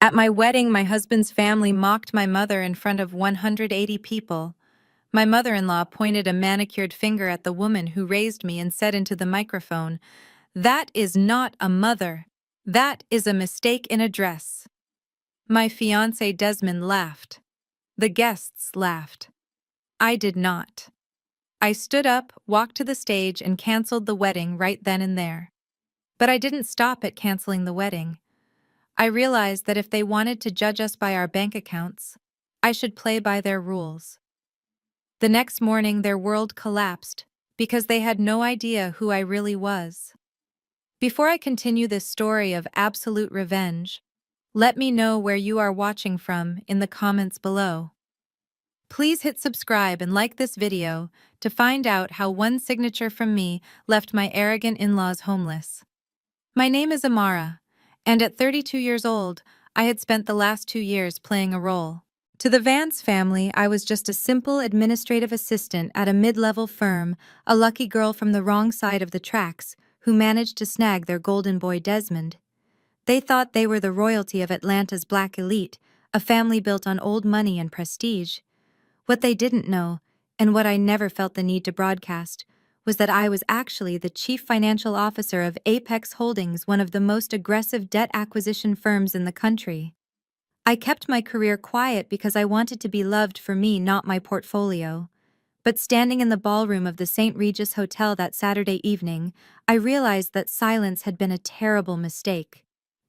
At my wedding, my husband's family mocked my mother in front of 180 people. My mother-in-law pointed a manicured finger at the woman who raised me and said into the microphone, "That is not a mother. That is a mistake in a dress." My fiancé Desmond laughed. The guests laughed. I did not. I stood up, walked to the stage, and canceled the wedding right then and there. But I didn't stop at canceling the wedding. I realized that if they wanted to judge us by our bank accounts, I should play by their rules. The next morning, their world collapsed because they had no idea who I really was. Before I continue this story of absolute revenge, let me know where you are watching from in the comments below. Please hit subscribe and like this video to find out how one signature from me left my arrogant in-laws homeless. My name is Amara, and at 32 years old, I had spent the last 2 years playing a role. To the Vance family, I was just a simple administrative assistant at a mid-level firm, a lucky girl from the wrong side of the tracks who managed to snag their golden boy Desmond. They thought they were the royalty of Atlanta's black elite, a family built on old money and prestige. What they didn't know, and what I never felt the need to broadcast, was that I was actually the chief financial officer of Apex Holdings, one of the most aggressive debt acquisition firms in the country. I kept my career quiet because I wanted to be loved for me, not my portfolio. But standing in the ballroom of the St. Regis Hotel that Saturday evening, I realized that silence had been a terrible mistake.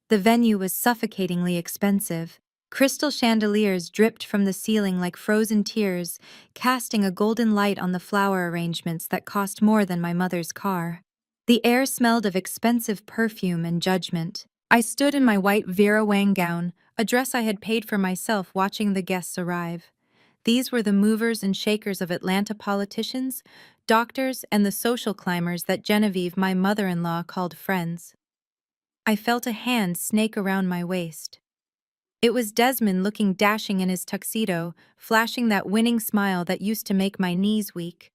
The venue was suffocatingly expensive. Crystal chandeliers dripped from the ceiling like frozen tears, casting a golden light on the flower arrangements that cost more than my mother's car. The air smelled of expensive perfume and judgment. I stood in my white Vera Wang gown, a dress I had paid for myself, watching the guests arrive. These were the movers and shakers of Atlanta politicians, doctors, and the social climbers that Genevieve, my mother-in-law, called friends. I felt a hand snake around my waist. It was Desmond, looking dashing in his tuxedo, flashing that winning smile that used to make my knees weak.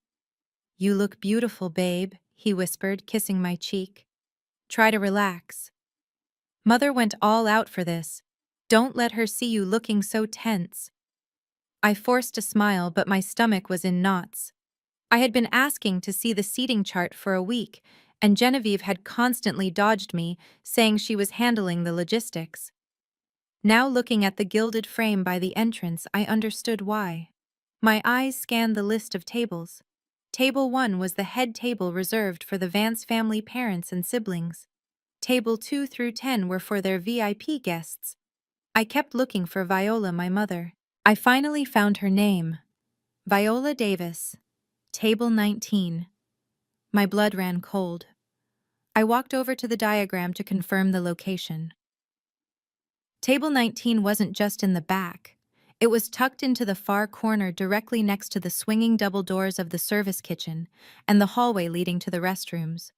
"You look beautiful, babe," he whispered, kissing my cheek. "Try to relax. Mother went all out for this. Don't let her see you looking so tense." I forced a smile, but my stomach was in knots. I had been asking to see the seating chart for a week, and Genevieve had constantly dodged me, saying she was handling the logistics. Now, looking at the gilded frame by the entrance, I understood why. My eyes scanned the list of tables. Table 1 was the head table reserved for the Vance family parents and siblings. Table 2 through 10 were for their VIP guests. I kept looking for Viola, my mother. I finally found her name. Viola Davis. Table 19. My blood ran cold. I walked over to the diagram to confirm the location. Table 19 wasn't just in the back. It was tucked into the far corner, directly next to the swinging double doors of the service kitchen and the hallway leading to the restrooms.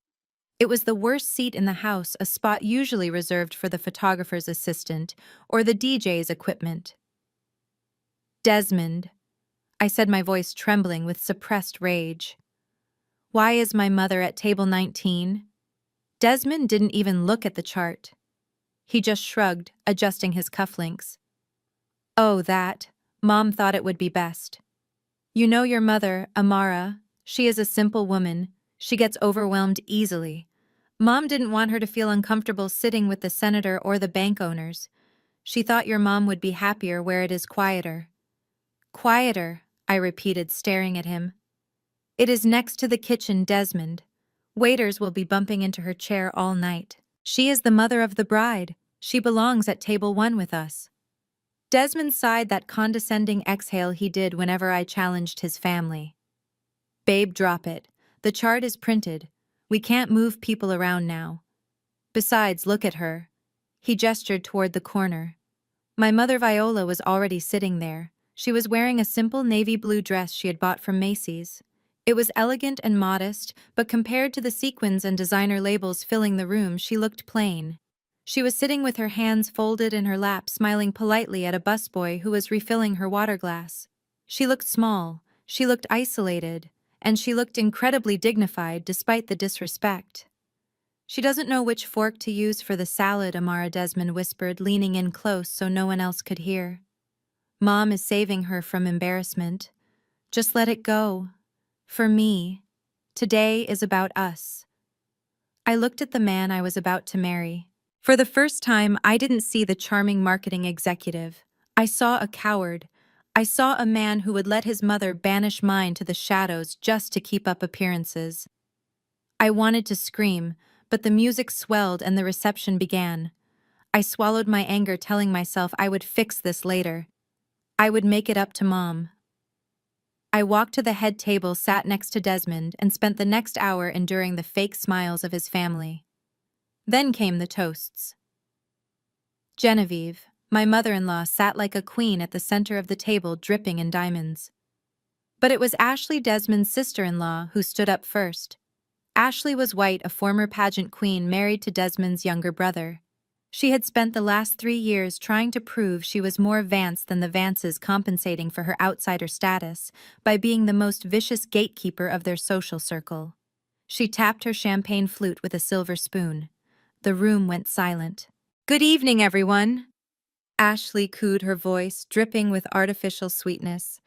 It was the worst seat in the house, a spot usually reserved for the photographer's assistant or the DJ's equipment. "Desmond," I said, my voice trembling with suppressed rage. "Why is my mother at table 19? Desmond didn't even look at the chart. He just shrugged, adjusting his cufflinks. "Oh, that. Mom thought it would be best. You know your mother, Amara. She is a simple woman. She gets overwhelmed easily. Mom didn't want her to feel uncomfortable sitting with the senator or the bank owners. She thought your mom would be happier where it is quieter." "Quieter," I repeated, staring at him. "It is next to the kitchen, Desmond. Waiters will be bumping into her chair all night. She is the mother of the bride. She belongs at table 1 with us." Desmond sighed, that condescending exhale he did whenever I challenged his family. "Babe, drop it. The chart is printed. We can't move people around now. Besides, look at her." He gestured toward the corner. My mother Viola was already sitting there. She was wearing a simple navy blue dress she had bought from Macy's. It was elegant and modest, but compared to the sequins and designer labels filling the room, she looked plain. She was sitting with her hands folded in her lap, smiling politely at a busboy who was refilling her water glass. She looked small, she looked isolated, and she looked incredibly dignified despite the disrespect. She doesn't know which fork to use for the salad, Amara Desmond whispered, leaning in close so no one else could hear. Mom is saving her from embarrassment. Just let it go. For me, today is about us. I looked at the man I was about to marry. For the first time, I didn't see the charming marketing executive. I saw a coward. I saw a man who would let his mother banish mine to the shadows just to keep up appearances. I wanted to scream, but the music swelled and the reception began. I swallowed my anger, telling myself I would fix this later. I would make it up to Mom. I walked to the head table, sat next to Desmond, and spent the next hour enduring the fake smiles of his family. Then came the toasts. Genevieve, my mother-in-law, sat like a queen at the center of the table, dripping in diamonds. But it was Ashley, Desmond's sister-in-law, who stood up first. Ashley was White, a former pageant queen married to Desmond's younger brother. She had spent the last 3 years trying to prove she was more Vance than the Vances, compensating for her outsider status by being the most vicious gatekeeper of their social circle. She tapped her champagne flute with a silver spoon. The room went silent. "Good evening, everyone," Ashley cooed, her voice dripping with artificial sweetness.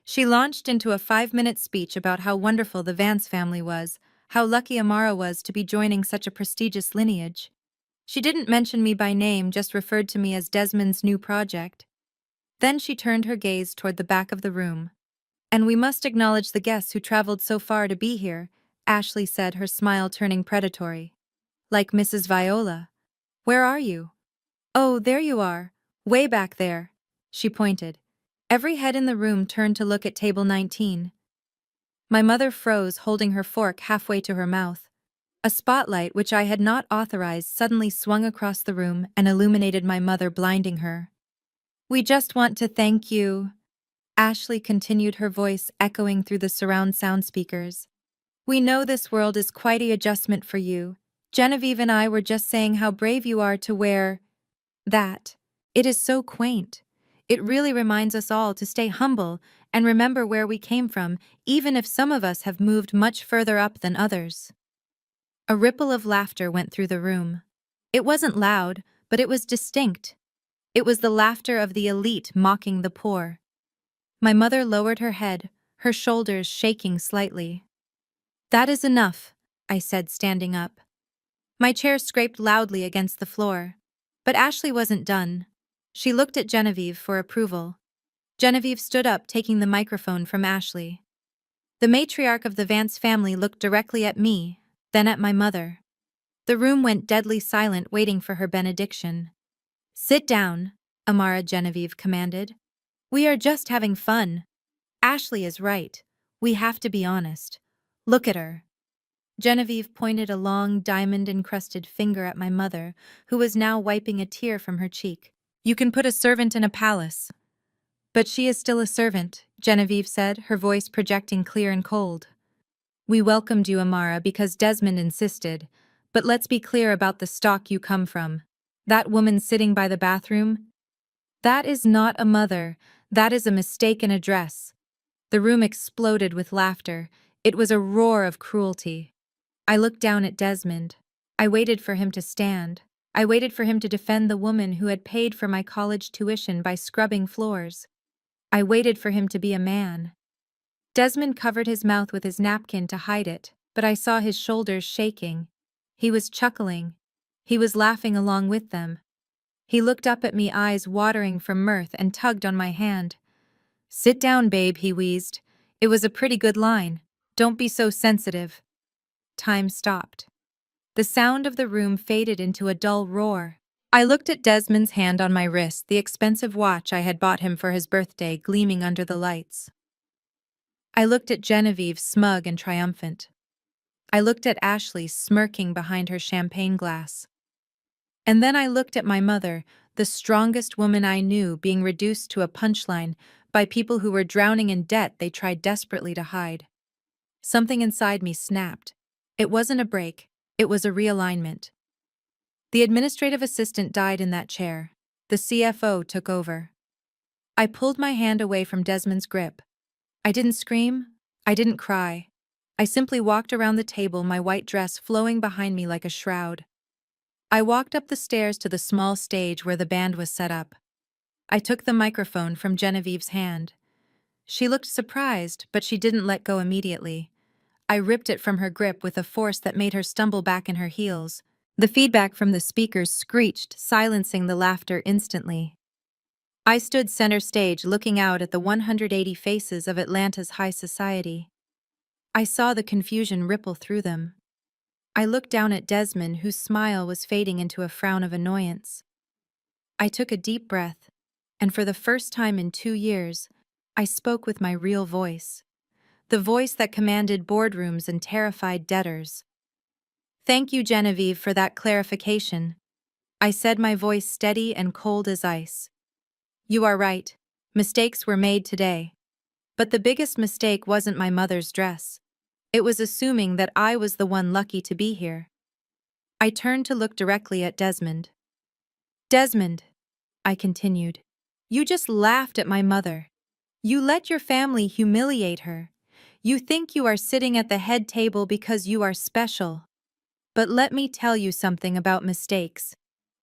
She launched into a 5-minute speech about how wonderful the Vance family was, how lucky Amara was to be joining such a prestigious lineage. She didn't mention me by name, just referred to me as Desmond's new project. Then she turned her gaze toward the back of the room. "And we must acknowledge the guests who traveled so far to be here," Ashley said, her smile turning predatory. "Like Mrs. Viola. Where are you?" "Oh, there you are. Way back there." She pointed. Every head in the room turned to look at table 19. My mother froze, holding her fork halfway to her mouth. A spotlight, which I had not authorized, suddenly swung across the room and illuminated my mother, blinding her. "We just want to thank you," Ashley continued, her voice echoing through the surround sound speakers. "We know this world is quite an adjustment for you. Genevieve and I were just saying how brave you are to wear that. It is so quaint. It really reminds us all to stay humble and remember where we came from, even if some of us have moved much further up than others." A ripple of laughter went through the room. It wasn't loud, but it was distinct. It was the laughter of the elite mocking the poor. My mother lowered her head, her shoulders shaking slightly. "That is enough," I said, standing up. My chair scraped loudly against the floor. But Ashley wasn't done. She looked at Genevieve for approval. Genevieve stood up, taking the microphone from Ashley. The matriarch of the Vance family looked directly at me, then at my mother. The room went deadly silent, waiting for her benediction. "Sit down," Amara Genevieve commanded. "We are just having fun. Ashley is right. We have to be honest. Look at her." Genevieve pointed a long, diamond-encrusted finger at my mother, who was now wiping a tear from her cheek. "You can put a servant in a palace. But she is still a servant," Genevieve said, her voice projecting clear and cold. "We welcomed you, Amara, because Desmond insisted, but let's be clear about the stock you come from. That woman sitting by the bathroom? That is not a mother. That is a mistaken address." The room exploded with laughter. It was a roar of cruelty. I looked down at Desmond. I waited for him to stand. I waited for him to defend the woman who had paid for my college tuition by scrubbing floors. I waited for him to be a man. Desmond covered his mouth with his napkin to hide it, but I saw his shoulders shaking. He was chuckling. He was laughing along with them. He looked up at me, eyes watering from mirth, and tugged on my hand. "Sit down, babe," he wheezed. "It was a pretty good line. Don't be so sensitive." Time stopped. The sound of the room faded into a dull roar. I looked at Desmond's hand on my wrist, the expensive watch I had bought him for his birthday gleaming under the lights. I looked at Genevieve, smug and triumphant. I looked at Ashley, smirking behind her champagne glass. And then I looked at my mother, the strongest woman I knew, being reduced to a punchline by people who were drowning in debt they tried desperately to hide. Something inside me snapped. It wasn't a break, it was a realignment. The administrative assistant died in that chair. The CFO took over. I pulled my hand away from Desmond's grip. I didn't scream. I didn't cry. I simply walked around the table, my white dress flowing behind me like a shroud. I walked up the stairs to the small stage where the band was set up. I took the microphone from Genevieve's hand. She looked surprised, but she didn't let go immediately. I ripped it from her grip with a force that made her stumble back in her heels. The feedback from the speakers screeched, silencing the laughter instantly. I stood center stage looking out at the 180 faces of Atlanta's high society. I saw the confusion ripple through them. I looked down at Desmond, whose smile was fading into a frown of annoyance. I took a deep breath, and for the first time in 2 years, I spoke with my real voice. The voice that commanded boardrooms and terrified debtors. "Thank you, Genevieve, for that clarification," I said, my voice steady and cold as ice. "You are right. Mistakes were made today. But the biggest mistake wasn't my mother's dress. It was assuming that I was the one lucky to be here." I turned to look directly at Desmond. "Desmond," I continued, "you just laughed at my mother. You let your family humiliate her. You think you are sitting at the head table because you are special. But let me tell you something about mistakes.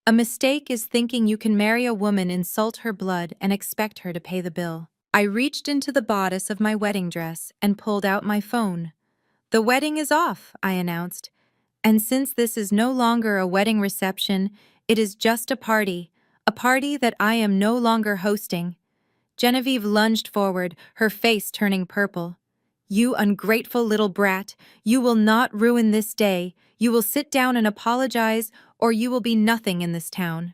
A mistake is thinking you can marry a woman, insult her blood, and expect her to pay the bill." I reached into the bodice of my wedding dress and pulled out my phone. "The wedding is off," I announced. "And since this is no longer a wedding reception, it is just a party that I am no longer hosting." Genevieve lunged forward, her face turning purple. "You ungrateful little brat, you will not ruin this day. You will sit down and apologize, or you will be nothing in this town."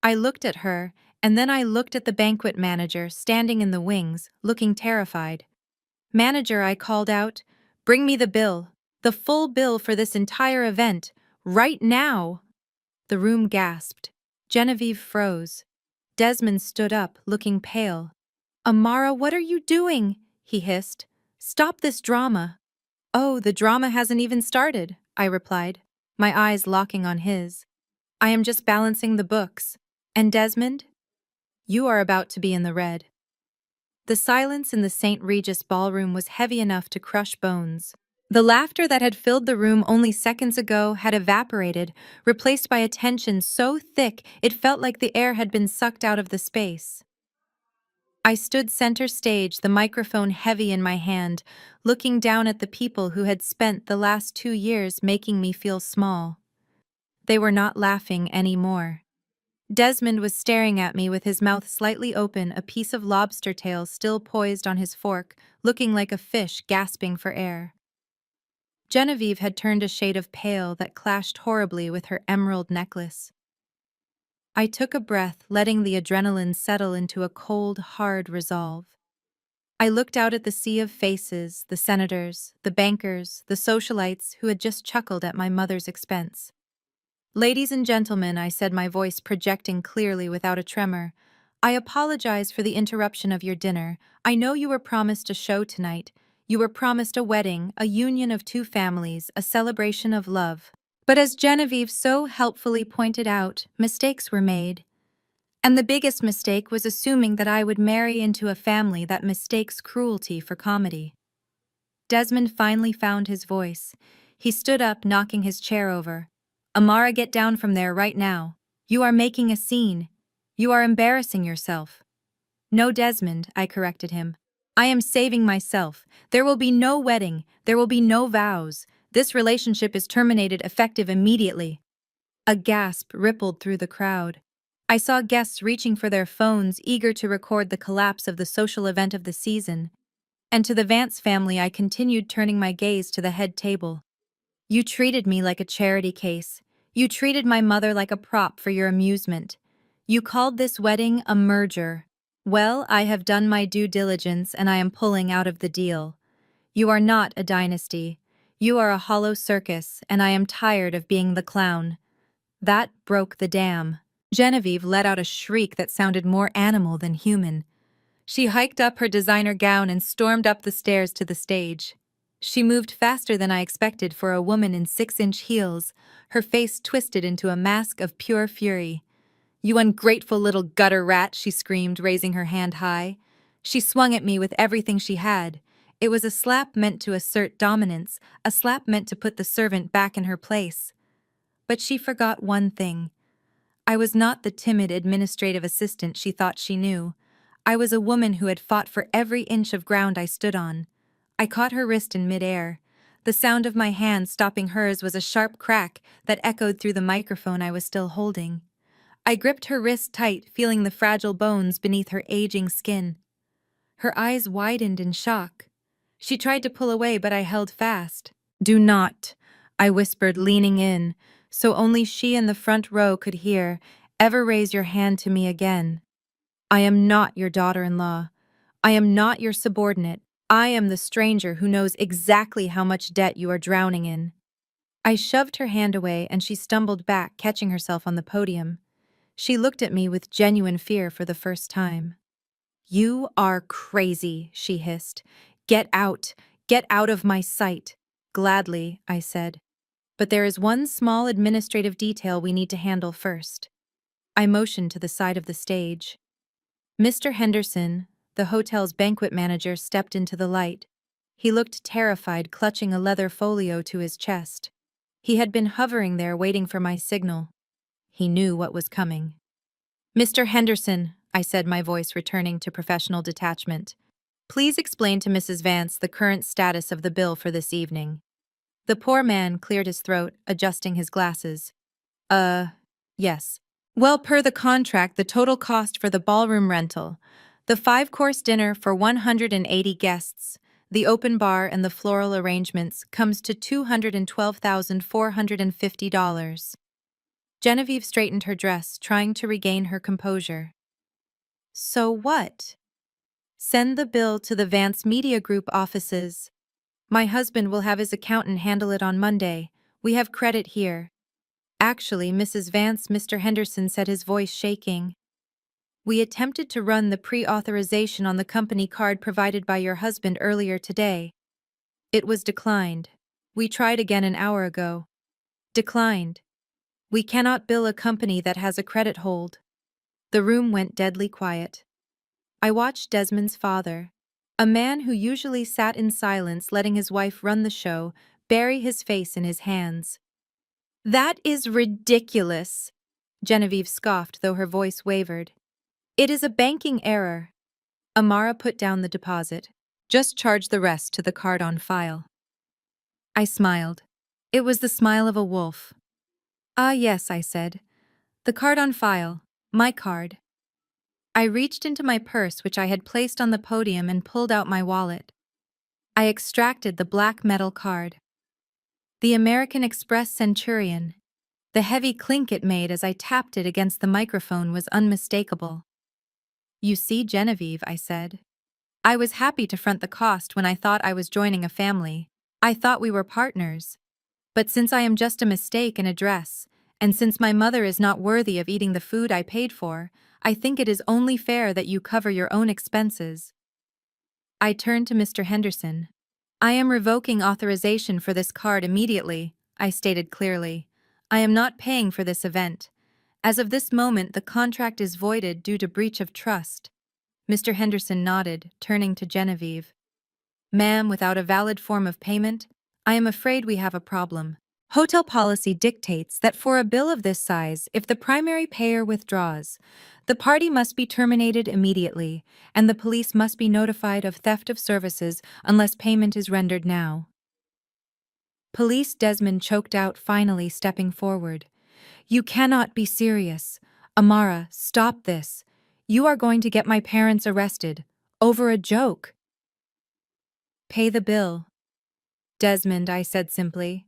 I looked at her, and then I looked at the banquet manager standing in the wings, looking terrified. "Manager," I called out, "bring me the bill. The full bill for this entire event. Right now!" The room gasped. Genevieve froze. Desmond stood up, looking pale. "Amara, what are you doing?" he hissed. "Stop this drama." "Oh, the drama hasn't even started," I replied, my eyes locking on his. "I am just balancing the books. And Desmond? You are about to be in the red." The silence in the St. Regis ballroom was heavy enough to crush bones. The laughter that had filled the room only seconds ago had evaporated, replaced by a tension so thick it felt like the air had been sucked out of the space. I stood center stage, the microphone heavy in my hand, looking down at the people who had spent the last 2 years making me feel small. They were not laughing anymore. Desmond was staring at me with his mouth slightly open, a piece of lobster tail still poised on his fork, looking like a fish gasping for air. Genevieve had turned a shade of pale that clashed horribly with her emerald necklace. I took a breath, letting the adrenaline settle into a cold, hard resolve. I looked out at the sea of faces, the senators, the bankers, the socialites who had just chuckled at my mother's expense. "Ladies and gentlemen," I said, my voice projecting clearly without a tremor, "I apologize for the interruption of your dinner. I know you were promised a show tonight. You were promised a wedding, a union of two families, a celebration of love. But as Genevieve so helpfully pointed out, mistakes were made. And the biggest mistake was assuming that I would marry into a family that mistakes cruelty for comedy." Desmond finally found his voice. He stood up, knocking his chair over. "Amara, get down from there right now. You are making a scene. You are embarrassing yourself." "No, Desmond," I corrected him. "I am saving myself. There will be no wedding. There will be no vows. This relationship is terminated, effective immediately." A gasp rippled through the crowd. I saw guests reaching for their phones, eager to record the collapse of the social event of the season. And to the Vance family, I continued, turning my gaze to the head table. "You treated me like a charity case. You treated my mother like a prop for your amusement. You called this wedding a merger. Well, I have done my due diligence and I am pulling out of the deal. You are not a dynasty. You are a hollow circus, and I am tired of being the clown." That broke the dam. Genevieve let out a shriek that sounded more animal than human. She hiked up her designer gown and stormed up the stairs to the stage. She moved faster than I expected for a woman in 6-inch heels, her face twisted into a mask of pure fury. "You ungrateful little gutter rat," she screamed, raising her hand high. She swung at me with everything she had. It was a slap meant to assert dominance, a slap meant to put the servant back in her place. But she forgot one thing. I was not the timid administrative assistant she thought she knew. I was a woman who had fought for every inch of ground I stood on. I caught her wrist in midair. The sound of my hand stopping hers was a sharp crack that echoed through the microphone I was still holding. I gripped her wrist tight, feeling the fragile bones beneath her aging skin. Her eyes widened in shock. She tried to pull away, but I held fast. "Do not," I whispered, leaning in, so only she in the front row could hear, "ever raise your hand to me again. I am not your daughter-in-law. I am not your subordinate. I am the stranger who knows exactly how much debt you are drowning in." I shoved her hand away and she stumbled back, catching herself on the podium. She looked at me with genuine fear for the first time. "You are crazy," she hissed. Get out. Get out of my sight." "Gladly," I said. "But there is one small administrative detail we need to handle first." I motioned to the side of the stage. Mr. Henderson, the hotel's banquet manager, stepped into the light. He looked terrified, clutching a leather folio to his chest. He had been hovering there waiting for my signal. He knew what was coming. "Mr. Henderson," I said, my voice returning to professional detachment, "please explain to Mrs. Vance the current status of the bill for this evening." The poor man cleared his throat, adjusting his glasses. Yes. Well, per the contract, the total cost for the ballroom rental, the 5-course dinner for 180 guests, the open bar and the floral arrangements comes to $212,450. Genevieve straightened her dress, trying to regain her composure. "So what?" "Send the bill to the Vance Media Group offices. My husband will have his accountant handle it on Monday. We have credit here." "Actually, Mrs. Vance," Mr. Henderson said, his voice shaking, "we attempted to run the pre-authorization on the company card provided by your husband earlier today. It was declined. We tried again an hour ago. Declined. We cannot bill a company that has a credit hold." The room went deadly quiet. I watched Desmond's father, a man who usually sat in silence letting his wife run the show, bury his face in his hands. "That is ridiculous," Genevieve scoffed, though her voice wavered. "It is a banking error." Amara put down the deposit. "Just charge the rest to the card on file." I smiled. It was the smile of a wolf. "Ah, yes," I said. "The card on file. My card." I reached into my purse, which I had placed on the podium, and pulled out my wallet. I extracted the black metal card. The American Express Centurion. The heavy clink it made as I tapped it against the microphone was unmistakable. "You see, Genevieve," I said. "I was happy to front the cost when I thought I was joining a family. I thought we were partners. But since I am just a mistake in a dress, and since my mother is not worthy of eating the food I paid for, I think it is only fair that you cover your own expenses." I turned to Mr. Henderson. "I am revoking authorization for this card immediately," I stated clearly. "I am not paying for this event. As of this moment, the contract is voided due to breach of trust." Mr. Henderson nodded, turning to Genevieve. "Ma'am, without a valid form of payment, I am afraid we have a problem. Hotel policy dictates that for a bill of this size, if the primary payer withdraws, the party must be terminated immediately, and the police must be notified of theft of services unless payment is rendered now." "Police," Desmond choked out, finally stepping forward. "You cannot be serious. Amara, stop this. You are going to get my parents arrested. Over a joke." "Pay the bill." "Desmond," I said simply.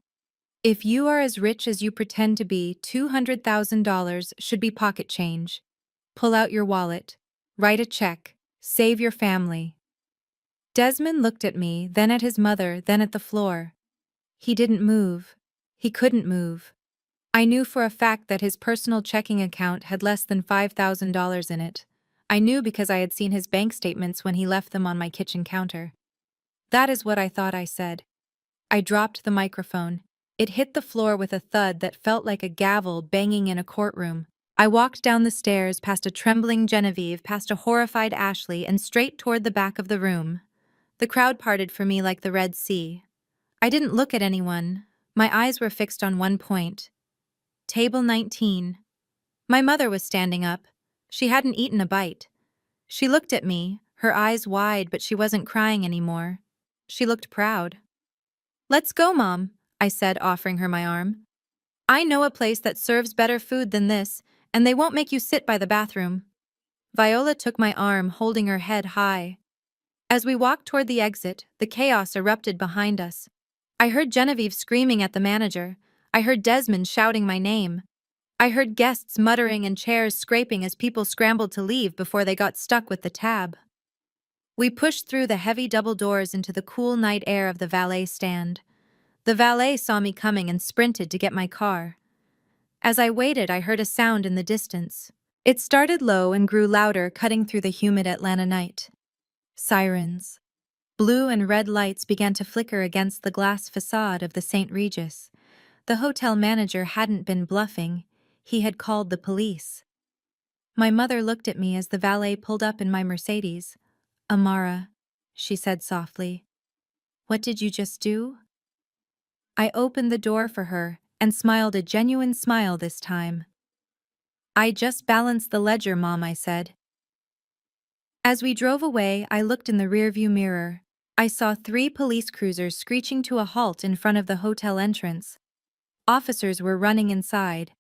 "If you are as rich as you pretend to be, $200,000 should be pocket change. Pull out your wallet. Write a check. Save your family." Desmond looked at me, then at his mother, then at the floor. He didn't move. He couldn't move. I knew for a fact that his personal checking account had less than $5,000 in it. I knew because I had seen his bank statements when he left them on my kitchen counter. "That is what I thought," I said. I dropped the microphone. It hit the floor with a thud that felt like a gavel banging in a courtroom. I walked down the stairs, past a trembling Genevieve, past a horrified Ashley, and straight toward the back of the room. The crowd parted for me like the Red Sea. I didn't look at anyone. My eyes were fixed on one point. Table 19. My mother was standing up. She hadn't eaten a bite. She looked at me, her eyes wide, but she wasn't crying anymore. She looked proud. "Let's go, Mom," I said, offering her my arm. "I know a place that serves better food than this, and they won't make you sit by the bathroom." Viola took my arm, holding her head high. As we walked toward the exit, the chaos erupted behind us. I heard Genevieve screaming at the manager. I heard Desmond shouting my name. I heard guests muttering and chairs scraping as people scrambled to leave before they got stuck with the tab. We pushed through the heavy double doors into the cool night air of the valet stand. The valet saw me coming and sprinted to get my car. As I waited, I heard a sound in the distance. It started low and grew louder, cutting through the humid Atlanta night. Sirens. Blue and red lights began to flicker against the glass facade of the St. Regis. The hotel manager hadn't been bluffing. He had called the police. My mother looked at me as the valet pulled up in my Mercedes. "Amara," she said softly. "What did you just do?" I opened the door for her and smiled a genuine smile this time. "I just balanced the ledger, Mom," I said. As we drove away, I looked in the rearview mirror. I saw 3 police cruisers screeching to a halt in front of the hotel entrance. Officers were running inside.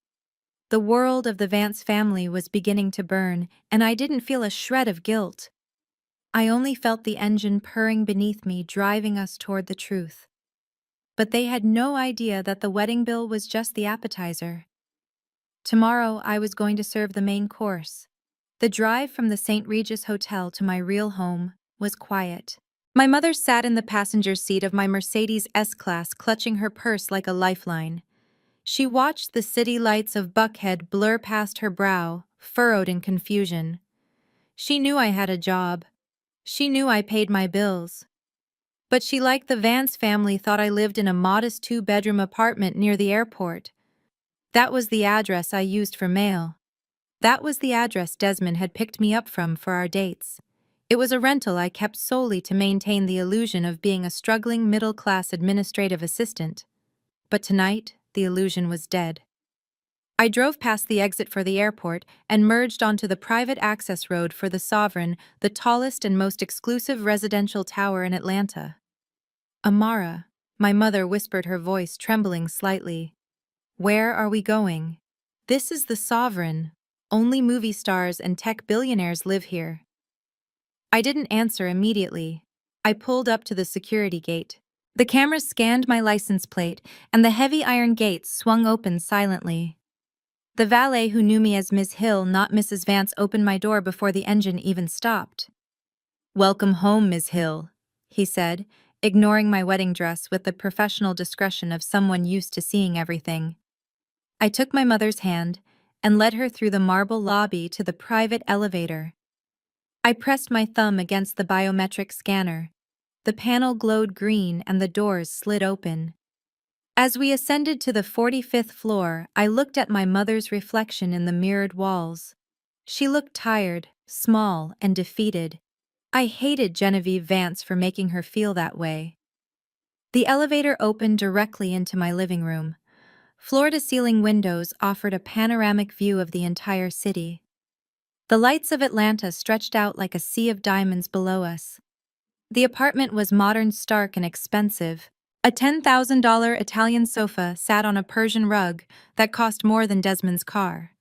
The world of the Vance family was beginning to burn, and I didn't feel a shred of guilt. I only felt the engine purring beneath me, driving us toward the truth. But they had no idea that the wedding bill was just the appetizer. Tomorrow I was going to serve the main course. The drive from the St. Regis Hotel to my real home was quiet. My mother sat in the passenger seat of my Mercedes S-Class, clutching her purse like a lifeline. She watched the city lights of Buckhead blur past her brow, furrowed in confusion. She knew I had a job. She knew I paid my bills. But she, like the Vance family, thought I lived in a modest 2-bedroom apartment near the airport. That was the address I used for mail. That was the address Desmond had picked me up from for our dates. It was a rental I kept solely to maintain the illusion of being a struggling middle-class administrative assistant. But tonight, the illusion was dead. I drove past the exit for the airport and merged onto the private access road for the Sovereign, the tallest and most exclusive residential tower in Atlanta. "Amara," my mother whispered, her voice trembling slightly. "Where are we going?" "This is the Sovereign. Only movie stars and tech billionaires live here." I didn't answer immediately. I pulled up to the security gate. The cameras scanned my license plate, and the heavy iron gates swung open silently. The valet, who knew me as Ms. Hill, not Mrs. Vance, opened my door before the engine even stopped. "Welcome home, Ms. Hill," he said, ignoring my wedding dress with the professional discretion of someone used to seeing everything. I took my mother's hand and led her through the marble lobby to the private elevator. I pressed my thumb against the biometric scanner. The panel glowed green and the doors slid open. As we ascended to the 45th floor, I looked at my mother's reflection in the mirrored walls. She looked tired, small, and defeated. I hated Genevieve Vance for making her feel that way. The elevator opened directly into my living room. Floor-to-ceiling windows offered a panoramic view of the entire city. The lights of Atlanta stretched out like a sea of diamonds below us. The apartment was modern, stark, and expensive. A $10,000 Italian sofa sat on a Persian rug that cost more than Desmond's car.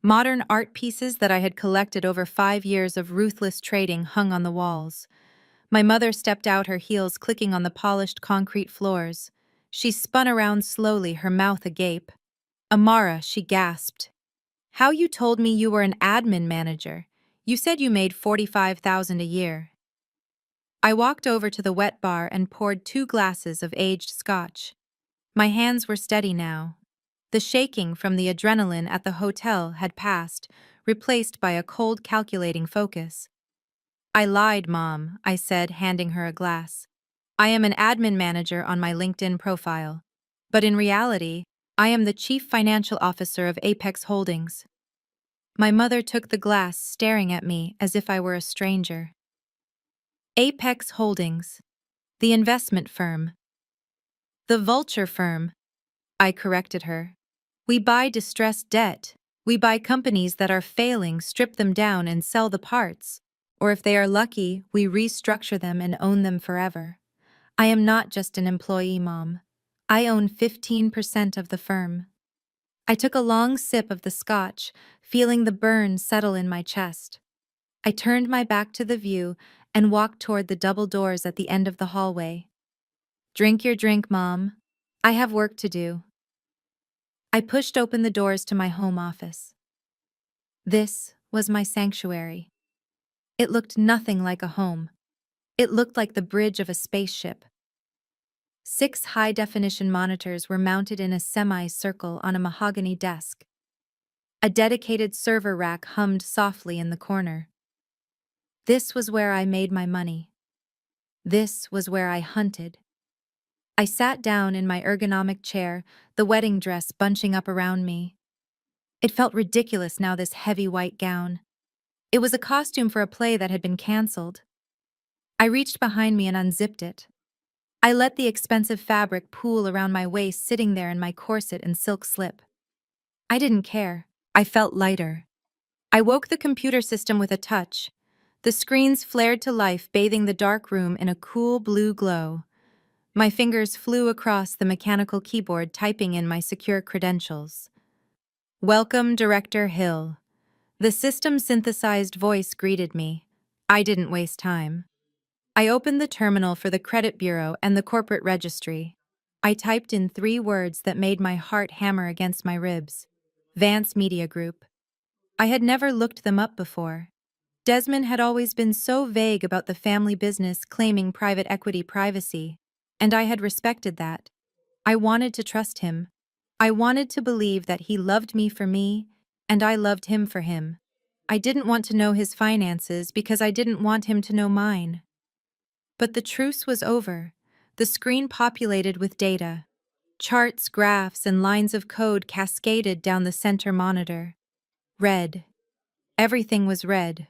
Modern art pieces that I had collected over 5 years of ruthless trading hung on the walls. My mother stepped out, her heels clicking on the polished concrete floors. She spun around slowly, her mouth agape. "Amara," she gasped. "How you told me you were an admin manager? You said you made $45,000 a year." I walked over to the wet bar and poured 2 glasses of aged scotch. My hands were steady now. The shaking from the adrenaline at the hotel had passed, replaced by a cold, calculating focus. "I lied, Mom," I said, handing her a glass. "I am an admin manager on my LinkedIn profile. But in reality, I am the Chief Financial Officer of Apex Holdings." My mother took the glass, staring at me as if I were a stranger. Apex Holdings, the investment firm. The vulture firm, I corrected her. We buy distressed debt. We buy companies that are failing, strip them down, and sell the parts. Or if they are lucky, we restructure them and own them forever. I am not just an employee, Mom. I own 15% of the firm. I took a long sip of the scotch, feeling the burn settle in my chest. I turned my back to the view and walked toward the double doors at the end of the hallway. Drink your drink, Mom. I have work to do. I pushed open the doors to my home office. This was my sanctuary. It looked nothing like a home. It looked like the bridge of a spaceship. 6 high-definition monitors were mounted in a semi-circle on a mahogany desk. A dedicated server rack hummed softly in the corner. This was where I made my money. This was where I hunted. I sat down in my ergonomic chair, the wedding dress bunching up around me. It felt ridiculous now, this heavy white gown. It was a costume for a play that had been canceled. I reached behind me and unzipped it. I let the expensive fabric pool around my waist, sitting there in my corset and silk slip. I didn't care. I felt lighter. I woke the computer system with a touch. The screens flared to life, bathing the dark room in a cool blue glow. My fingers flew across the mechanical keyboard, typing in my secure credentials. Welcome, Director Hill. The system-synthesized voice greeted me. I didn't waste time. I opened the terminal for the credit bureau and the corporate registry. I typed in 3 words that made my heart hammer against my ribs. Vance Media Group. I had never looked them up before. Desmond had always been so vague about the family business, claiming private equity privacy, and I had respected that. I wanted to trust him. I wanted to believe that he loved me for me, and I loved him for him. I didn't want to know his finances because I didn't want him to know mine. But the truce was over. The screen populated with data. Charts, graphs, and lines of code cascaded down the center monitor. Red. Everything was red.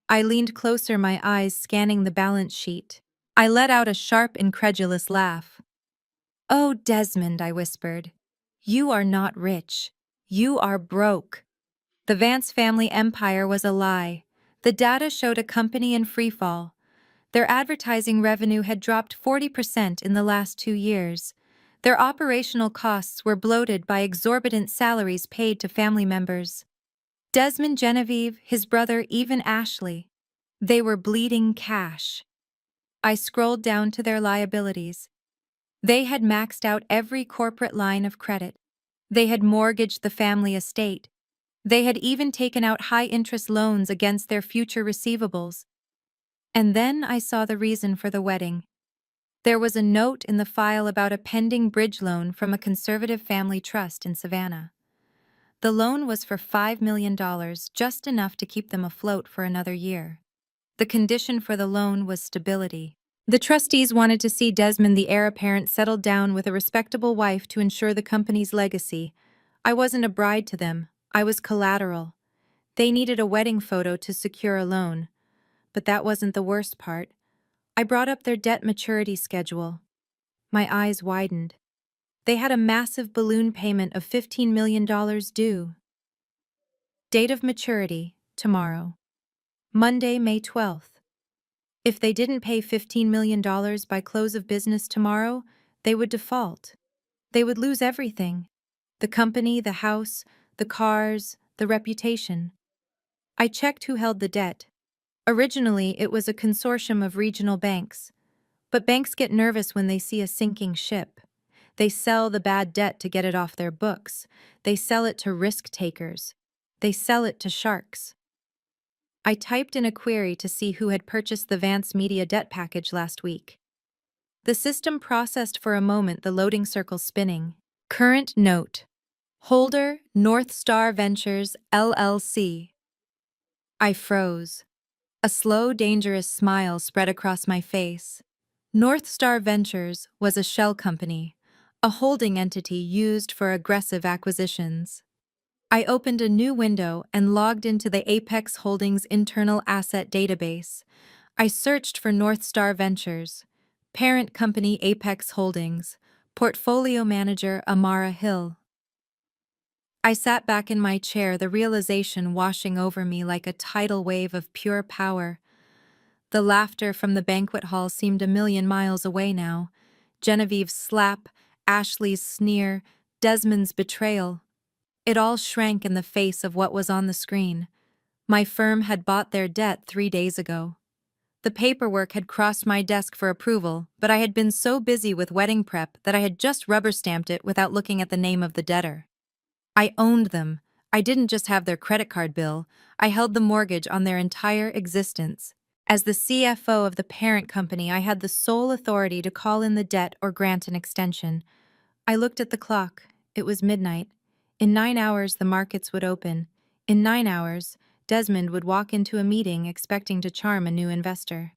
I leaned closer, my eyes scanning the balance sheet. I let out a sharp, incredulous laugh. "Oh, Desmond," I whispered. "You are not rich. You are broke." The Vance family empire was a lie. The data showed a company in freefall. Their advertising revenue had dropped 40% in the last 2 years. Their operational costs were bloated by exorbitant salaries paid to family members. Desmond, Genevieve, his brother, even Ashley. They were bleeding cash. I scrolled down to their liabilities. They had maxed out every corporate line of credit. They had mortgaged the family estate. They had even taken out high-interest loans against their future receivables. And then I saw the reason for the wedding. There was a note in the file about a pending bridge loan from a conservative family trust in Savannah. The loan was for $5 million, just enough to keep them afloat for another year. The condition for the loan was stability. The trustees wanted to see Desmond, the heir apparent, settled down with a respectable wife to ensure the company's legacy. I wasn't a bride to them. I was collateral. They needed a wedding photo to secure a loan. But that wasn't the worst part. I brought up their debt maturity schedule. My eyes widened. They had a massive balloon payment of $15 million due. Date of maturity, tomorrow. Monday, May 12th. If they didn't pay $15 million by close of business tomorrow, they would default. They would lose everything. The company, the house, the cars, the reputation. I checked who held the debt. Originally, it was a consortium of regional banks. But banks get nervous when they see a sinking ship. They sell the bad debt to get it off their books. They sell it to risk takers. They sell it to sharks. I typed in a query to see who had purchased the Vance Media debt package last week. The system processed for a moment, the loading circle spinning. Current note. Holder, North Star Ventures, LLC. I froze. A slow, dangerous smile spread across my face. North Star Ventures was a shell company, a holding entity used for aggressive acquisitions. I opened a new window and logged into the Apex Holdings internal asset database. I searched for North Star Ventures, parent company Apex Holdings, portfolio manager Amara Hill. I sat back in my chair, the realization washing over me like a tidal wave of pure power. The laughter from the banquet hall seemed a million miles away now. Genevieve's slap, Ashley's sneer, Desmond's betrayal. It all shrank in the face of what was on the screen. My firm had bought their debt 3 days ago. The paperwork had crossed my desk for approval, but I had been so busy with wedding prep that I had just rubber-stamped it without looking at the name of the debtor. I owned them. I didn't just have their credit card bill, I held the mortgage on their entire existence. As the CFO of the parent company, I had the sole authority to call in the debt or grant an extension. I looked at the clock. It was midnight. In 9 hours, the markets would open. In 9 hours, Desmond would walk into a meeting expecting to charm a new investor.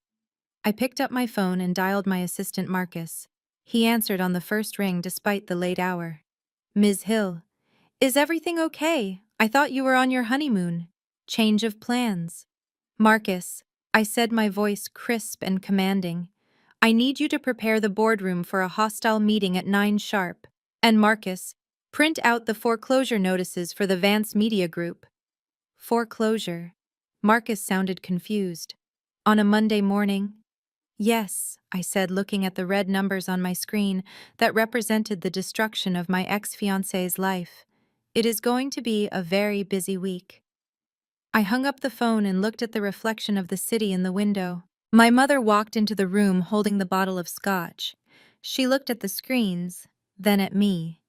I picked up my phone and dialed my assistant Marcus. He answered on the first ring despite the late hour. Ms. Hill, is everything okay? I thought you were on your honeymoon. Change of plans. Marcus, I said, my voice crisp and commanding. I need you to prepare the boardroom for a hostile meeting at 9 sharp. And Marcus, print out the foreclosure notices for the Vance Media Group. Foreclosure. Marcus sounded confused. On a Monday morning? Yes, I said, looking at the red numbers on my screen that represented the destruction of my ex-fiancé's life. It is going to be a very busy week. I hung up the phone and looked at the reflection of the city in the window. My mother walked into the room holding the bottle of scotch. She looked at the screens, then at me.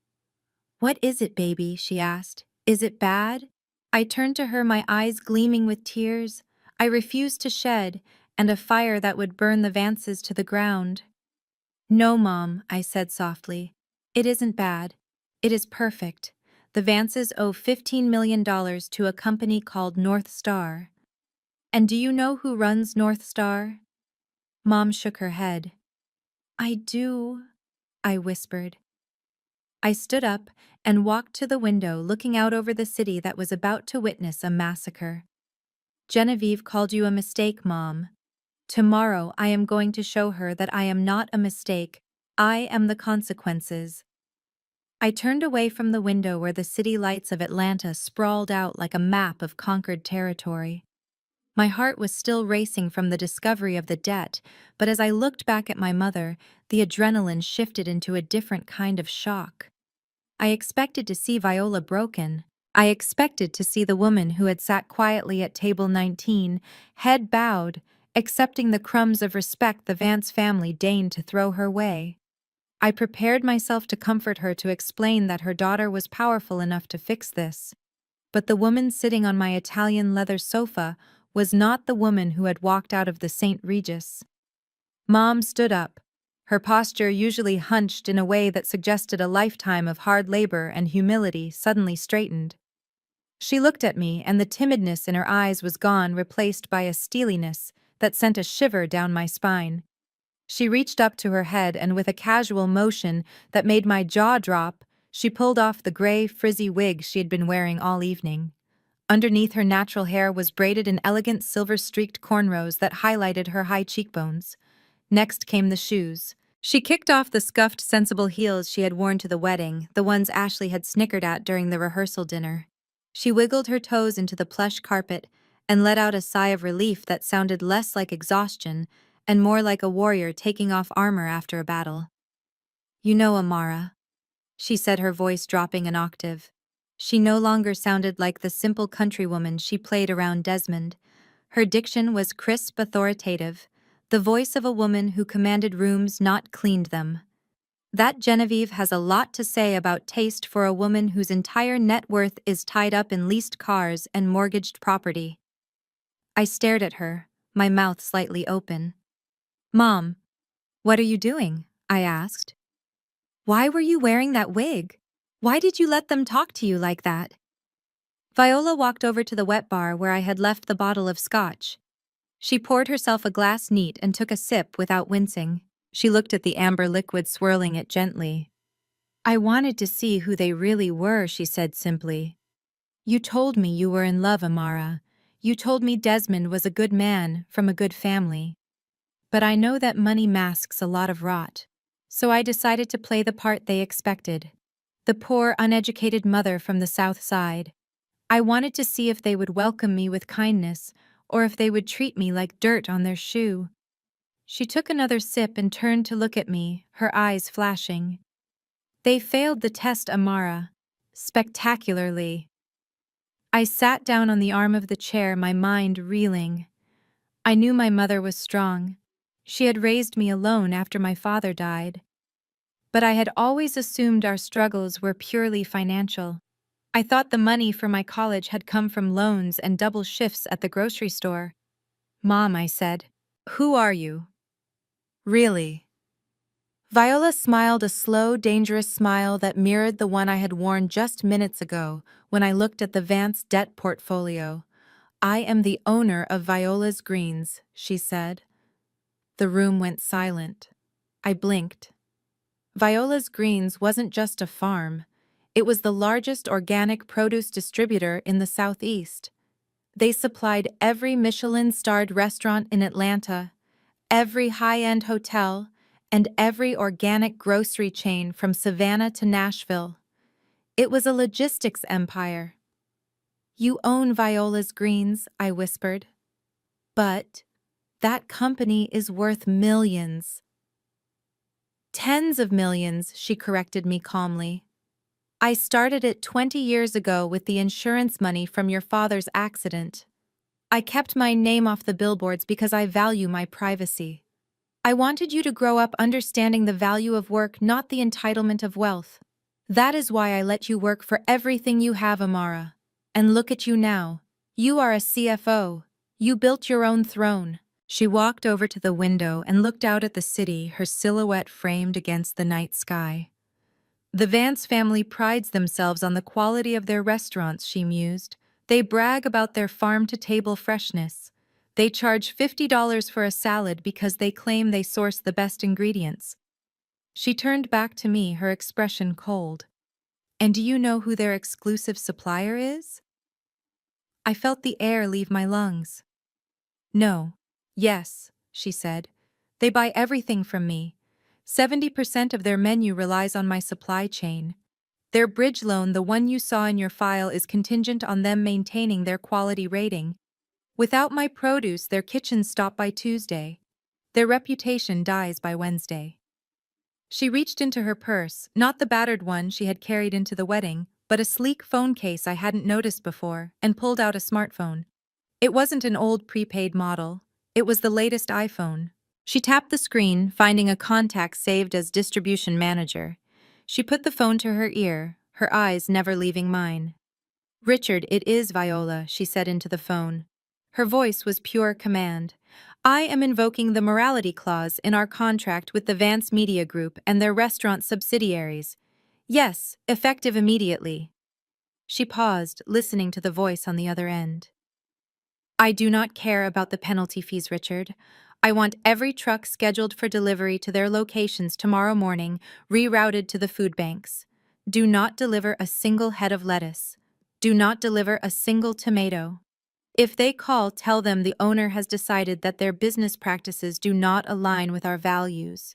"What is it, baby?" she asked. "Is it bad?" I turned to her, my eyes gleaming with tears I refused to shed, and a fire that would burn the Vances to the ground. "No, Mom," I said softly. "It isn't bad. It is perfect. The Vances owe $15 million to a company called North Star. And do you know who runs North Star?" Mom shook her head. "I do," I whispered. I stood up and walked to the window, looking out over the city that was about to witness a massacre. "Genevieve called you a mistake, Mom. Tomorrow I am going to show her that I am not a mistake. I am the consequences." I turned away from the window where the city lights of Atlanta sprawled out like a map of conquered territory. My heart was still racing from the discovery of the debt, but as I looked back at my mother, the adrenaline shifted into a different kind of shock. I expected to see Viola broken. I expected to see the woman who had sat quietly at table 19, head bowed, accepting the crumbs of respect the Vance family deigned to throw her way. I prepared myself to comfort her, to explain that her daughter was powerful enough to fix this. But the woman sitting on my Italian leather sofa was not the woman who had walked out of the St. Regis. Mom stood up, her posture, usually hunched in a way that suggested a lifetime of hard labor and humility, suddenly straightened. She looked at me, and the timidness in her eyes was gone, replaced by a steeliness that sent a shiver down my spine. She reached up to her head, and with a casual motion that made my jaw drop, she pulled off the gray, frizzy wig she had been wearing all evening. Underneath, her natural hair was braided in elegant silver-streaked cornrows that highlighted her high cheekbones. Next came the shoes. She kicked off the scuffed, sensible heels she had worn to the wedding, the ones Ashley had snickered at during the rehearsal dinner. She wiggled her toes into the plush carpet and let out a sigh of relief that sounded less like exhaustion and more like a warrior taking off armor after a battle. "You know, Amara," she said, her voice dropping an octave. She no longer sounded like the simple countrywoman she played around Desmond. Her diction was crisp, authoritative, the voice of a woman who commanded rooms, not cleaned them. "That Genevieve has a lot to say about taste for a woman whose entire net worth is tied up in leased cars and mortgaged property." I stared at her, my mouth slightly open. "Mom, what are you doing?" I asked. "Why were you wearing that wig? Why did you let them talk to you like that?" Viola walked over to the wet bar where I had left the bottle of scotch. She poured herself a glass neat and took a sip without wincing. She looked at the amber liquid, swirling it gently. "I wanted to see who they really were," she said simply. "You told me you were in love, Amara. You told me Desmond was a good man from a good family. But I know that money masks a lot of rot. So I decided to play the part they expected. The poor, uneducated mother from the South Side. I wanted to see if they would welcome me with kindness, or if they would treat me like dirt on their shoe. She took another sip and turned to look at me, her eyes flashing. They failed the test, Amara. Spectacularly. I sat down on the arm of the chair, my mind reeling. I knew my mother was strong. She had raised me alone after my father died. But I had always assumed our struggles were purely financial. I thought the money for my college had come from loans and double shifts at the grocery store. Mom, I said, who are you? Really? Viola smiled a slow, dangerous smile that mirrored the one I had worn just minutes ago when I looked at the Vance debt portfolio. I am the owner of Viola's Greens, she said. The room went silent. I blinked. Viola's Greens wasn't just a farm. It was the largest organic produce distributor in the Southeast. They supplied every Michelin-starred restaurant in Atlanta, every high-end hotel, and every organic grocery chain from Savannah to Nashville. It was a logistics empire. You own Viola's Greens, I whispered. But that company is worth millions. Tens of millions, she corrected me calmly. I started it 20 years ago with the insurance money from your father's accident. I kept my name off the billboards because I value my privacy. I wanted you to grow up understanding the value of work, not the entitlement of wealth. That is why I let you work for everything you have, Amara. And look at you now. You are a CFO. You built your own throne. She walked over to the window and looked out at the city, her silhouette framed against the night sky. The Vance family prides themselves on the quality of their restaurants, she mused. They brag about their farm-to-table freshness. They charge $50 for a salad because they claim they source the best ingredients. She turned back to me, her expression cold. And do you know who their exclusive supplier is? I felt the air leave my lungs. No. Yes, she said. They buy everything from me. 70% of their menu relies on my supply chain. Their bridge loan, the one you saw in your file, is contingent on them maintaining their quality rating. Without my produce, their kitchens stop by Tuesday. Their reputation dies by Wednesday. She reached into her purse, not the battered one she had carried into the wedding, but a sleek phone case I hadn't noticed before, and pulled out a smartphone. It wasn't an old prepaid model. It was the latest iPhone. She tapped the screen, finding a contact saved as distribution manager. She put the phone to her ear, her eyes never leaving mine. Richard, it is Viola, she said into the phone. Her voice was pure command. I am invoking the morality clause in our contract with the Vance Media Group and their restaurant subsidiaries. Yes, effective immediately. She paused, listening to the voice on the other end. I do not care about the penalty fees, Richard. I want every truck scheduled for delivery to their locations tomorrow morning rerouted to the food banks. Do not deliver a single head of lettuce. Do not deliver a single tomato. If they call, tell them the owner has decided that their business practices do not align with our values.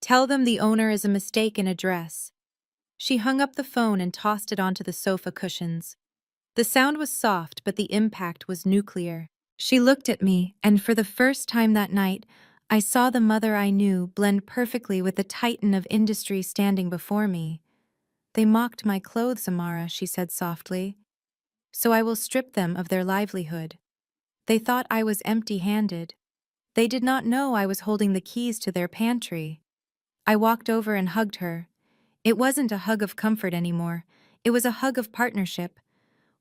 Tell them the owner is a mistake in address. She hung up the phone and tossed it onto the sofa cushions. The sound was soft, but the impact was nuclear. She looked at me, and for the first time that night, I saw the mother I knew blend perfectly with the titan of industry standing before me. They mocked my clothes, Amara, she said softly. So I will strip them of their livelihood. They thought I was empty-handed. They did not know I was holding the keys to their pantry. I walked over and hugged her. It wasn't a hug of comfort anymore. It was a hug of partnership.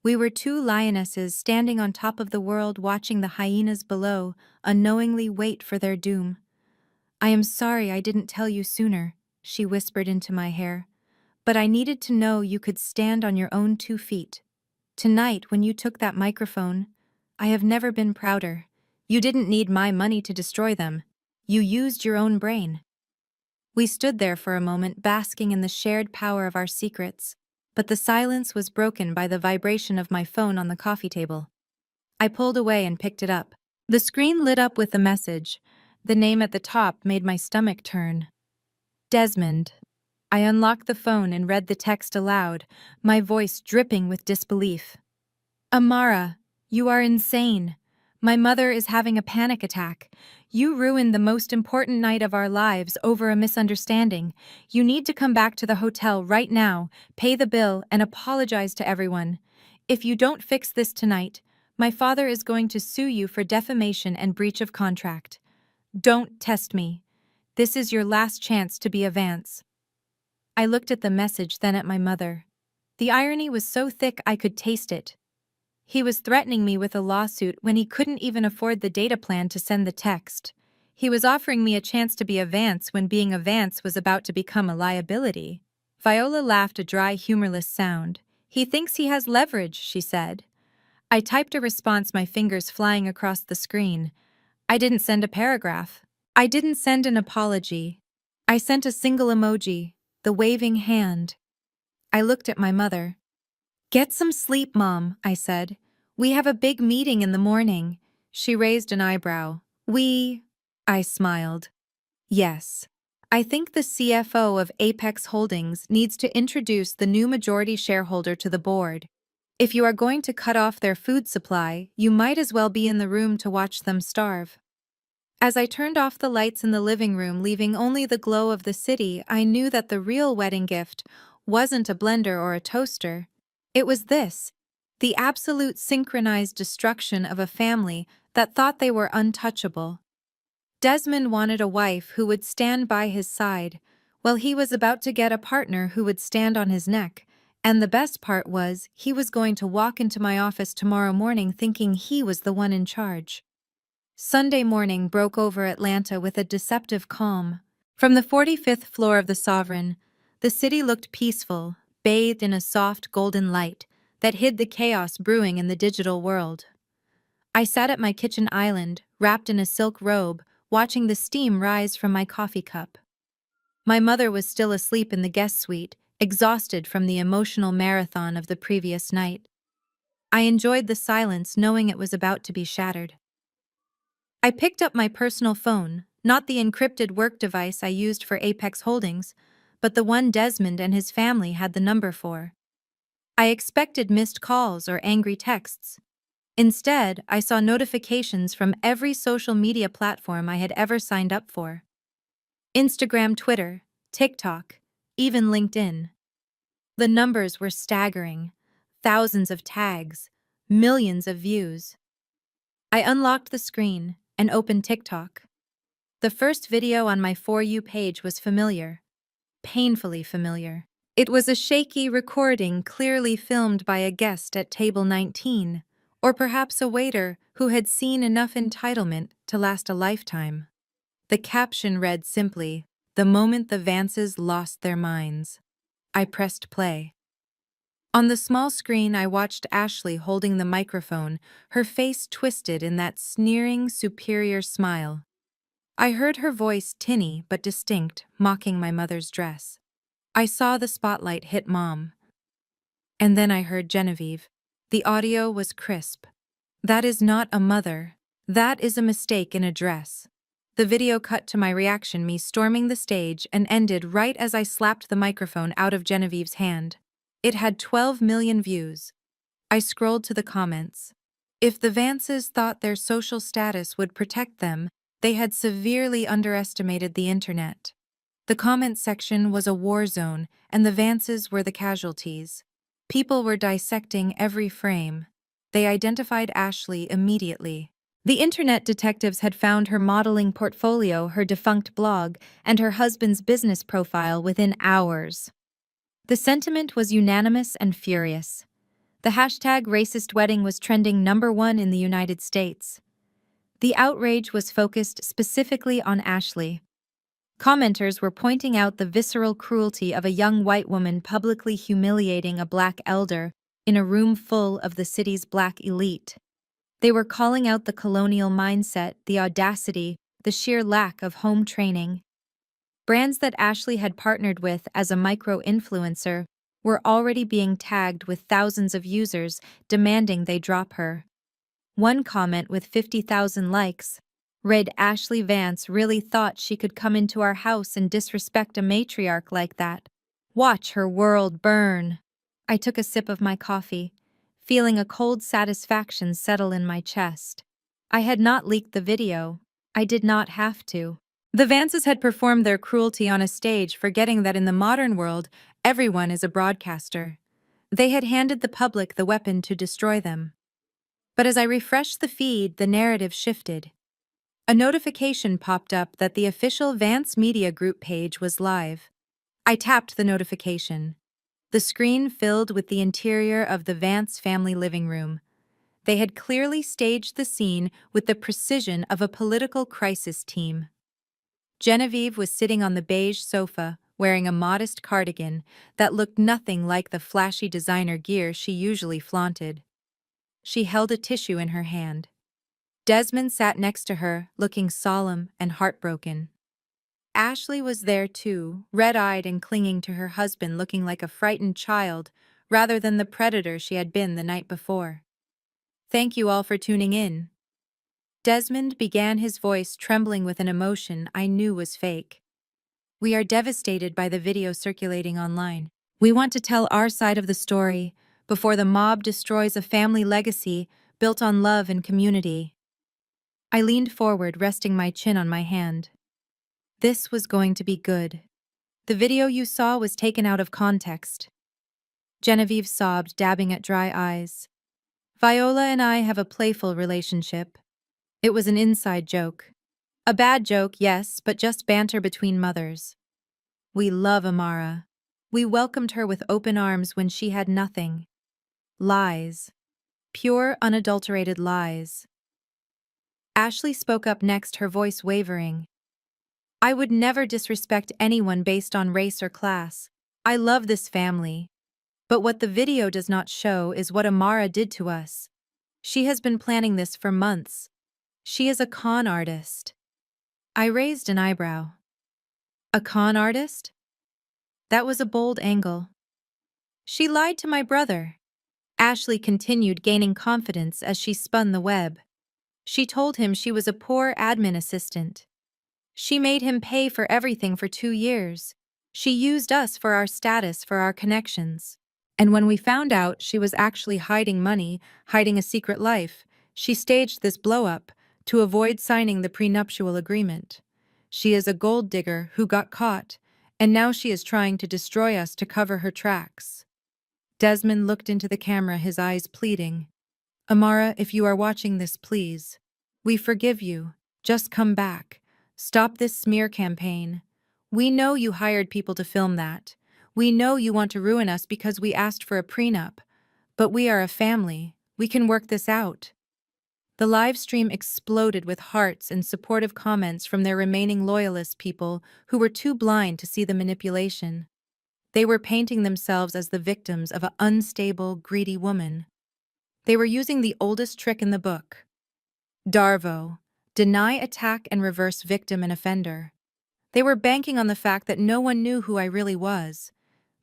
We were two lionesses standing on top of the world, watching the hyenas below unknowingly wait for their doom. I am sorry I didn't tell you sooner, she whispered into my hair. But I needed to know you could stand on your own 2 feet. Tonight, when you took that microphone, I have never been prouder. You didn't need my money to destroy them. You used your own brain. We stood there for a moment, basking in the shared power of our secrets, but the silence was broken by the vibration of my phone on the coffee table. I pulled away and picked it up. The screen lit up with the message. The name at the top made my stomach turn. Desmond. I unlocked the phone and read the text aloud, my voice dripping with disbelief. Amara, you are insane. My mother is having a panic attack. You ruined the most important night of our lives over a misunderstanding. You need to come back to the hotel right now, pay the bill, and apologize to everyone. If you don't fix this tonight, my father is going to sue you for defamation and breach of contract. Don't test me. This is your last chance to be a Vance. I looked at the message, then at my mother. The irony was so thick I could taste it. He was threatening me with a lawsuit when he couldn't even afford the data plan to send the text. He was offering me a chance to be a Vance when being a Vance was about to become a liability. Viola laughed a dry, humorless sound. He thinks he has leverage, she said. I typed a response, my fingers flying across the screen. I didn't send a paragraph. I didn't send an apology. I sent a single emoji, the waving hand. I looked at my mother. Get some sleep, Mom, I said. We have a big meeting in the morning. She raised an eyebrow. I smiled. Yes. I think the CFO of Apex Holdings needs to introduce the new majority shareholder to the board. If you are going to cut off their food supply, you might as well be in the room to watch them starve. As I turned off the lights in the living room, leaving only the glow of the city, I knew that the real wedding gift wasn't a blender or a toaster. It was this, the absolute synchronized destruction of a family that thought they were untouchable. Desmond wanted a wife who would stand by his side, while he was about to get a partner who would stand on his neck. And the best part was, he was going to walk into my office tomorrow morning thinking he was the one in charge. Sunday morning broke over Atlanta with a deceptive calm. From the 45th floor of the Sovereign, the city looked peaceful, bathed in a soft golden light that hid the chaos brewing in the digital world. I sat at my kitchen island, wrapped in a silk robe, watching the steam rise from my coffee cup. My mother was still asleep in the guest suite, exhausted from the emotional marathon of the previous night. I enjoyed the silence, knowing it was about to be shattered. I picked up my personal phone, not the encrypted work device I used for Apex Holdings, but the one Desmond and his family had the number for. I expected missed calls or angry texts. Instead, I saw notifications from every social media platform I had ever signed up for. Instagram, Twitter, TikTok, even LinkedIn. The numbers were staggering. Thousands of tags, millions of views. I unlocked the screen and opened TikTok. The first video on my For You page was familiar. Painfully familiar. It was a shaky recording clearly filmed by a guest at table 19, or perhaps a waiter who had seen enough entitlement to last a lifetime. The caption read simply, "The moment the Vances lost their minds." I pressed play. On the small screen, I watched Ashley holding the microphone, her face twisted in that sneering, superior smile. I heard her voice, tinny but distinct, mocking my mother's dress. I saw the spotlight hit Mom. And then I heard Genevieve. The audio was crisp. "That is not a mother. That is a mistake in a dress." The video cut to my reaction, me storming the stage, and ended right as I slapped the microphone out of Genevieve's hand. It had 12 million views. I scrolled to the comments. If the Vances thought their social status would protect them, they had severely underestimated the internet. The comment section was a war zone, and the Vances were the casualties. People were dissecting every frame. They identified Ashley immediately. The internet detectives had found her modeling portfolio, her defunct blog, and her husband's business profile within hours. The sentiment was unanimous and furious. The hashtag racist wedding was trending #1 in the United States. The outrage was focused specifically on Ashley. Commenters were pointing out the visceral cruelty of a young white woman publicly humiliating a black elder in a room full of the city's black elite. They were calling out the colonial mindset, the audacity, the sheer lack of home training. Brands that Ashley had partnered with as a micro-influencer were already being tagged with thousands of users demanding they drop her. One comment with 50,000 likes read, "Ashley Vance really thought she could come into our house and disrespect a matriarch like that. Watch her world burn." I took a sip of my coffee, feeling a cold satisfaction settle in my chest. I had not leaked the video. I did not have to. The Vances had performed their cruelty on a stage, forgetting that in the modern world, everyone is a broadcaster. They had handed the public the weapon to destroy them. But as I refreshed the feed, the narrative shifted. A notification popped up that the official Vance Media Group page was live. I tapped the notification. The screen filled with the interior of the Vance family living room. They had clearly staged the scene with the precision of a political crisis team. Genevieve was sitting on the beige sofa, wearing a modest cardigan that looked nothing like the flashy designer gear she usually flaunted. She held a tissue in her hand. Desmond sat next to her, looking solemn and heartbroken. Ashley was there too, red-eyed and clinging to her husband, looking like a frightened child rather than the predator she had been the night before. "Thank you all for tuning in." Desmond began, his voice trembling with an emotion I knew was fake. "We are devastated by the video circulating online. We want to tell our side of the story before the mob destroys a family legacy built on love and community." I leaned forward, resting my chin on my hand. This was going to be good. "The video you saw was taken out of context." Genevieve sobbed, dabbing at dry eyes. "Viola and I have a playful relationship. It was an inside joke. A bad joke, yes, but just banter between mothers. We love Amara. We welcomed her with open arms when she had nothing. Lies. Pure, unadulterated lies." Ashley spoke up next, her voice wavering. "I would never disrespect anyone based on race or class. I love this family. But what the video does not show is what Amara did to us. She has been planning this for months. She is a con artist." I raised an eyebrow. "A con artist?" That was a bold angle. "She lied to my brother." Ashley continued, gaining confidence as she spun the web. "She told him she was a poor admin assistant. She made him pay for everything for 2 years. She used us for our status, for our connections. And when we found out she was actually hiding money, hiding a secret life, she staged this blow-up to avoid signing the prenuptial agreement. She is a gold digger who got caught, and now she is trying to destroy us to cover her tracks." Desmond looked into the camera, his eyes pleading. "Amara, if you are watching this, please. We forgive you. Just come back. Stop this smear campaign. We know you hired people to film that. We know you want to ruin us because we asked for a prenup. But we are a family. We can work this out." The live stream exploded with hearts and supportive comments from their remaining loyalist people who were too blind to see the manipulation. They were painting themselves as the victims of an unstable, greedy woman. They were using the oldest trick in the book. Darvo. Deny, attack, and reverse victim and offender. They were banking on the fact that no one knew who I really was.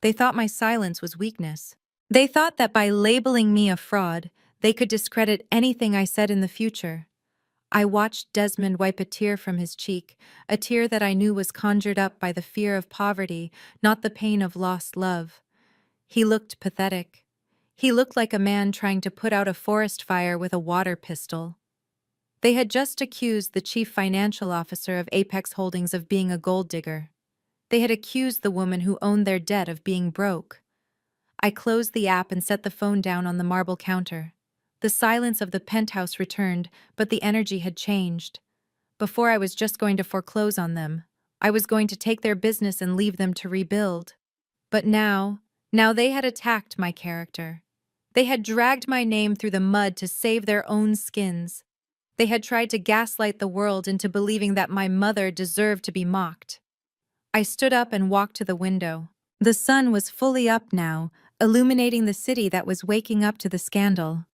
They thought my silence was weakness. They thought that by labeling me a fraud, they could discredit anything I said in the future. I watched Desmond wipe a tear from his cheek, a tear that I knew was conjured up by the fear of poverty, not the pain of lost love. He looked pathetic. He looked like a man trying to put out a forest fire with a water pistol. They had just accused the chief financial officer of Apex Holdings of being a gold digger. They had accused the woman who owned their debt of being broke. I closed the app and set the phone down on the marble counter. The silence of the penthouse returned, but the energy had changed. Before, I was just going to foreclose on them. I was going to take their business and leave them to rebuild. But now they had attacked my character. They had dragged my name through the mud to save their own skins. They had tried to gaslight the world into believing that my mother deserved to be mocked. I stood up and walked to the window. The sun was fully up now, illuminating the city that was waking up to the scandal.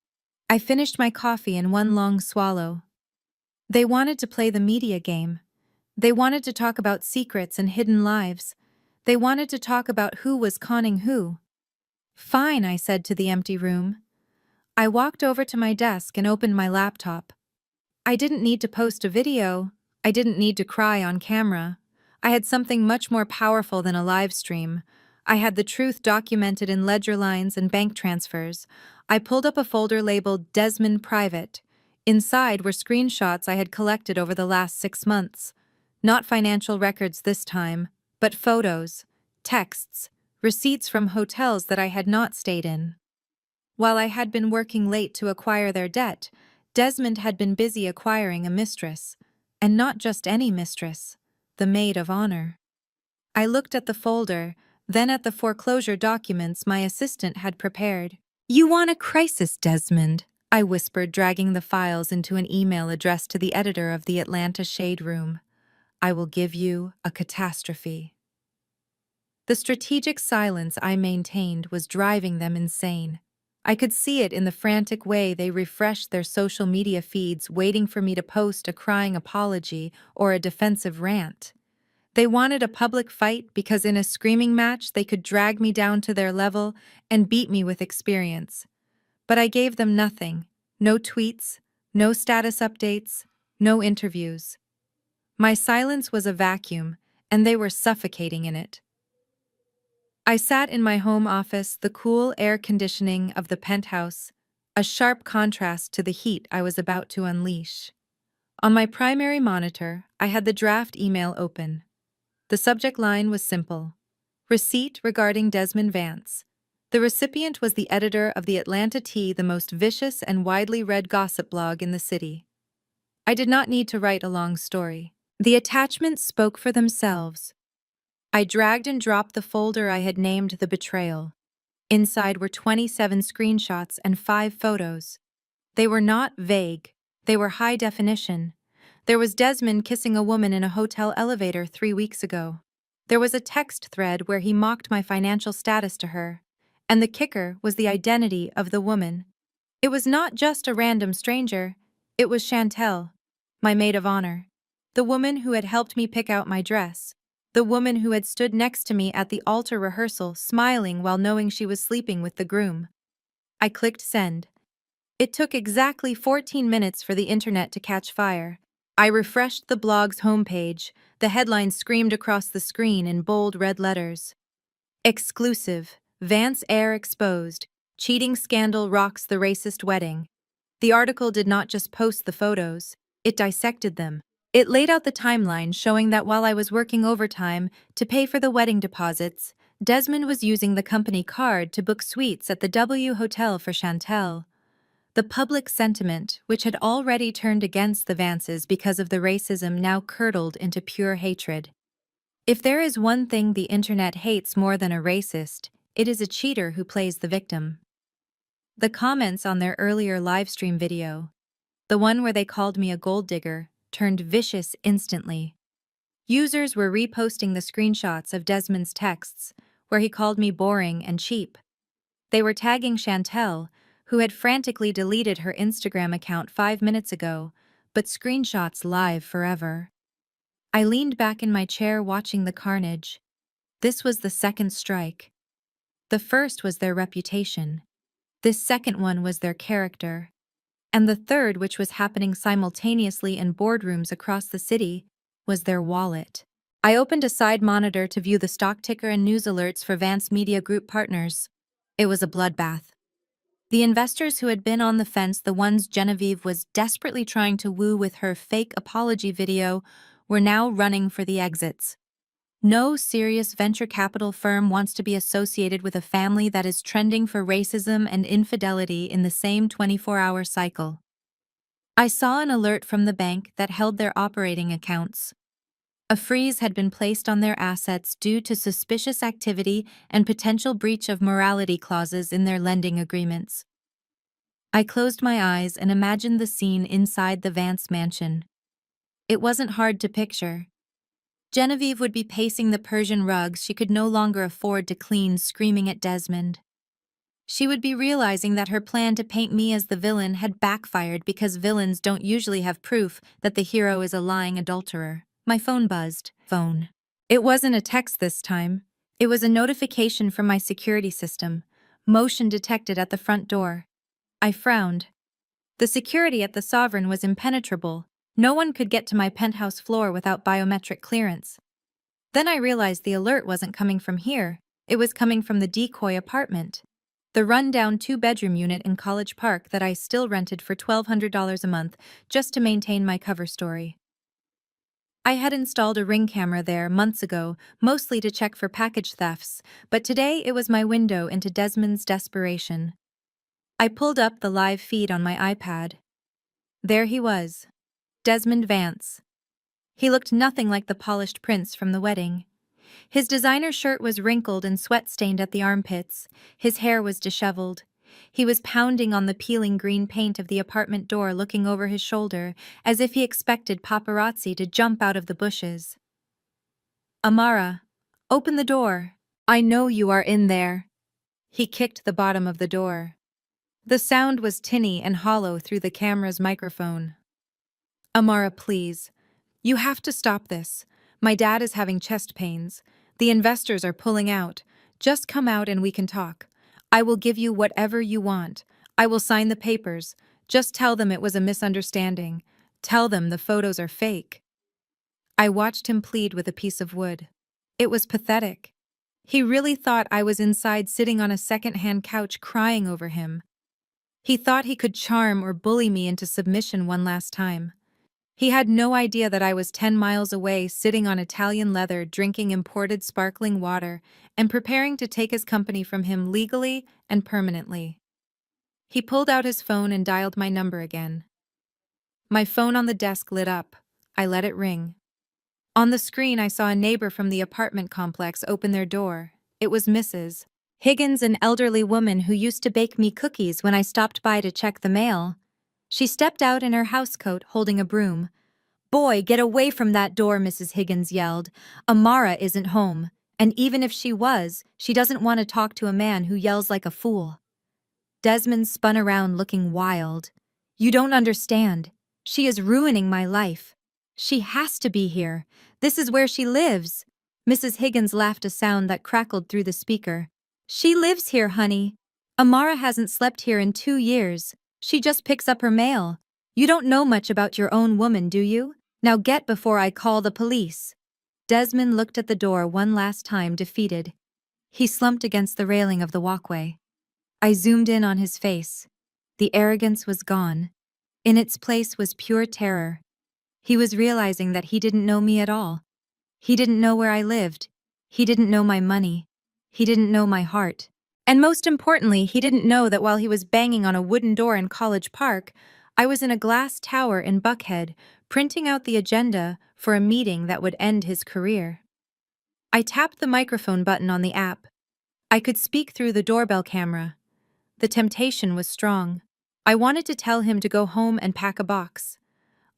I finished my coffee in one long swallow. They wanted to play the media game. They wanted to talk about secrets and hidden lives. They wanted to talk about who was conning who. "Fine," I said to the empty room. I walked over to my desk and opened my laptop. I didn't need to post a video. I didn't need to cry on camera. I had something much more powerful than a live stream. I had the truth documented in ledger lines and bank transfers. I pulled up a folder labeled Desmond Private. Inside were screenshots I had collected over the last 6 months. Not financial records this time, but photos, texts, receipts from hotels that I had not stayed in. While I had been working late to acquire their debt, Desmond had been busy acquiring a mistress. And not just any mistress, the maid of honor. I looked at the folder, then at the foreclosure documents my assistant had prepared. "You want a crisis, Desmond," I whispered, dragging the files into an email addressed to the editor of the Atlanta Shade Room. "I will give you a catastrophe." The strategic silence I maintained was driving them insane. I could see it in the frantic way they refreshed their social media feeds, waiting for me to post a crying apology or a defensive rant. They wanted a public fight because in a screaming match they could drag me down to their level and beat me with experience. But I gave them nothing. No tweets, no status updates, no interviews. My silence was a vacuum, and they were suffocating in it. I sat in my home office, the cool air conditioning of the penthouse, a sharp contrast to the heat I was about to unleash. On my primary monitor, I had the draft email open. The subject line was simple: receipt regarding Desmond Vance. The recipient was the editor of the Atlanta Tea, the most vicious and widely read gossip blog in the city. I did not need to write a long story. The attachments spoke for themselves. I dragged and dropped the folder I had named The Betrayal. Inside were 27 screenshots and 5 photos. They were not vague. They were high definition. There was Desmond kissing a woman in a hotel elevator 3 weeks ago. There was a text thread where he mocked my financial status to her. And the kicker was the identity of the woman. It was not just a random stranger. It was Chantel, my maid of honor. The woman who had helped me pick out my dress. The woman who had stood next to me at the altar rehearsal, smiling while knowing she was sleeping with the groom. I clicked send. It took exactly 14 minutes for the internet to catch fire. I refreshed the blog's homepage. The headline screamed across the screen in bold red letters. Exclusive. Vance heir exposed. Cheating scandal rocks the racist wedding. The article did not just post the photos, it dissected them. It laid out the timeline, showing that while I was working overtime to pay for the wedding deposits, Desmond was using the company card to book suites at the W Hotel for Chantel. The public sentiment, which had already turned against the Vances because of the racism, now curdled into pure hatred. If there is one thing the internet hates more than a racist, it is a cheater who plays the victim. The comments on their earlier livestream video, the one where they called me a gold digger, turned vicious instantly. Users were reposting the screenshots of Desmond's texts, where he called me boring and cheap. They were tagging Chantel, who had frantically deleted her Instagram account 5 minutes ago, but screenshots live forever. I leaned back in my chair watching the carnage. This was the second strike. The first was their reputation. This second one was their character. And the third, which was happening simultaneously in boardrooms across the city, was their wallet. I opened a side monitor to view the stock ticker and news alerts for Vance Media Group partners. It was a bloodbath. The investors who had been on the fence, the ones Genevieve was desperately trying to woo with her fake apology video, were now running for the exits. No serious venture capital firm wants to be associated with a family that is trending for racism and infidelity in the same 24-hour cycle. I saw an alert from the bank that held their operating accounts. A freeze had been placed on their assets due to suspicious activity and potential breach of morality clauses in their lending agreements. I closed my eyes and imagined the scene inside the Vance mansion. It wasn't hard to picture. Genevieve would be pacing the Persian rugs she could no longer afford to clean, screaming at Desmond. She would be realizing that her plan to paint me as the villain had backfired because villains don't usually have proof that the hero is a lying adulterer. My phone buzzed. Phone. It wasn't a text this time. It was a notification from my security system. Motion detected at the front door. I frowned. The security at the Sovereign was impenetrable. No one could get to my penthouse floor without biometric clearance. Then I realized the alert wasn't coming from here, it was coming from the decoy apartment. The run-down two-bedroom unit in College Park that I still rented for $1,200 a month just to maintain my cover story. I had installed a Ring camera there months ago, mostly to check for package thefts, but today it was my window into Desmond's desperation. I pulled up the live feed on my iPad. There he was, Desmond Vance. He looked nothing like the polished prince from the wedding. His designer shirt was wrinkled and sweat-stained at the armpits. His hair was disheveled. He was pounding on the peeling green paint of the apartment door, looking over his shoulder, as if he expected paparazzi to jump out of the bushes. "Amara, open the door. I know you are in there." He kicked the bottom of the door. The sound was tinny and hollow through the camera's microphone. "Amara, please. You have to stop this. My dad is having chest pains. The investors are pulling out. Just come out and we can talk. I will give you whatever you want. I will sign the papers. Just tell them it was a misunderstanding. Tell them the photos are fake." I watched him plead with a piece of wood. It was pathetic. He really thought I was inside sitting on a second-hand couch crying over him. He thought he could charm or bully me into submission one last time. He had no idea that I was 10 miles away, sitting on Italian leather, drinking imported sparkling water, and preparing to take his company from him legally and permanently. He pulled out his phone and dialed my number again. My phone on the desk lit up. I let it ring. On the screen, I saw a neighbor from the apartment complex open their door. It was Mrs. Higgins, an elderly woman who used to bake me cookies when I stopped by to check the mail. She stepped out in her housecoat, holding a broom. "Boy, get away from that door," Mrs. Higgins yelled. "Amara isn't home, and even if she was, she doesn't want to talk to a man who yells like a fool." Desmond spun around looking wild. "You don't understand. She is ruining my life. She has to be here. This is where she lives." Mrs. Higgins laughed, a sound that crackled through the speaker. "She lives here, honey. Amara hasn't slept here in 2 years. She just picks up her mail. You don't know much about your own woman, do you? Now get before I call the police." Desmond looked at the door one last time, defeated. He slumped against the railing of the walkway. I zoomed in on his face. The arrogance was gone. In its place was pure terror. He was realizing that he didn't know me at all. He didn't know where I lived. He didn't know my money. He didn't know my heart. And most importantly, he didn't know that while he was banging on a wooden door in College Park, I was in a glass tower in Buckhead, printing out the agenda for a meeting that would end his career. I tapped the microphone button on the app. I could speak through the doorbell camera. The temptation was strong. I wanted to tell him to go home and pack a box.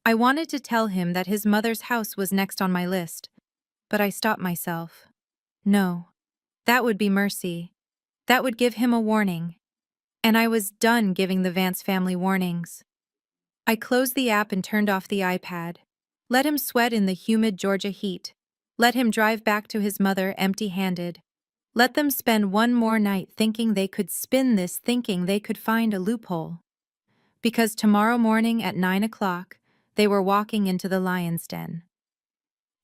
I wanted to tell him that his mother's house was next on my list. But I stopped myself. No. That would be mercy. That would give him a warning. And I was done giving the Vance family warnings. I closed the app and turned off the iPad. Let him sweat in the humid Georgia heat. Let him drive back to his mother empty-handed. Let them spend one more night thinking they could spin this, thinking they could find a loophole. Because tomorrow morning at 9 o'clock, they were walking into the lion's den.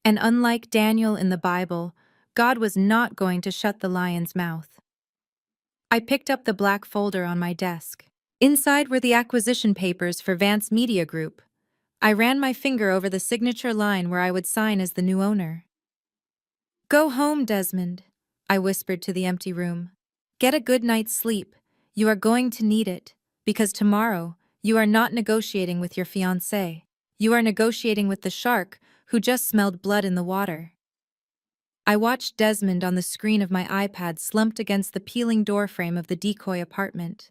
And unlike Daniel in the Bible, God was not going to shut the lion's mouth. I picked up the black folder on my desk. Inside were the acquisition papers for Vance Media Group. I ran my finger over the signature line where I would sign as the new owner. "Go home, Desmond," I whispered to the empty room. "Get a good night's sleep. You are going to need it, because tomorrow you are not negotiating with your fiancé. You are negotiating with the shark who just smelled blood in the water." I watched Desmond on the screen of my iPad, slumped against the peeling doorframe of the decoy apartment.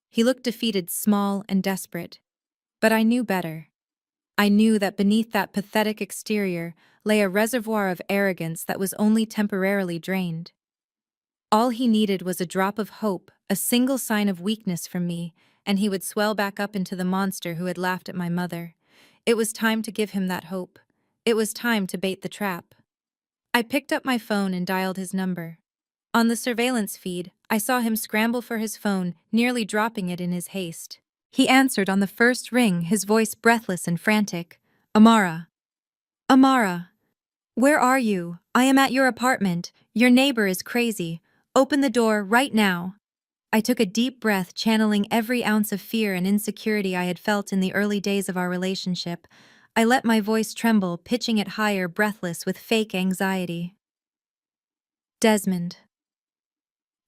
He looked defeated, small, and desperate. But I knew better. I knew that beneath that pathetic exterior lay a reservoir of arrogance that was only temporarily drained. All he needed was a drop of hope, a single sign of weakness from me, and he would swell back up into the monster who had laughed at my mother. It was time to give him that hope. It was time to bait the trap. I picked up my phone and dialed his number. On the surveillance feed, I saw him scramble for his phone, nearly dropping it in his haste. He answered on the first ring, his voice breathless and frantic. Amara. Amara. Where are you? I am at your apartment. Your neighbor is crazy. Open the door right now. I took a deep breath, channeling every ounce of fear and insecurity I had felt in the early days of our relationship. I let my voice tremble, pitching it higher, breathless with fake anxiety. Desmond.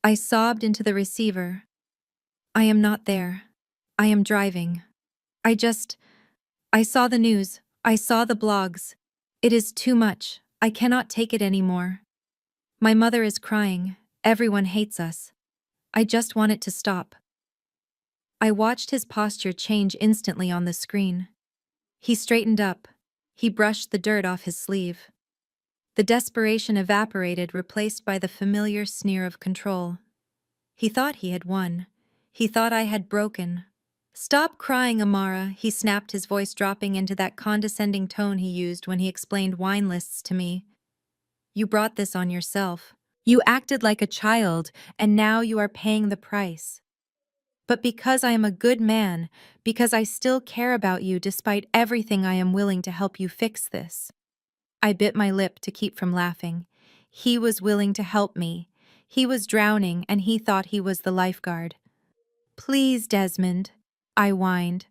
I sobbed into the receiver. I am not there. I am driving. I saw the news. I saw the blogs. It is too much. I cannot take it anymore. My mother is crying. Everyone hates us. I just want it to stop. I watched his posture change instantly on the screen. He straightened up. He brushed the dirt off his sleeve. The desperation evaporated, replaced by the familiar sneer of control. He thought he had won. He thought I had broken. Stop crying, Amara, he snapped, his voice dropping into that condescending tone he used when he explained wine lists to me. You brought this on yourself. You acted like a child, and now you are paying the price. But because I am a good man, because I still care about you despite everything, I am willing to help you fix this. I bit my lip to keep from laughing. He was willing to help me. He was drowning, and he thought he was the lifeguard. Please, Desmond, I whined.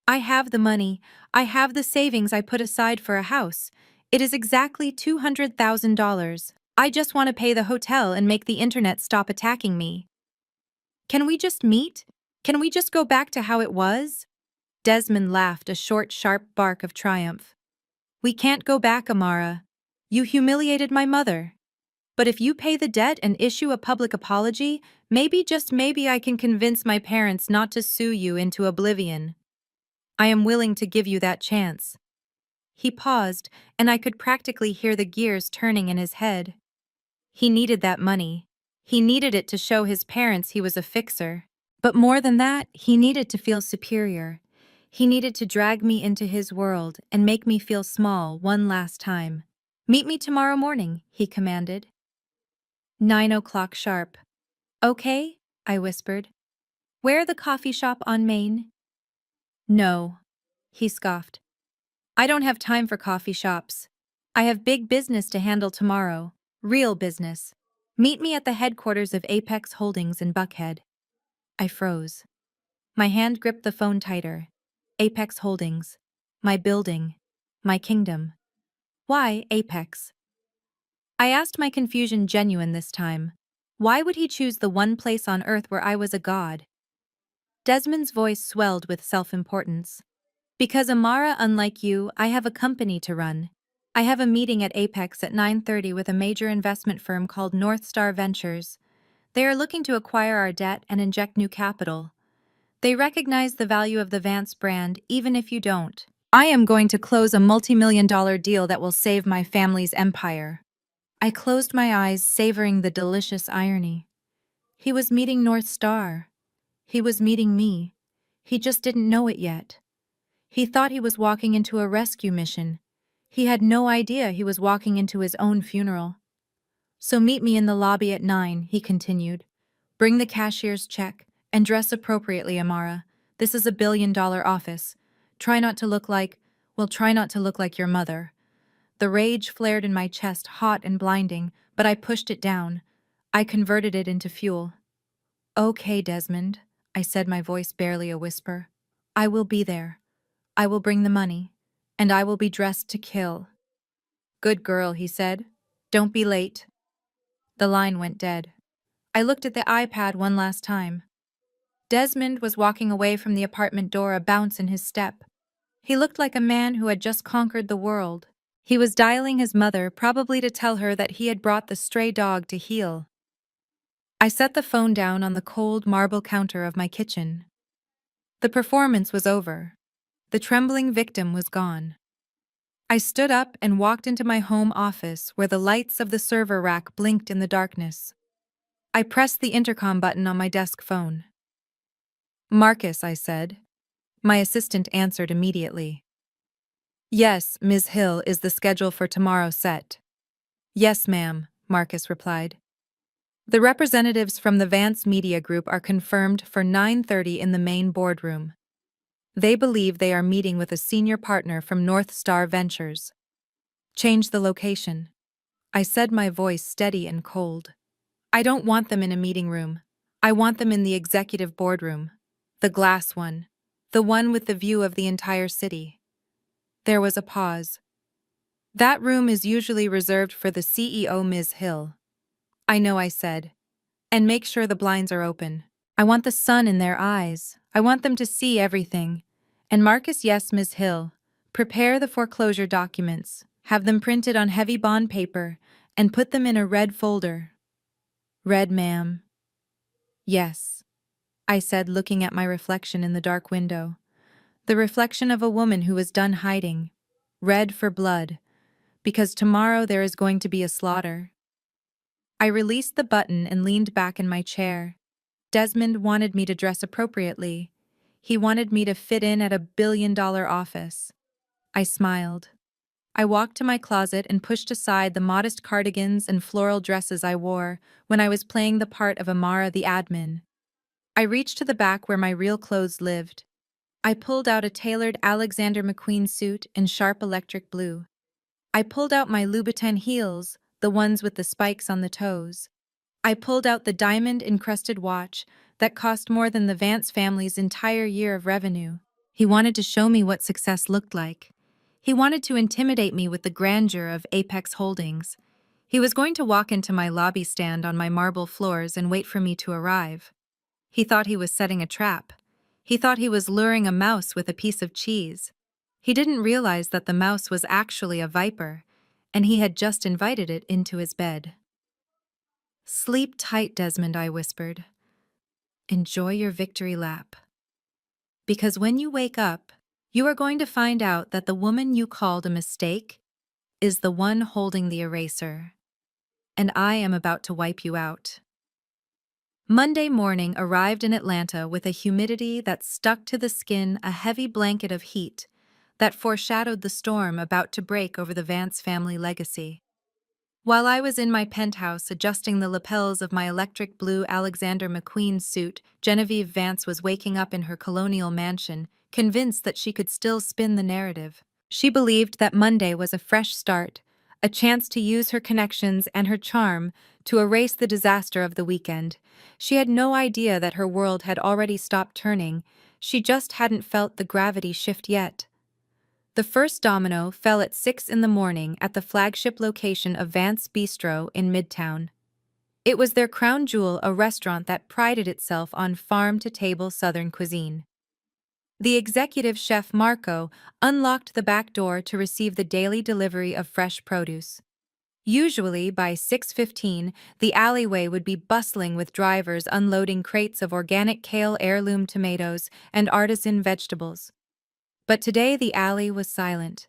I have the money. I have the savings I put aside for a house. It is exactly $200,000. I just want to pay the hotel and make the internet stop attacking me. Can we just meet? Can we just go back to how it was? Desmond laughed, a short, sharp bark of triumph. We can't go back, Amara. You humiliated my mother. But if you pay the debt and issue a public apology, maybe, just maybe, I can convince my parents not to sue you into oblivion. I am willing to give you that chance. He paused, and I could practically hear the gears turning in his head. He needed that money. He needed it to show his parents he was a fixer. But more than that, he needed to feel superior. He needed to drag me into his world and make me feel small one last time. Meet me tomorrow morning, he commanded. 9 o'clock sharp. Okay, I whispered. Where, the coffee shop on Main? No, he scoffed. I don't have time for coffee shops. I have big business to handle tomorrow. Real business. Meet me at the headquarters of Apex Holdings in Buckhead. I froze. My hand gripped the phone tighter. Apex Holdings. My building. My kingdom. Why Apex? I asked, my confusion genuine this time. Why would he choose the one place on earth where I was a god? Desmond's voice swelled with self-importance. Because, Amara, unlike you, I have a company to run. I have a meeting at Apex at 9:30 with a major investment firm called North Star Ventures. They are looking to acquire our debt and inject new capital. They recognize the value of the Vance brand, even if you don't. I am going to close a multi-million-dollar deal that will save my family's empire. I closed my eyes, savoring the delicious irony. He was meeting North Star. He was meeting me. He just didn't know it yet. He thought he was walking into a rescue mission. He had no idea he was walking into his own funeral. So meet me in the lobby at 9, he continued. Bring the cashier's check and dress appropriately, Amara. This is a billion-dollar office. Try not to look like your mother. The rage flared in my chest, hot and blinding, but I pushed it down. I converted it into fuel. Okay, Desmond, I said, my voice barely a whisper. I will be there. I will bring the money, and I will be dressed to kill. Good girl, he said. Don't be late. The line went dead. I looked at the iPad one last time. Desmond was walking away from the apartment door, a bounce in his step. He looked like a man who had just conquered the world. He was dialing his mother, probably to tell her that he had brought the stray dog to heel. I set the phone down on the cold marble counter of my kitchen. The performance was over. The trembling victim was gone. I stood up and walked into my home office, where the lights of the server rack blinked in the darkness. I pressed the intercom button on my desk phone. Marcus, I said. My assistant answered immediately. Yes, Ms. Hill is the schedule for tomorrow's set. Yes, ma'am, Marcus replied. The representatives from the Vance Media Group are confirmed for 9:30 in the main boardroom. They believe they are meeting with a senior partner from North Star Ventures. Change the location. I said, my voice steady and cold. I don't want them in a meeting room. I want them in the executive boardroom. The glass one. The one with the view of the entire city. There was a pause. That room is usually reserved for the CEO, Ms. Hill. I know, I said. And make sure the blinds are open. I want the sun in their eyes. I want them to see everything. And Marcus, yes, Ms. Hill. Prepare the foreclosure documents. Have them printed on heavy bond paper and put them in a red folder. Red, ma'am. Yes, I said, looking at my reflection in the dark window. The reflection of a woman who was done hiding. Red for blood. Because tomorrow there is going to be a slaughter. I released the button and leaned back in my chair. Desmond wanted me to dress appropriately. He wanted me to fit in at $1 billion office. I smiled. I walked to my closet and pushed aside the modest cardigans and floral dresses I wore when I was playing the part of Amara the admin. I reached to the back where my real clothes lived. I pulled out a tailored Alexander McQueen suit in sharp electric blue. I pulled out my Louboutin heels, the ones with the spikes on the toes. I pulled out the diamond-encrusted watch that cost more than the Vance family's entire year of revenue. He wanted to show me what success looked like. He wanted to intimidate me with the grandeur of Apex Holdings. He was going to walk into my lobby stand on my marble floors and wait for me to arrive. He thought he was setting a trap. He thought he was luring a mouse with a piece of cheese. He didn't realize that the mouse was actually a viper, and he had just invited it into his bed. Sleep tight, Desmond, I whispered. Enjoy your victory lap. Because when you wake up, you are going to find out that the woman you called a mistake is the one holding the eraser. And I am about to wipe you out. Monday morning arrived in Atlanta with a humidity that stuck to the skin, a heavy blanket of heat that foreshadowed the storm about to break over the Vance family legacy. While I was in my penthouse adjusting the lapels of my electric blue Alexander McQueen suit, Genevieve Vance was waking up in her colonial mansion, convinced that she could still spin the narrative. She believed that Monday was a fresh start, a chance to use her connections and her charm to erase the disaster of the weekend. She had no idea that her world had already stopped turning. She just hadn't felt the gravity shift yet. The first domino fell at 6 in the morning at the flagship location of Vance Bistro in Midtown. It was their crown jewel, a restaurant that prided itself on farm-to-table Southern cuisine. The executive chef Marco unlocked the back door to receive the daily delivery of fresh produce. Usually, by 6:15, the alleyway would be bustling with drivers unloading crates of organic kale, heirloom tomatoes, and artisan vegetables. But today the alley was silent.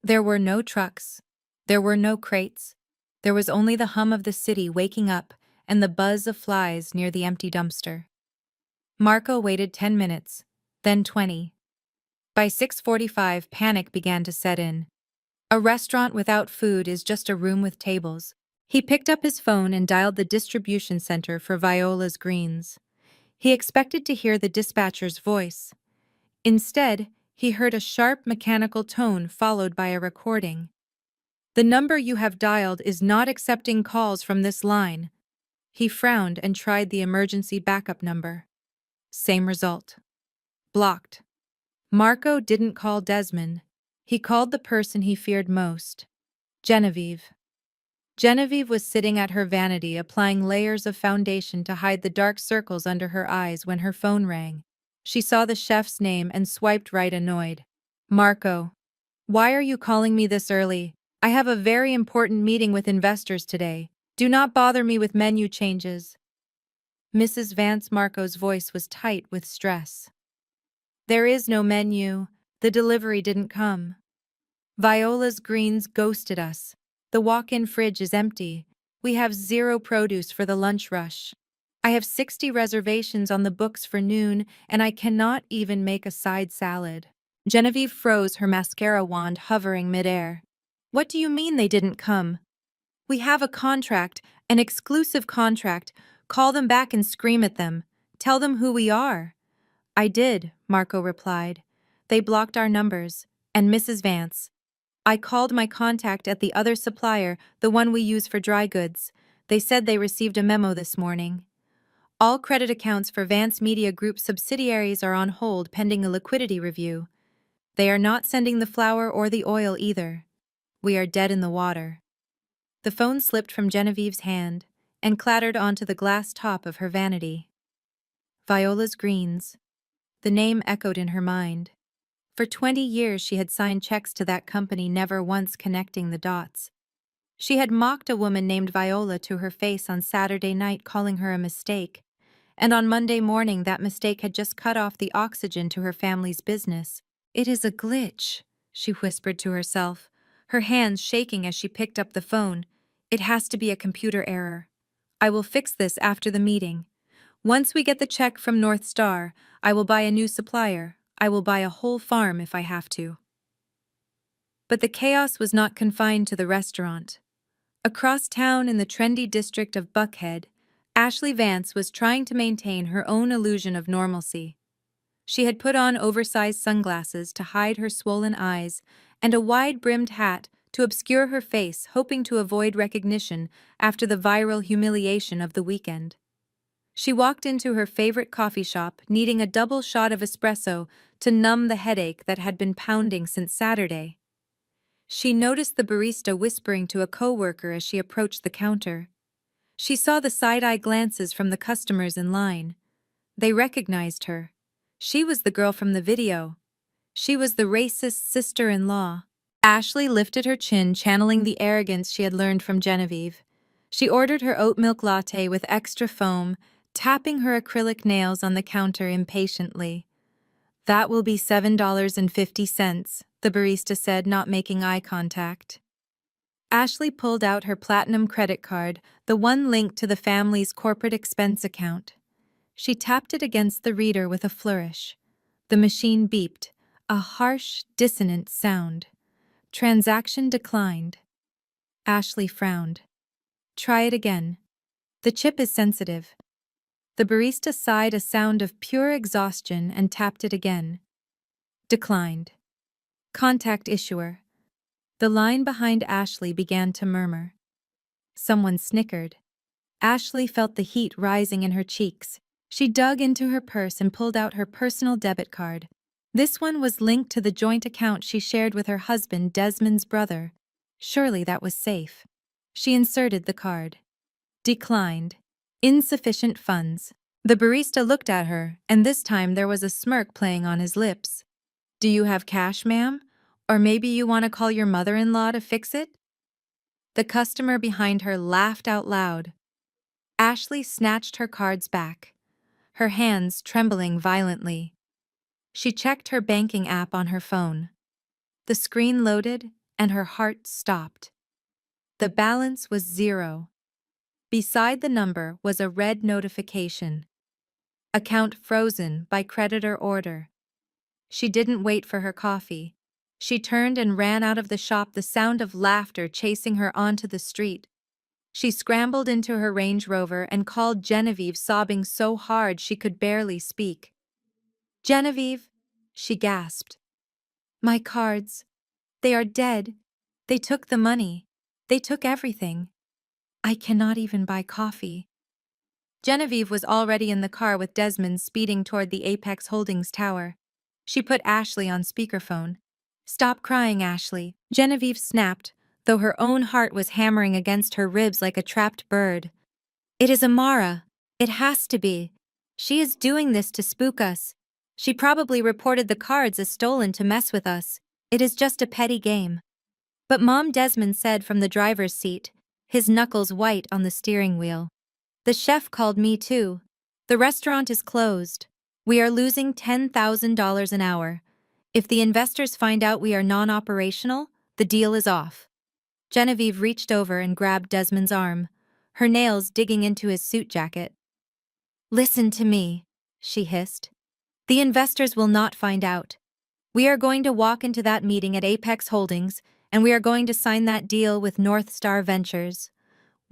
There were no trucks. There were no crates. There was only the hum of the city waking up and the buzz of flies near the empty dumpster. Marco waited 10 minutes, then 20. By 6:45, panic began to set in. A restaurant without food is just a room with tables. He picked up his phone and dialed the distribution center for Viola's Greens. He expected to hear the dispatcher's voice. Instead, he heard a sharp mechanical tone followed by a recording. "The number you have dialed is not accepting calls from this line." He frowned and tried the emergency backup number. Same result. Blocked. Marco didn't call Desmond. He called the person he feared most. Genevieve. Genevieve was sitting at her vanity applying layers of foundation to hide the dark circles under her eyes when her phone rang. She saw the chef's name and swiped right, annoyed. "Marco. Why are you calling me this early? I have a very important meeting with investors today. Do not bother me with menu changes." Mrs. Vance Marco's voice was tight with stress. "There is no menu. The delivery didn't come. Viola's Greens ghosted us. The walk-in fridge is empty. We have 0 produce for the lunch rush. I have 60 reservations on the books for noon, and I cannot even make a side salad." Genevieve froze, her mascara wand hovering midair. "What do you mean they didn't come? We have a contract, An exclusive contract. Call them back and scream at them. Tell them who we are. I did, Marco replied. They blocked our numbers. And Mrs. Vance. I called my contact at the other supplier, the one we use for dry goods. They said they received a memo this morning. All credit accounts for Vance Media Group subsidiaries are on hold pending a liquidity review. They are not sending the flour or the oil either. We are dead in the water. The phone slipped from Genevieve's hand and clattered onto the glass top of her vanity. Viola's Greens. The name echoed in her mind. For 20 years she had signed checks to that company, never once connecting the dots. She had mocked a woman named Viola to her face on Saturday night, calling her a mistake, and on Monday morning that mistake had just cut off the oxygen to her family's business. It is a glitch, she whispered to herself, her hands shaking as she picked up the phone. It has to be a computer error. I will fix this after the meeting. Once we get the check from North Star, I will buy a new supplier. I will buy a whole farm if I have to. But the chaos was not confined to the restaurant. Across town in the trendy district of Buckhead, Ashley Vance was trying to maintain her own illusion of normalcy. She had put on oversized sunglasses to hide her swollen eyes and a wide-brimmed hat to obscure her face, hoping to avoid recognition after the viral humiliation of the weekend. She walked into her favorite coffee shop, needing a double shot of espresso to numb the headache that had been pounding since Saturday. She noticed the barista whispering to a coworker as she approached the counter. She saw the side-eye glances from the customers in line. They recognized her. She was the girl from the video. She was the racist sister-in-law. Ashley lifted her chin, channeling the arrogance she had learned from Genevieve. She ordered her oat milk latte with extra foam, tapping her acrylic nails on the counter impatiently. That will be $7.50, the barista said, not making eye contact. Ashley pulled out her platinum credit card, the one linked to the family's corporate expense account. She tapped it against the reader with a flourish. The machine beeped, a harsh, dissonant sound. Transaction declined. Ashley frowned. Try it again. The chip is sensitive. The barista sighed a sound of pure exhaustion and tapped it again. Declined. Contact issuer. The line behind Ashley began to murmur. Someone snickered. Ashley felt the heat rising in her cheeks. She dug into her purse and pulled out her personal debit card. This one was linked to the joint account she shared with her husband, Desmond's brother. Surely that was safe. She inserted the card. Declined. Insufficient funds. The barista looked at her, and this time there was a smirk playing on his lips. Do you have cash, ma'am? Or maybe you want to call your mother-in-law to fix it? The customer behind her laughed out loud. Ashley snatched her cards back, her hands trembling violently. She checked her banking app on her phone. The screen loaded, and her heart stopped. The balance was 0. Beside the number was a red notification. Account frozen by creditor order. She didn't wait for her coffee. She turned and ran out of the shop, the sound of laughter chasing her onto the street. She scrambled into her Range Rover and called Genevieve, sobbing so hard she could barely speak. Genevieve, she gasped. My cards. They are dead. They took the money. They took everything. I cannot even buy coffee. Genevieve was already in the car with Desmond, speeding toward the Apex Holdings tower. She put Ashley on speakerphone. Stop crying, Ashley, Genevieve snapped, though her own heart was hammering against her ribs like a trapped bird. It is Amara. It has to be. She is doing this to spook us. She probably reported the cards as stolen to mess with us. It is just a petty game. But Mom, Desmond said from the driver's seat, his knuckles white on the steering wheel. The chef called me too. The restaurant is closed. We are losing $10,000 an hour. If the investors find out we are non-operational, the deal is off. Genevieve reached over and grabbed Desmond's arm, her nails digging into his suit jacket. Listen to me, she hissed. The investors will not find out. We are going to walk into that meeting at Apex Holdings, and we are going to sign that deal with North Star Ventures.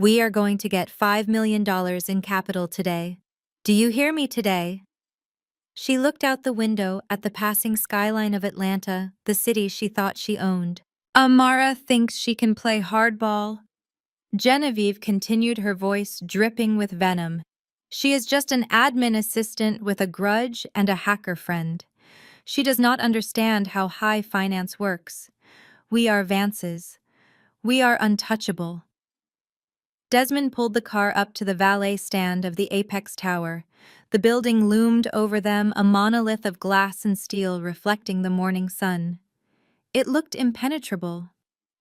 We are going to get $5 million in capital today. Do you hear me today? She looked out the window at the passing skyline of Atlanta, the city she thought she owned. Amara thinks she can play hardball. Genevieve continued, her voice dripping with venom. She is just an admin assistant with a grudge and a hacker friend. She does not understand how high finance works. We are Vances. We are untouchable. Desmond pulled the car up to the valet stand of the Apex Tower. The building loomed over them, a monolith of glass and steel reflecting the morning sun. It looked impenetrable.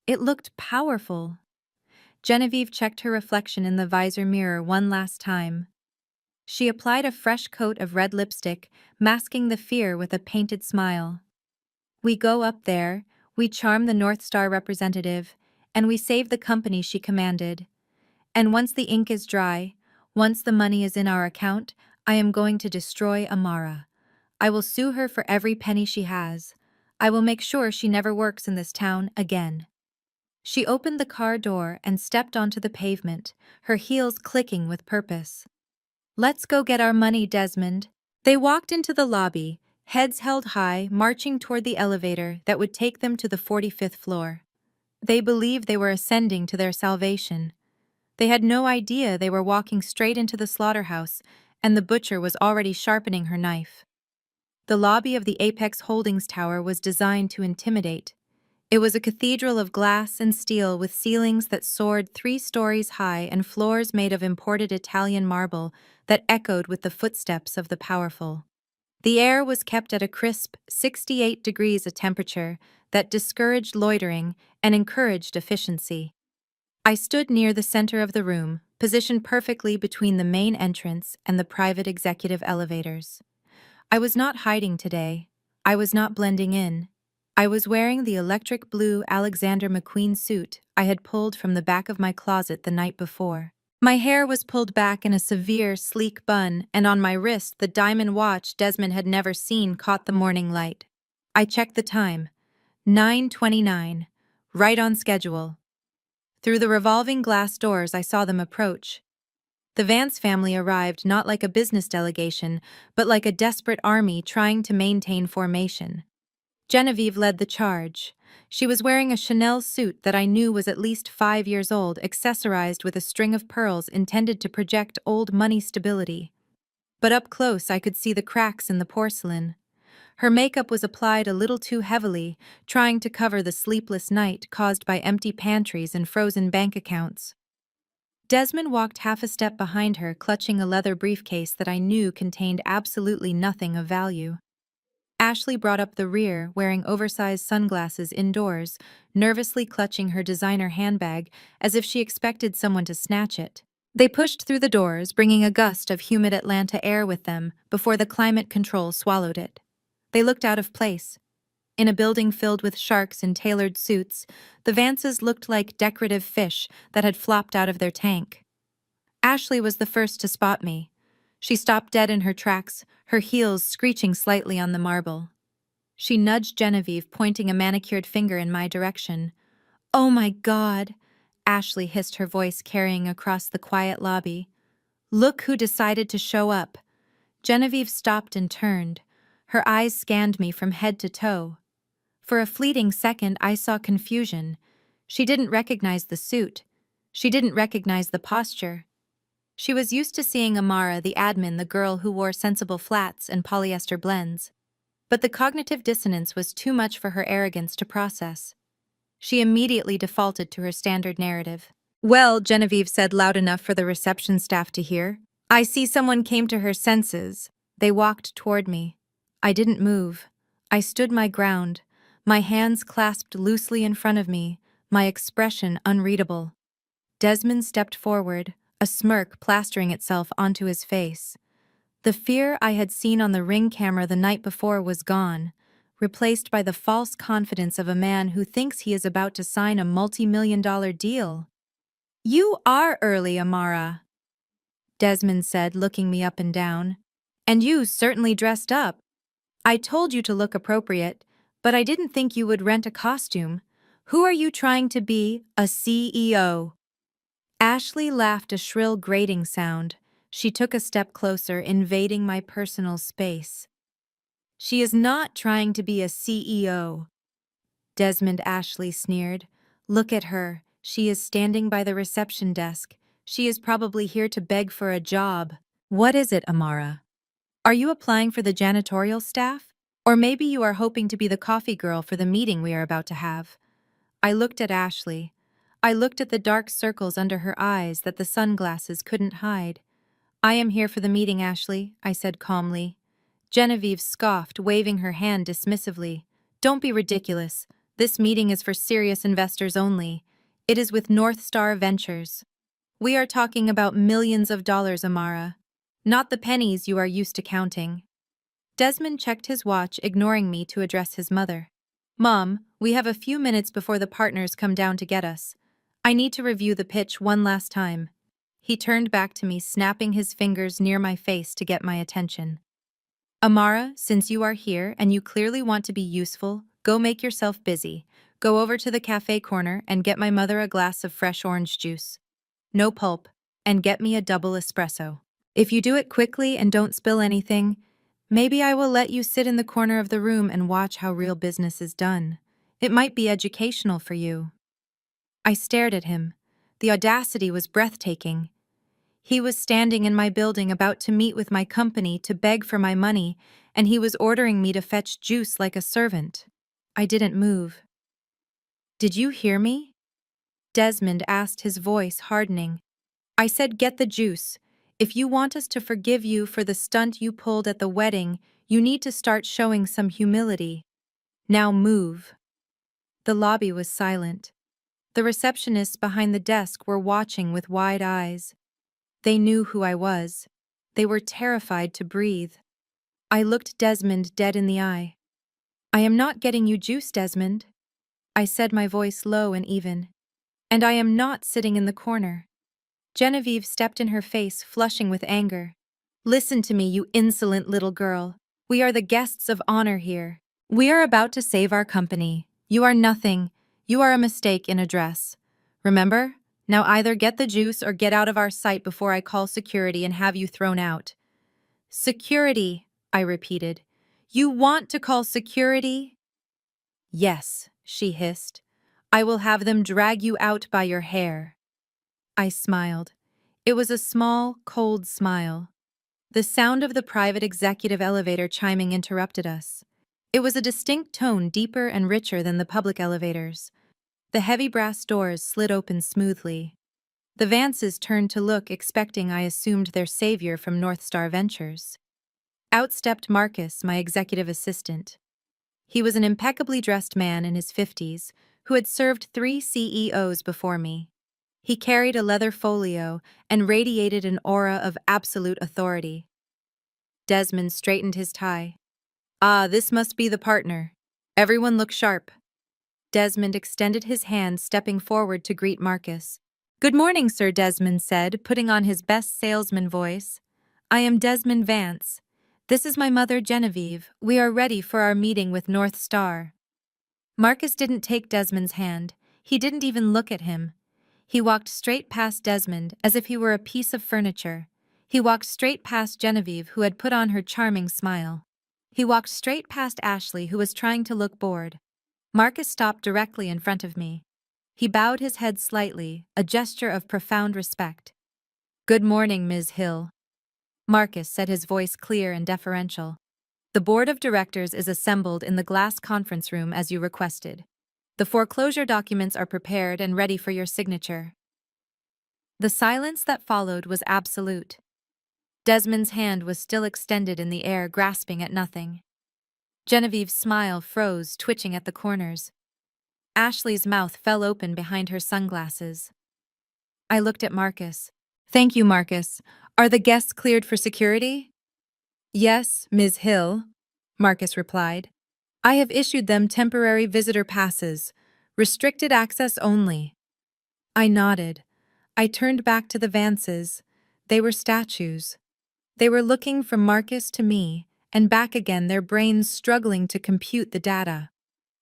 It looked powerful. Genevieve checked her reflection in the visor mirror one last time. She applied a fresh coat of red lipstick, masking the fear with a painted smile. We go up there, we charm the North Star representative, and we save the company she commanded. And once the ink is dry, once the money is in our account, I am going to destroy Amara. I will sue her for every penny she has. I will make sure she never works in this town again. She opened the car door and stepped onto the pavement, her heels clicking with purpose. Let's go get our money, Desmond. They walked into the lobby, heads held high, marching toward the elevator that would take them to the 45th floor. They believed they were ascending to their salvation. They had no idea they were walking straight into the slaughterhouse, and the butcher was already sharpening her knife. The lobby of the Apex Holdings Tower was designed to intimidate. It was a cathedral of glass and steel with ceilings that soared 3 stories high and floors made of imported Italian marble that echoed with the footsteps of the powerful. The air was kept at a crisp 68 degrees a temperature that discouraged loitering and encouraged efficiency. I stood near the center of the room, positioned perfectly between the main entrance and the private executive elevators. I was not hiding today. I was not blending in. I was wearing the electric blue Alexander McQueen suit I had pulled from the back of my closet the night before. My hair was pulled back in a severe, sleek bun, and on my wrist the diamond watch Desmond had never seen caught the morning light. I checked the time. 9:29. Right on schedule. Through the revolving glass doors I saw them approach. The Vance family arrived not like a business delegation, but like a desperate army trying to maintain formation. Genevieve led the charge. She was wearing a Chanel suit that I knew was at least 5 years old, accessorized with a string of pearls intended to project old money stability. But up close I could see the cracks in the porcelain. Her makeup was applied a little too heavily, trying to cover the sleepless night caused by empty pantries and frozen bank accounts. Desmond walked half a step behind her, clutching a leather briefcase that I knew contained absolutely nothing of value. Ashley brought up the rear, wearing oversized sunglasses indoors, nervously clutching her designer handbag as if she expected someone to snatch it. They pushed through the doors, bringing a gust of humid Atlanta air with them before the climate control swallowed it. They looked out of place. In a building filled with sharks in tailored suits, the Vances looked like decorative fish that had flopped out of their tank. Ashley was the first to spot me. She stopped dead in her tracks, her heels screeching slightly on the marble. She nudged Genevieve, pointing a manicured finger in my direction. "Oh my God," Ashley hissed, her voice carrying across the quiet lobby. "Look who decided to show up." Genevieve stopped and turned. Her eyes scanned me from head to toe. For a fleeting second, I saw confusion. She didn't recognize the suit. She didn't recognize the posture. She was used to seeing Amara, the admin, the girl who wore sensible flats and polyester blends. But the cognitive dissonance was too much for her arrogance to process. She immediately defaulted to her standard narrative. "Well," Genevieve said loud enough for the reception staff to hear, "I see someone came to her senses." They walked toward me. I didn't move. I stood my ground, my hands clasped loosely in front of me, my expression unreadable. Desmond stepped forward, a smirk plastering itself onto his face. The fear I had seen on the Ring camera the night before was gone, replaced by the false confidence of a man who thinks he is about to sign a multi-million-dollar deal. "You are early, Amara," Desmond said, looking me up and down. "And you certainly dressed up. I told you to look appropriate, but I didn't think you would rent a costume. Who are you trying to be, a CEO?" Ashley laughed a shrill grating sound. She took a step closer, invading my personal space. She is not trying to be a CEO. Desmond Ashley sneered. Look at her. She is standing by the reception desk. She is probably here to beg for a job. What is it, Amara? Are you applying for the janitorial staff? Or maybe you are hoping to be the coffee girl for the meeting we are about to have. I looked at Ashley. I looked at the dark circles under her eyes that the sunglasses couldn't hide. I am here for the meeting, Ashley, I said calmly. Genevieve scoffed, waving her hand dismissively. Don't be ridiculous. This meeting is for serious investors only. It is with North Star Ventures. We are talking about millions of dollars, Amara. Not the pennies you are used to counting. Desmond checked his watch, ignoring me to address his mother. Mom, we have a few minutes before the partners come down to get us. I need to review the pitch one last time. He turned back to me, snapping his fingers near my face to get my attention. Amara, since you are here and you clearly want to be useful, go make yourself busy. Go over to the cafe corner and get my mother a glass of fresh orange juice. No pulp, and get me a double espresso. If you do it quickly and don't spill anything, maybe I will let you sit in the corner of the room and watch how real business is done. It might be educational for you. I stared at him. The audacity was breathtaking. He was standing in my building about to meet with my company to beg for my money, and he was ordering me to fetch juice like a servant. I didn't move. Did you hear me? Desmond asked, his voice hardening. I said get the juice. If you want us to forgive you for the stunt you pulled at the wedding, you need to start showing some humility. Now move. The lobby was silent. The receptionists behind the desk were watching with wide eyes. They knew who I was. They were terrified to breathe. I looked Desmond dead in the eye. I am not getting you juice, Desmond. I said, my voice low and even. And I am not sitting in the corner. Genevieve stepped in her face, flushing with anger. Listen to me, you insolent little girl. We are the guests of honor here. We are about to save our company. You are nothing. You are a mistake in a dress. Remember? Now either get the juice or get out of our sight before I call security and have you thrown out. Security, I repeated. You want to call security? Yes, she hissed. I will have them drag you out by your hair. I smiled. It was a small, cold smile. The sound of the private executive elevator chiming interrupted us. It was a distinct tone, deeper and richer than the public elevators. The heavy brass doors slid open smoothly. The Vances turned to look, expecting I assumed their savior from North Star Ventures. Out stepped Marcus, my executive assistant. He was an impeccably dressed man in his 50s who had served 3 CEOs before me. He carried a leather folio and radiated an aura of absolute authority. Desmond straightened his tie. Ah, this must be the partner. Everyone look sharp. Desmond extended his hand, stepping forward to greet Marcus. Good morning, Sir, Desmond said, putting on his best salesman voice. I am Desmond Vance. This is my mother, Genevieve. We are ready for our meeting with North Star. Marcus didn't take Desmond's hand. He didn't even look at him. He walked straight past Desmond as if he were a piece of furniture. He walked straight past Genevieve, who had put on her charming smile. He walked straight past Ashley, who was trying to look bored. Marcus stopped directly in front of me. He bowed his head slightly, a gesture of profound respect. Good morning, Ms. Hill. Marcus said, his voice clear and deferential. The board of directors is assembled in the glass conference room as you requested. The foreclosure documents are prepared and ready for your signature. The silence that followed was absolute. Desmond's hand was still extended in the air, grasping at nothing. Genevieve's smile froze, twitching at the corners. Ashley's mouth fell open behind her sunglasses. I looked at Marcus. Thank you, Marcus. Are the guests cleared for security? Yes, Ms. Hill, Marcus replied. I have issued them temporary visitor passes, restricted access only. I nodded. I turned back to the Vances. They were statues. They were looking from Marcus to me, and back again, their brains struggling to compute the data.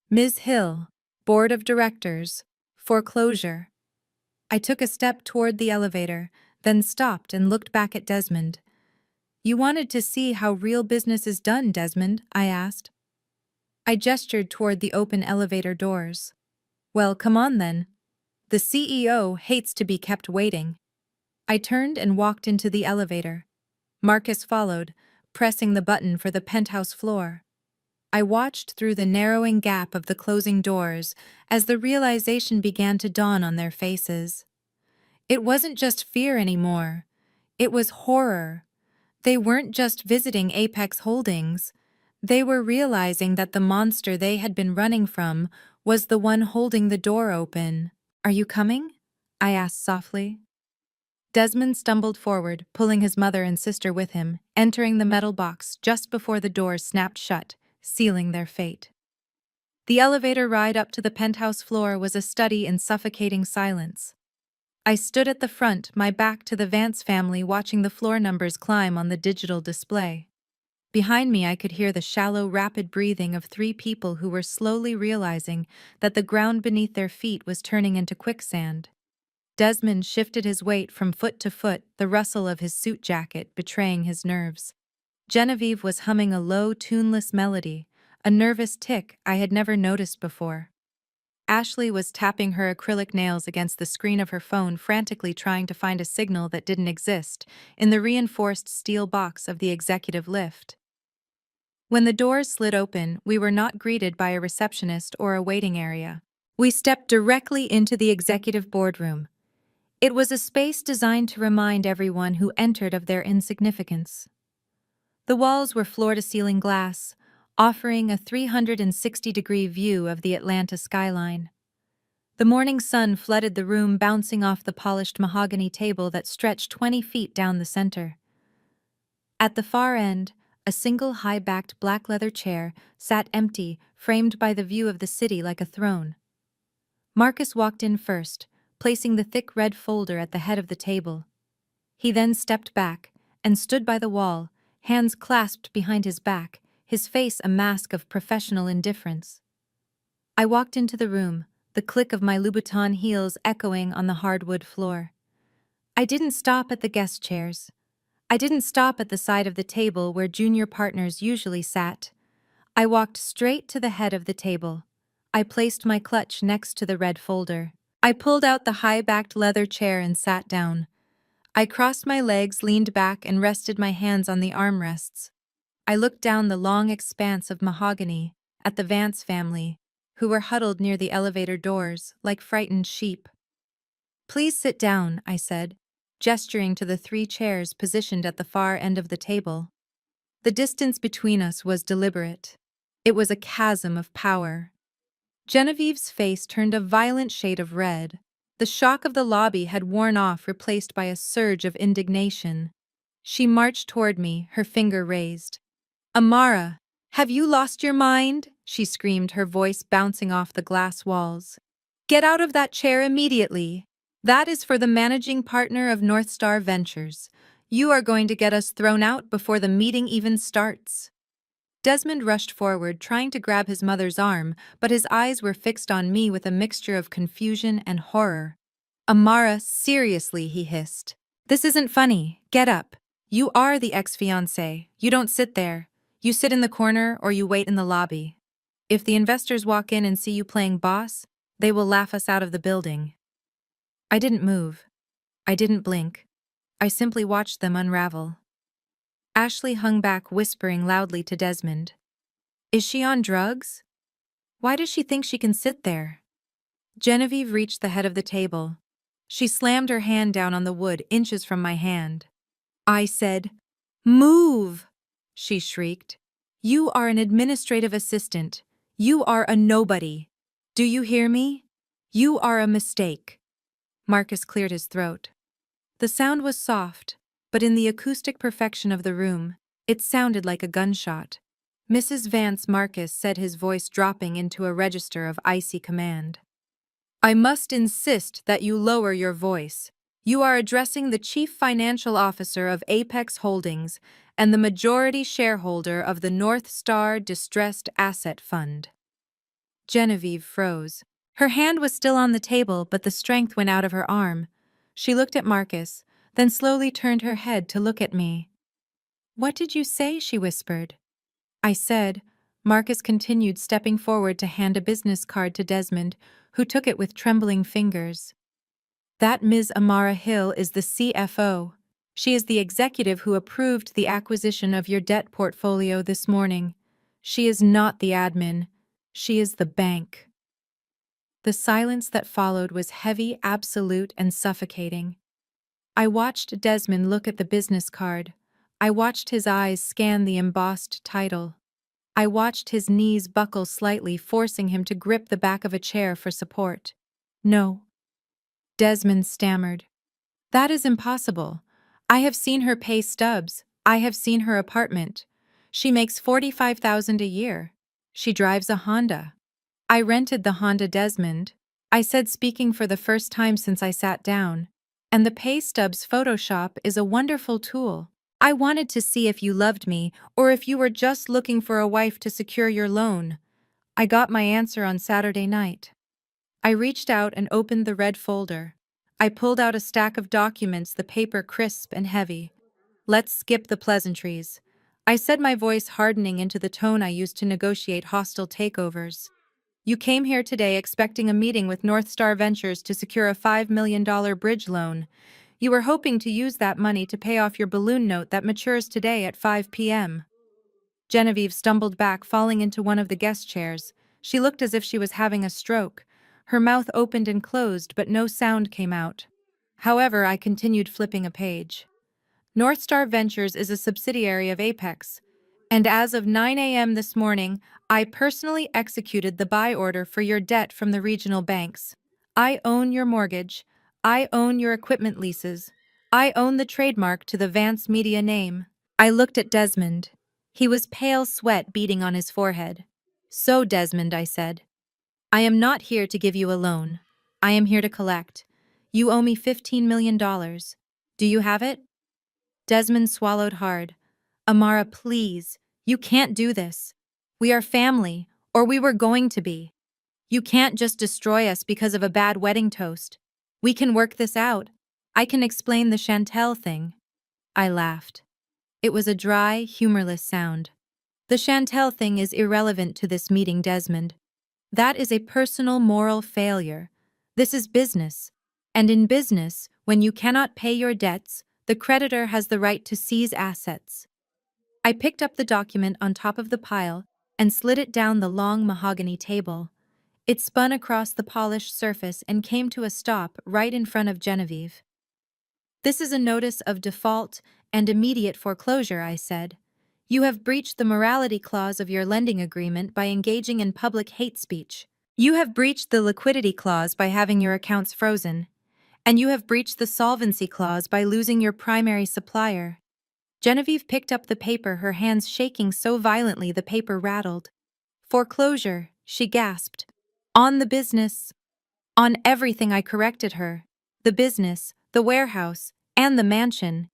Ms. Hill, Board of Directors, foreclosure. I took a step toward the elevator, then stopped and looked back at Desmond. "You wanted to see how real business is done, Desmond?" I asked. I gestured toward the open elevator doors. "Well, come on then. The CEO hates to be kept waiting." I turned and walked into the elevator. Marcus followed, pressing the button for the penthouse floor. I watched through the narrowing gap of the closing doors as the realization began to dawn on their faces. It wasn't just fear anymore. It was horror. They weren't just visiting Apex Holdings. They were realizing that the monster they had been running from was the one holding the door open. "Are you coming?" I asked softly. Desmond stumbled forward, pulling his mother and sister with him, entering the metal box just before the doors snapped shut, sealing their fate. The elevator ride up to the penthouse floor was a study in suffocating silence. I stood at the front, my back to the Vance family, watching the floor numbers climb on the digital display. Behind me, I could hear the shallow, rapid breathing of three people who were slowly realizing that the ground beneath their feet was turning into quicksand. Desmond shifted his weight from foot to foot, the rustle of his suit jacket betraying his nerves. Genevieve was humming a low, tuneless melody, a nervous tick I had never noticed before. Ashley was tapping her acrylic nails against the screen of her phone, frantically trying to find a signal that didn't exist in the reinforced steel box of the executive lift. When the doors slid open, we were not greeted by a receptionist or a waiting area. We stepped directly into the executive boardroom. It was a space designed to remind everyone who entered of their insignificance. The walls were floor-to-ceiling glass, offering a 360-degree view of the Atlanta skyline. The morning sun flooded the room, bouncing off the polished mahogany table that stretched 20 feet down the center. At the far end, a single high-backed black leather chair sat empty, framed by the view of the city like a throne. Marcus walked in first, placing the thick red folder at the head of the table. He then stepped back and stood by the wall, hands clasped behind his back, his face a mask of professional indifference. I walked into the room, the click of my Louboutin heels echoing on the hardwood floor. I didn't stop at the guest chairs. I didn't stop at the side of the table where junior partners usually sat. I walked straight to the head of the table. I placed my clutch next to the red folder. I pulled out the high-backed leather chair and sat down. I crossed my legs, leaned back, and rested my hands on the armrests. I looked down the long expanse of mahogany at the Vance family, who were huddled near the elevator doors like frightened sheep. "Please sit down," I said, gesturing to the three chairs positioned at the far end of the table. The distance between us was deliberate. It was a chasm of power. Genevieve's face turned a violent shade of red. The shock of the lobby had worn off, replaced by a surge of indignation. She marched toward me, her finger raised. "Amara, have you lost your mind?" she screamed, her voice bouncing off the glass walls. "Get out of that chair immediately. That is for the managing partner of North Star Ventures. You are going to get us thrown out before the meeting even starts." Desmond rushed forward, trying to grab his mother's arm, but his eyes were fixed on me with a mixture of confusion and horror. "Amara, seriously," he hissed. "This isn't funny. Get up. You are the ex-fiancé. You don't sit there. You sit in the corner or you wait in the lobby. If the investors walk in and see you playing boss, they will laugh us out of the building." I didn't move. I didn't blink. I simply watched them unravel. Ashley hung back, whispering loudly to Desmond. "Is she on drugs? Why does she think she can sit there?" Genevieve reached the head of the table. She slammed her hand down on the wood, inches from my hand. I said, "Move!" she shrieked. "You are an administrative assistant. You are a nobody. Do you hear me? You are a mistake." Marcus cleared his throat. The sound was soft, but in the acoustic perfection of the room, it sounded like a gunshot. "Mrs. Vance," Marcus said, his voice dropping into a register of icy command. "I must insist that you lower your voice. You are addressing the Chief Financial Officer of Apex Holdings and the majority shareholder of the North Star Distressed Asset Fund." Genevieve froze. Her hand was still on the table, but the strength went out of her arm. She looked at Marcus, then slowly turned her head to look at me. "What did you say?" she whispered. I said. Marcus continued, stepping forward to hand a business card to Desmond, who took it with trembling fingers. "That Ms. Amara Hill is the CFO. She is the executive who approved the acquisition of your debt portfolio this morning. She is not the admin. She is the bank." The silence that followed was heavy, absolute, and suffocating. I watched Desmond look at the business card. I watched his eyes scan the embossed title. I watched his knees buckle slightly, forcing him to grip the back of a chair for support. "No," Desmond stammered. "That is impossible. I have seen her pay stubs. I have seen her apartment. She makes $45,000 a year. She drives a Honda. I rented the Honda, Desmond," I said, speaking for the first time since I sat down. "And the pay stubs Photoshop is a wonderful tool. I wanted to see if you loved me or if you were just looking for a wife to secure your loan. I got my answer on Saturday night." I reached out and opened the red folder. I pulled out a stack of documents, the paper crisp and heavy. "Let's skip the pleasantries," I said, my voice hardening into the tone I used to negotiate hostile takeovers. "You came here today expecting a meeting with North Star Ventures to secure a $5 million bridge loan. You were hoping to use that money to pay off your balloon note that matures today at 5 p.m. Genevieve stumbled back, falling into one of the guest chairs. She looked as if she was having a stroke. Her mouth opened and closed, but no sound came out. However, I continued flipping a page. "North Star Ventures is a subsidiary of Apex, and as of 9 a.m. this morning, I personally executed the buy order for your debt from the regional banks. I own your mortgage. I own your equipment leases. I own the trademark to the Vance Media name." I looked at Desmond. He was pale, sweat beading on his forehead. "So, Desmond," I said, "I am not here to give you a loan. I am here to collect. You owe me $15 million. Do you have it?" Desmond swallowed hard. "Amara, please. You can't do this. We are family, or we were going to be. You can't just destroy us because of a bad wedding toast. We can work this out. I can explain the Chantel thing." I laughed. It was a dry, humorless sound. "The Chantel thing is irrelevant to this meeting, Desmond. That is a personal moral failure. This is business. And in business, when you cannot pay your debts, the creditor has the right to seize assets." I picked up the document on top of the pile and slid it down the long mahogany table. It spun across the polished surface and came to a stop right in front of Genevieve. "This is a notice of default and immediate foreclosure," I said. "You have breached the morality clause of your lending agreement by engaging in public hate speech. You have breached the liquidity clause by having your accounts frozen. And you have breached the solvency clause by losing your primary supplier." Genevieve picked up the paper, her hands shaking so violently the paper rattled. "Foreclosure," she gasped. "On the business." "On everything," I corrected her. "The business, the warehouse, and the mansion.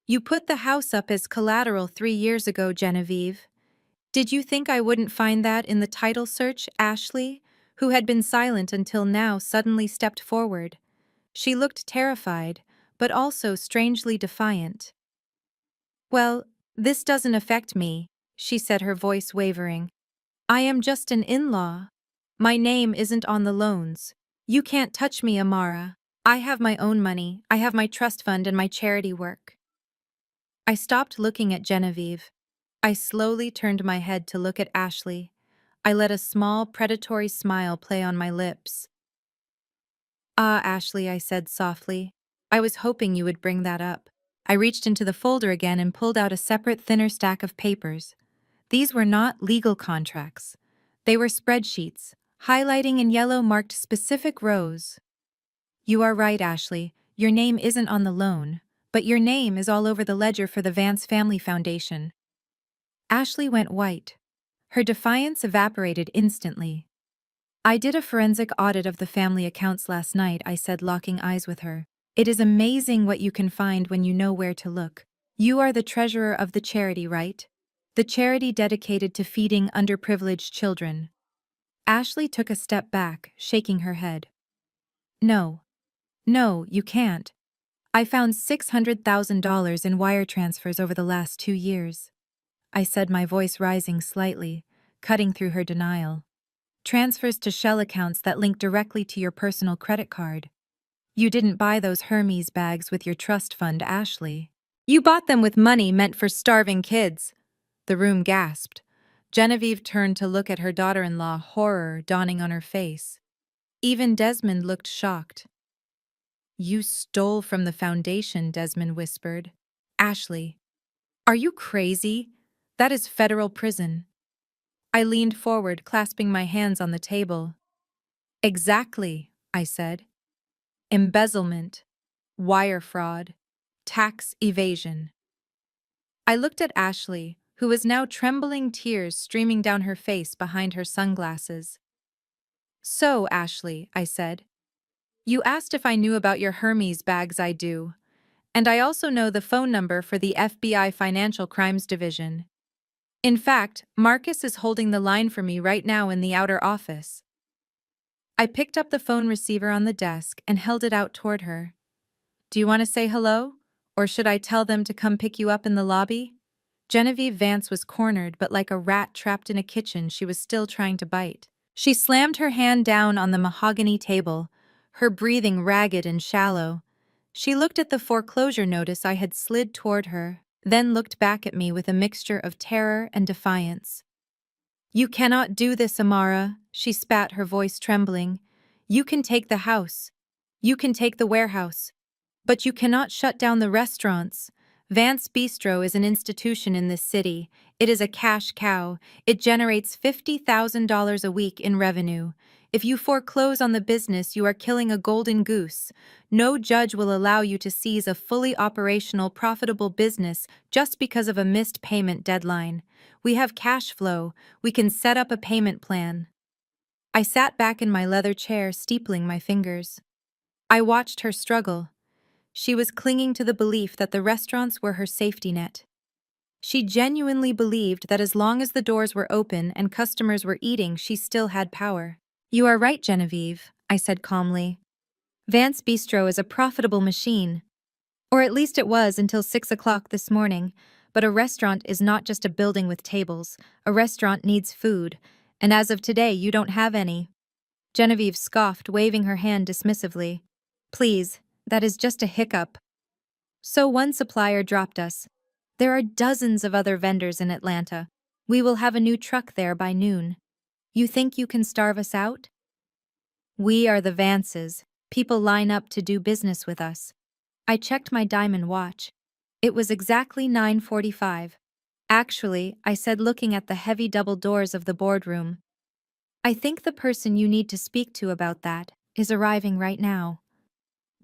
You put the house up as collateral 3 years ago, Genevieve. Did you think I wouldn't find that in the title search?" Ashley, who had been silent until now, suddenly stepped forward. She looked terrified, but also strangely defiant. "Well, this doesn't affect me," she said, her voice wavering. "I am just an in-law. My name isn't on the loans. You can't touch me, Amara. I have my own money. I have my trust fund and my charity work." I stopped looking at Genevieve. I slowly turned my head to look at Ashley. I let a small, predatory smile play on my lips. "Ah, Ashley," I said softly. "I was hoping you would bring that up." I reached into the folder again and pulled out a separate, thinner stack of papers. These were not legal contracts. They were spreadsheets, highlighting in yellow marked specific rows. "You are right, Ashley. Your name isn't on the loan, but your name is all over the ledger for the Vance Family Foundation." Ashley went white. Her defiance evaporated instantly. "I did a forensic audit of the family accounts last night," I said, locking eyes with her. "It is amazing what you can find when you know where to look. You are the treasurer of the charity, right? The charity dedicated to feeding underprivileged children." Ashley took a step back, shaking her head. No. No, you can't. I found $600,000 in wire transfers over the last 2 years. I said, my voice rising slightly, cutting through her denial. Transfers to shell accounts that link directly to your personal credit card. You didn't buy those Hermes bags with your trust fund, Ashley. You bought them with money meant for starving kids. The room gasped. Genevieve turned to look at her daughter-in-law, horror dawning on her face. Even Desmond looked shocked. You stole from the foundation, Desmond whispered. Ashley, are you crazy? That is federal prison. I leaned forward, clasping my hands on the table. Exactly, I said. Embezzlement, wire fraud, tax evasion. I looked at Ashley, who was now trembling, tears streaming down her face behind her sunglasses. So, Ashley, I said, you asked if I knew about your Hermes bags. I do. And I also know the phone number for the FBI Financial Crimes Division. In fact, Marcus is holding the line for me right now in the outer office. I picked up the phone receiver on the desk and held it out toward her. Do you want to say hello? Or should I tell them to come pick you up in the lobby? Genevieve Vance was cornered, but like a rat trapped in a kitchen, she was still trying to bite. She slammed her hand down on the mahogany table, her breathing ragged and shallow. She looked at the foreclosure notice I had slid toward her, then looked back at me with a mixture of terror and defiance. You cannot do this, Amara, she spat, her voice trembling. You can take the house. You can take the warehouse. But you cannot shut down the restaurants. Vance Bistro is an institution in this city. It is a cash cow. It generates $50,000 a week in revenue. If you foreclose on the business, you are killing a golden goose. No judge will allow you to seize a fully operational, profitable business just because of a missed payment deadline. We have cash flow. We can set up a payment plan. I sat back in my leather chair, steepling my fingers. I watched her struggle. She was clinging to the belief that the restaurants were her safety net. She genuinely believed that as long as the doors were open and customers were eating, she still had power. You are right, Genevieve, I said calmly. Vance Bistro is a profitable machine. Or at least it was until 6 o'clock this morning. But a restaurant is not just a building with tables. A restaurant needs food. And as of today, you don't have any. Genevieve scoffed, waving her hand dismissively. Please, that is just a hiccup. So one supplier dropped us. There are dozens of other vendors in Atlanta. We will have a new truck there by noon. You think you can starve us out? We are the Vances. People line up to do business with us. I checked my diamond watch. It was exactly 9:45. Actually, I said, looking at the heavy double doors of the boardroom. I think the person you need to speak to about that is arriving right now.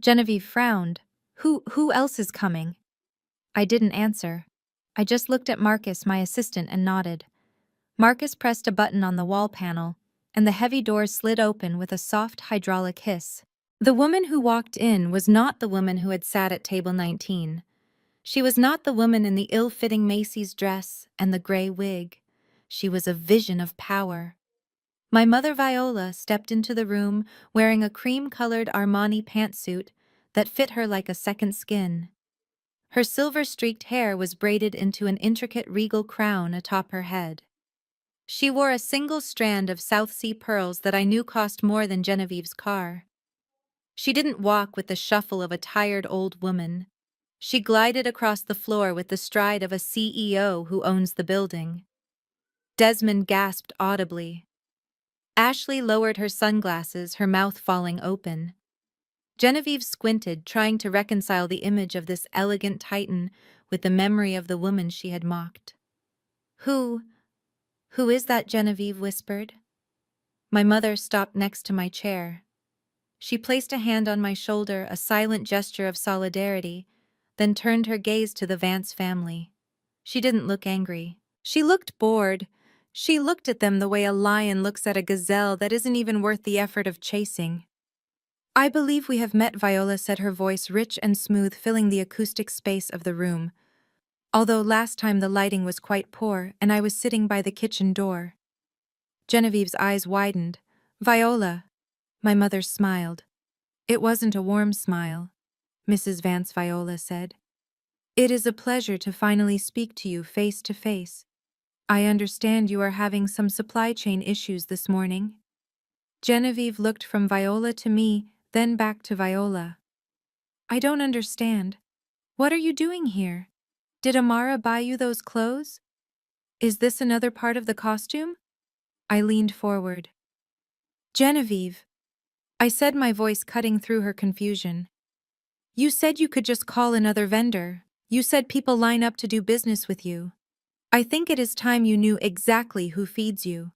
Genevieve frowned. Who else is coming? I didn't answer. I just looked at Marcus, my assistant, and nodded. Marcus pressed a button on the wall panel, and the heavy doors slid open with a soft hydraulic hiss. The woman who walked in was not the woman who had sat at table 19. She was not the woman in the ill-fitting Macy's dress and the gray wig. She was a vision of power. My mother Viola stepped into the room wearing a cream-colored Armani pantsuit that fit her like a second skin. Her silver-streaked hair was braided into an intricate regal crown atop her head. She wore a single strand of South Sea pearls that I knew cost more than Genevieve's car. She didn't walk with the shuffle of a tired old woman. She glided across the floor with the stride of a CEO who owns the building. Desmond gasped audibly. Ashley lowered her sunglasses, her mouth falling open. Genevieve squinted, trying to reconcile the image of this elegant titan with the memory of the woman she had mocked. Who is that?" Genevieve whispered. My mother stopped next to my chair. She placed a hand on my shoulder, a silent gesture of solidarity, then turned her gaze to the Vance family. She didn't look angry. She looked bored. She looked at them the way a lion looks at a gazelle that isn't even worth the effort of chasing. I believe we have met, Viola said, her voice rich and smooth, filling the acoustic space of the room. Although last time the lighting was quite poor and I was sitting by the kitchen door. Genevieve's eyes widened. Viola. My mother smiled. It wasn't a warm smile, Mrs. Vance Viola said. It is a pleasure to finally speak to you face to face. I understand you are having some supply chain issues this morning. Genevieve looked from Viola to me, then back to Viola. I don't understand. What are you doing here? Did Amara buy you those clothes? Is this another part of the costume? I leaned forward. Genevieve, I said, my voice cutting through her confusion. You said you could just call another vendor. You said people line up to do business with you. I think it is time you knew exactly who feeds you.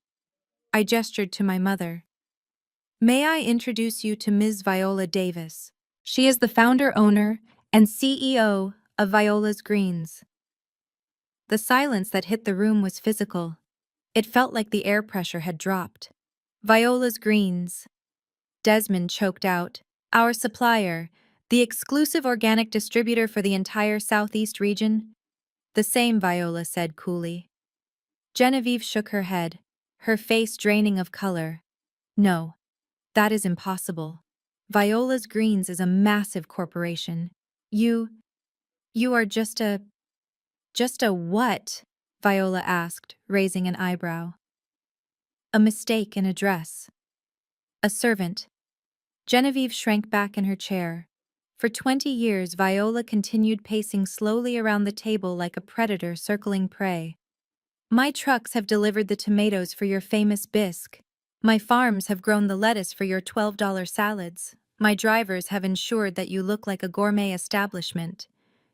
I gestured to my mother. May I introduce you to Ms. Viola Davis? She is the founder-owner and CEO of Viola's Greens. The silence that hit the room was physical. It felt like the air pressure had dropped. Viola's Greens. Desmond choked out. Our supplier, the exclusive organic distributor for the entire Southeast region? The same, Viola said coolly. Genevieve shook her head, her face draining of color. No, that is impossible. Viola's Greens is a massive corporation. You are just a what? Viola asked, raising an eyebrow. A mistake in address. A servant. Genevieve shrank back in her chair. For 20 years, Viola continued pacing slowly around the table like a predator circling prey. My trucks have delivered the tomatoes for your famous bisque. My farms have grown the lettuce for your $12 salads. My drivers have ensured that you look like a gourmet establishment.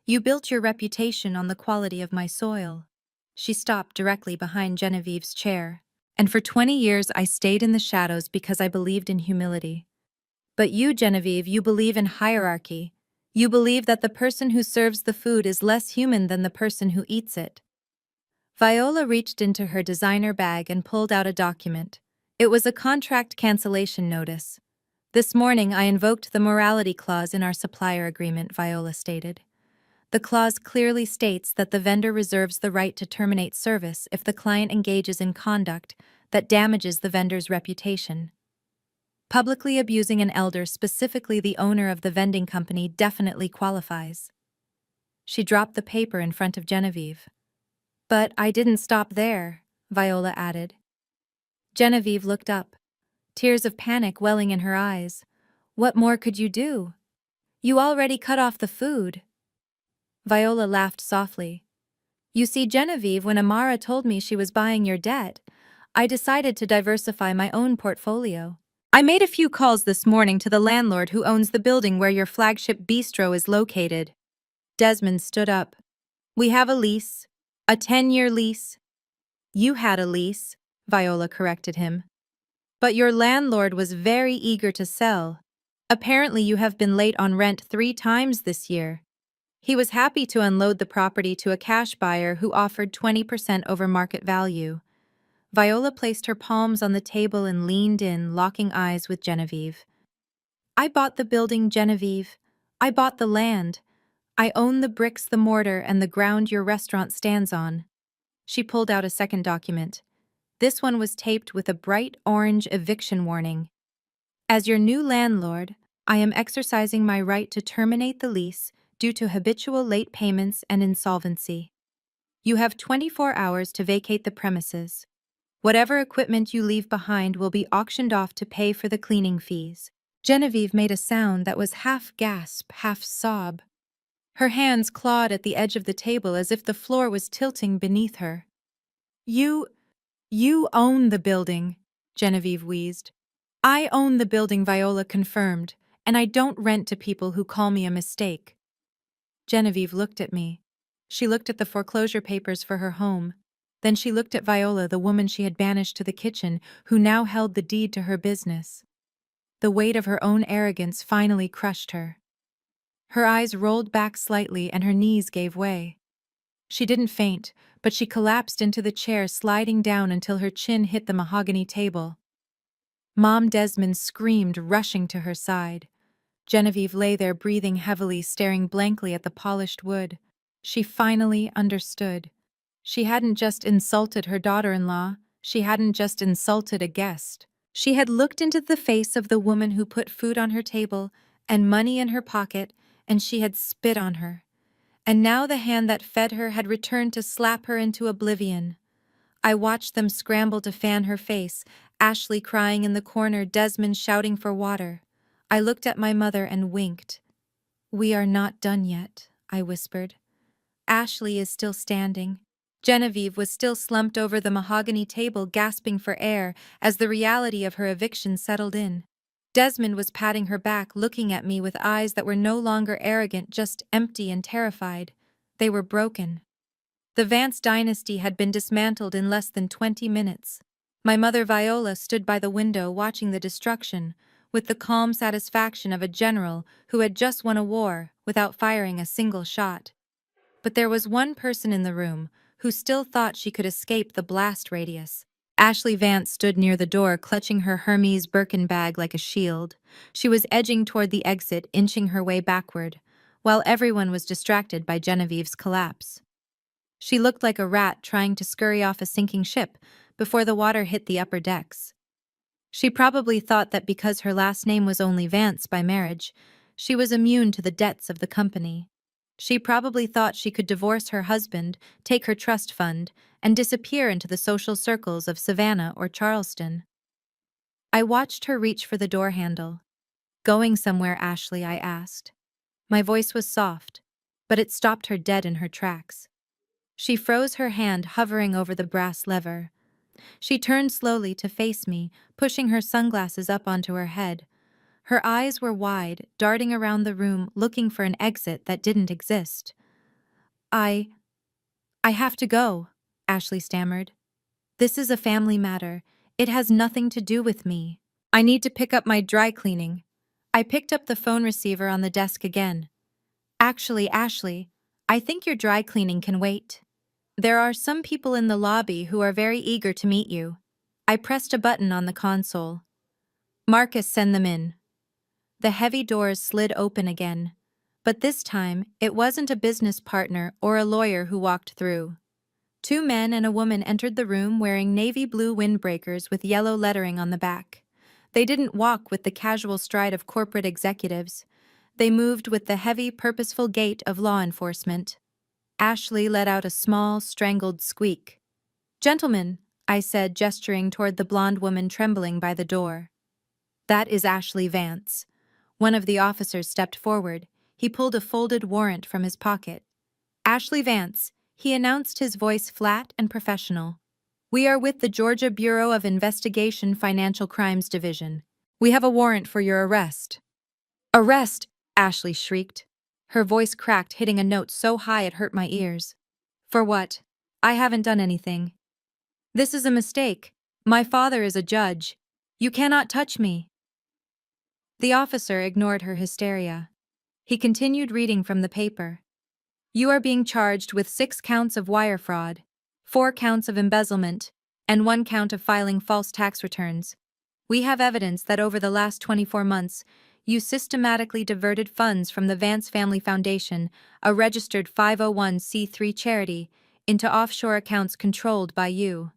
You built your reputation on the quality of my soil. She stopped directly behind Genevieve's chair. And for 20 years I stayed in the shadows because I believed in humility. But you, Genevieve, you believe in hierarchy. You believe that the person who serves the food is less human than the person who eats it. Viola reached into her designer bag and pulled out a document. It was a contract cancellation notice. This morning I invoked the morality clause in our supplier agreement, Viola stated. The clause clearly states that the vendor reserves the right to terminate service if the client engages in conduct that damages the vendor's reputation. Publicly abusing an elder, specifically the owner of the vending company, definitely qualifies. She dropped the paper in front of Genevieve. But I didn't stop there, Viola added. Genevieve looked up, tears of panic welling in her eyes. What more could you do? You already cut off the food. Viola laughed softly. You see, Genevieve, when Amara told me she was buying your debt, I decided to diversify my own portfolio. I made a few calls this morning to the landlord who owns the building where your flagship bistro is located. Desmond stood up. We have a lease. A 10-year lease. You had a lease, Viola corrected him. But your landlord was very eager to sell. Apparently you have been late on rent 3 times this year. He was happy to unload the property to a cash buyer who offered 20% over market value. Viola placed her palms on the table and leaned in, locking eyes with Genevieve. I bought the building, Genevieve. I bought the land. I own the bricks, the mortar, and the ground your restaurant stands on. She pulled out a second document. This one was taped with a bright orange eviction warning. As your new landlord, I am exercising my right to terminate the lease due to habitual late payments and insolvency. You have 24 hours to vacate the premises. Whatever equipment you leave behind will be auctioned off to pay for the cleaning fees. Genevieve made a sound that was half gasp, half sob. Her hands clawed at the edge of the table as if the floor was tilting beneath her. You own the building, Genevieve wheezed. I own the building, Viola confirmed, and I don't rent to people who call me a mistake. Genevieve looked at me. She looked at the foreclosure papers for her home. Then she looked at Viola, the woman she had banished to the kitchen, who now held the deed to her business. The weight of her own arrogance finally crushed her. Her eyes rolled back slightly and her knees gave way. She didn't faint, but she collapsed into the chair, sliding down until her chin hit the mahogany table. Mom Desmond screamed, rushing to her side. Genevieve lay there breathing heavily, staring blankly at the polished wood. She finally understood. She hadn't just insulted her daughter-in-law, She hadn't just insulted a guest. She had looked into the face of the woman who put food on her table and money in her pocket, and she had spit on her. And now the hand that fed her had returned to slap her into oblivion. I watched them scramble to fan her face, Ashley crying in the corner, Desmond shouting for water. I looked at my mother and winked. "We are not done yet," I whispered. Ashley is still standing. Genevieve was still slumped over the mahogany table, gasping for air as the reality of her eviction settled in. Desmond was patting her back, looking at me with eyes that were no longer arrogant, just empty and terrified. They were broken. The Vance dynasty had been dismantled in less than 20 minutes. My mother Viola stood by the window watching the destruction, with the calm satisfaction of a general who had just won a war without firing a single shot. But there was one person in the room who still thought she could escape the blast radius. Ashley Vance stood near the door, clutching her Hermes Birkin bag like a shield. She was edging toward the exit, inching her way backward, while everyone was distracted by Genevieve's collapse. She looked like a rat trying to scurry off a sinking ship before the water hit the upper decks. She probably thought that because her last name was only Vance by marriage, she was immune to the debts of the company. She probably thought she could divorce her husband, take her trust fund, and disappear into the social circles of Savannah or Charleston. I watched her reach for the door handle. "Going somewhere, Ashley?" I asked. My voice was soft, but it stopped her dead in her tracks. She froze, her hand hovering over the brass lever. She turned slowly to face me, pushing her sunglasses up onto her head. Her eyes were wide, darting around the room, looking for an exit that didn't exist. I have to go," Ashley stammered. "This is a family matter. It has nothing to do with me. I need to pick up my dry cleaning." I picked up the phone receiver on the desk again. "Actually, Ashley, I think your dry cleaning can wait. There are some people in the lobby who are very eager to meet you." I pressed a button on the console. "Marcus, send them in." The heavy doors slid open again. But this time, it wasn't a business partner or a lawyer who walked through. Two men and a woman entered the room wearing navy blue windbreakers with yellow lettering on the back. They didn't walk with the casual stride of corporate executives. They moved with the heavy, purposeful gait of law enforcement. Ashley let out a small, strangled squeak. "Gentlemen," I said, gesturing toward the blonde woman trembling by the door. "That is Ashley Vance." One of the officers stepped forward. He pulled a folded warrant from his pocket. "Ashley Vance," he announced, his voice flat and professional. "We are with the Georgia Bureau of Investigation Financial Crimes Division. We have a warrant for your arrest." "Arrest!" Ashley shrieked. Her voice cracked, hitting a note so high it hurt my ears. "For what? I haven't done anything." "This is a mistake. My father is a judge. You cannot touch me." The officer ignored her hysteria. He continued reading from the paper. "You are being charged with 6 counts of wire fraud, 4 counts of embezzlement, and 1 count of filing false tax returns. We have evidence that over the last 24 months, you systematically diverted funds from the Vance Family Foundation, a registered 501c3 charity, into offshore accounts controlled by you."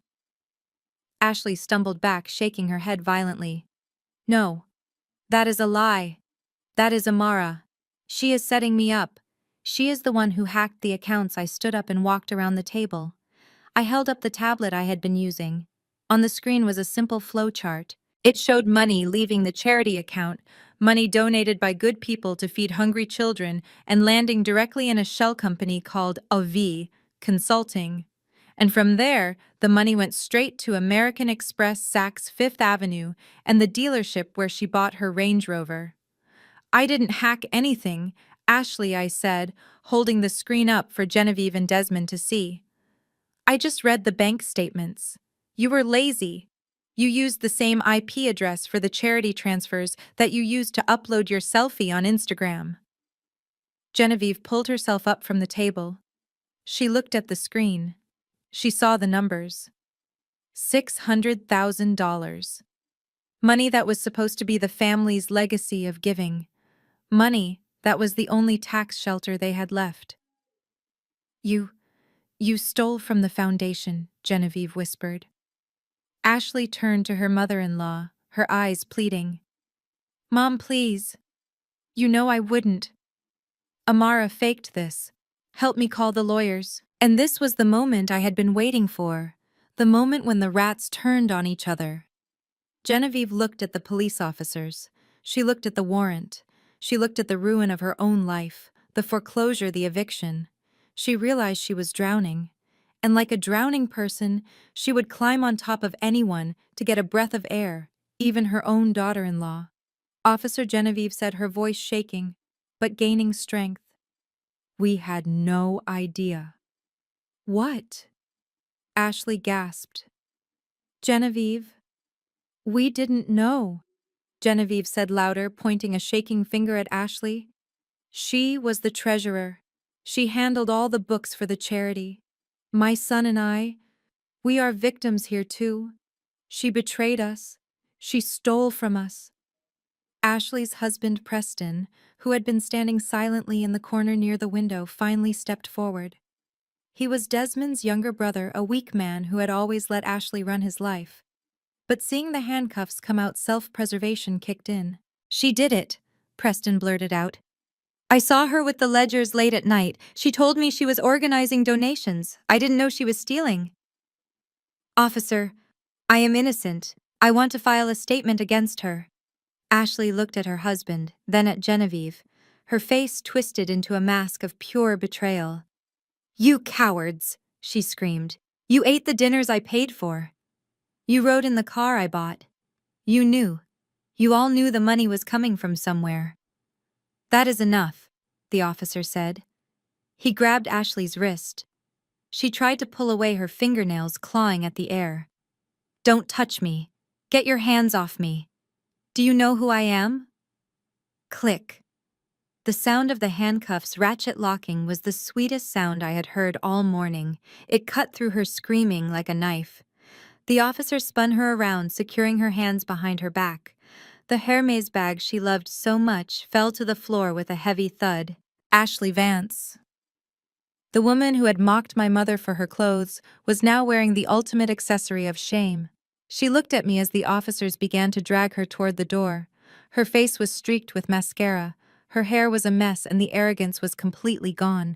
Ashley stumbled back, shaking her head violently. "No. That is a lie. That is Amara. She is setting me up. She is the one who hacked the accounts." I stood up and walked around the table. I held up the tablet I had been using. On the screen was a simple flowchart. It showed money leaving the charity account, money donated by good people to feed hungry children, and landing directly in a shell company called AV Consulting. And from there, the money went straight to American Express Saks Fifth Avenue and the dealership where she bought her Range Rover. "I didn't hack anything, Ashley," I said, holding the screen up for Genevieve and Desmond to see. "I just read the bank statements. You were lazy. You used the same IP address for the charity transfers that you used to upload your selfie on Instagram." Genevieve pulled herself up from the table. She looked at the screen. She saw the numbers. $600,000. Money that was supposed to be the family's legacy of giving. Money that was the only tax shelter they had left. You stole from the foundation," Genevieve whispered. Ashley turned to her mother-in-law, her eyes pleading. Mom, please. You know I wouldn't. Amara faked this. Help me call the lawyers. And this was the moment I had been waiting for. The moment when the rats turned on each other. Genevieve looked at the police officers. She looked at the warrant. She looked at the ruin of her own life, the foreclosure, the eviction. She realized she was drowning. And like a drowning person, she would climb on top of anyone to get a breath of air, even her own daughter-in-law. Officer Genevieve said, her voice shaking, but gaining strength. We had no idea. What? Ashley gasped. Genevieve, we didn't know, Genevieve said louder, pointing a shaking finger at Ashley. She was the treasurer. She handled all the books for the charity. My son and I, we are victims here too. She betrayed us. She stole from us. Ashley's husband, Preston, who had been standing silently in the corner near the window, finally stepped forward. He was Desmond's younger brother, a weak man who had always let Ashley run his life. But seeing the handcuffs come out, self-preservation kicked in. She did it, Preston blurted out. I saw her with the ledgers late at night. She told me she was organizing donations. I didn't know she was stealing. Officer, I am innocent. I want to file a statement against her. Ashley looked at her husband, then at Genevieve, her face twisted into a mask of pure betrayal. You cowards, she screamed. You ate the dinners I paid for. You rode in the car I bought. You knew. You all knew the money was coming from somewhere. That is enough, the officer said. He grabbed Ashley's wrist. She tried to pull away, her fingernails clawing at the air. Don't touch me. Get your hands off me. Do you know who I am? Click. The sound of the handcuffs ratchet locking was the sweetest sound I had heard all morning. It cut through her screaming like a knife. The officer spun her around, securing her hands behind her back. The Hermes bag she loved so much fell to the floor with a heavy thud. Ashley Vance. The woman who had mocked my mother for her clothes was now wearing the ultimate accessory of shame. She looked at me as the officers began to drag her toward the door. Her face was streaked with mascara. Her hair was a mess and the arrogance was completely gone.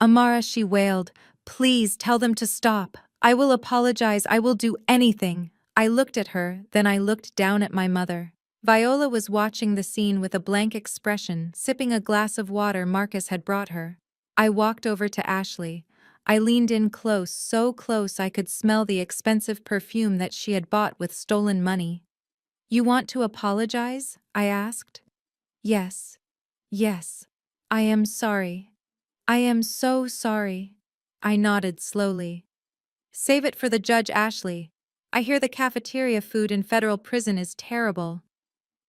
Amara, she wailed, please tell them to stop. I will apologize. I will do anything. I looked at her, then I looked down at my mother. Viola was watching the scene with a blank expression, sipping a glass of water Marcus had brought her. I walked over to Ashley. I leaned in close, so close I could smell the expensive perfume that she had bought with stolen money. You want to apologize? I asked. Yes. Yes. I am sorry. I am so sorry. I nodded slowly. Save it for the judge, Ashley. I hear the cafeteria food in federal prison is terrible.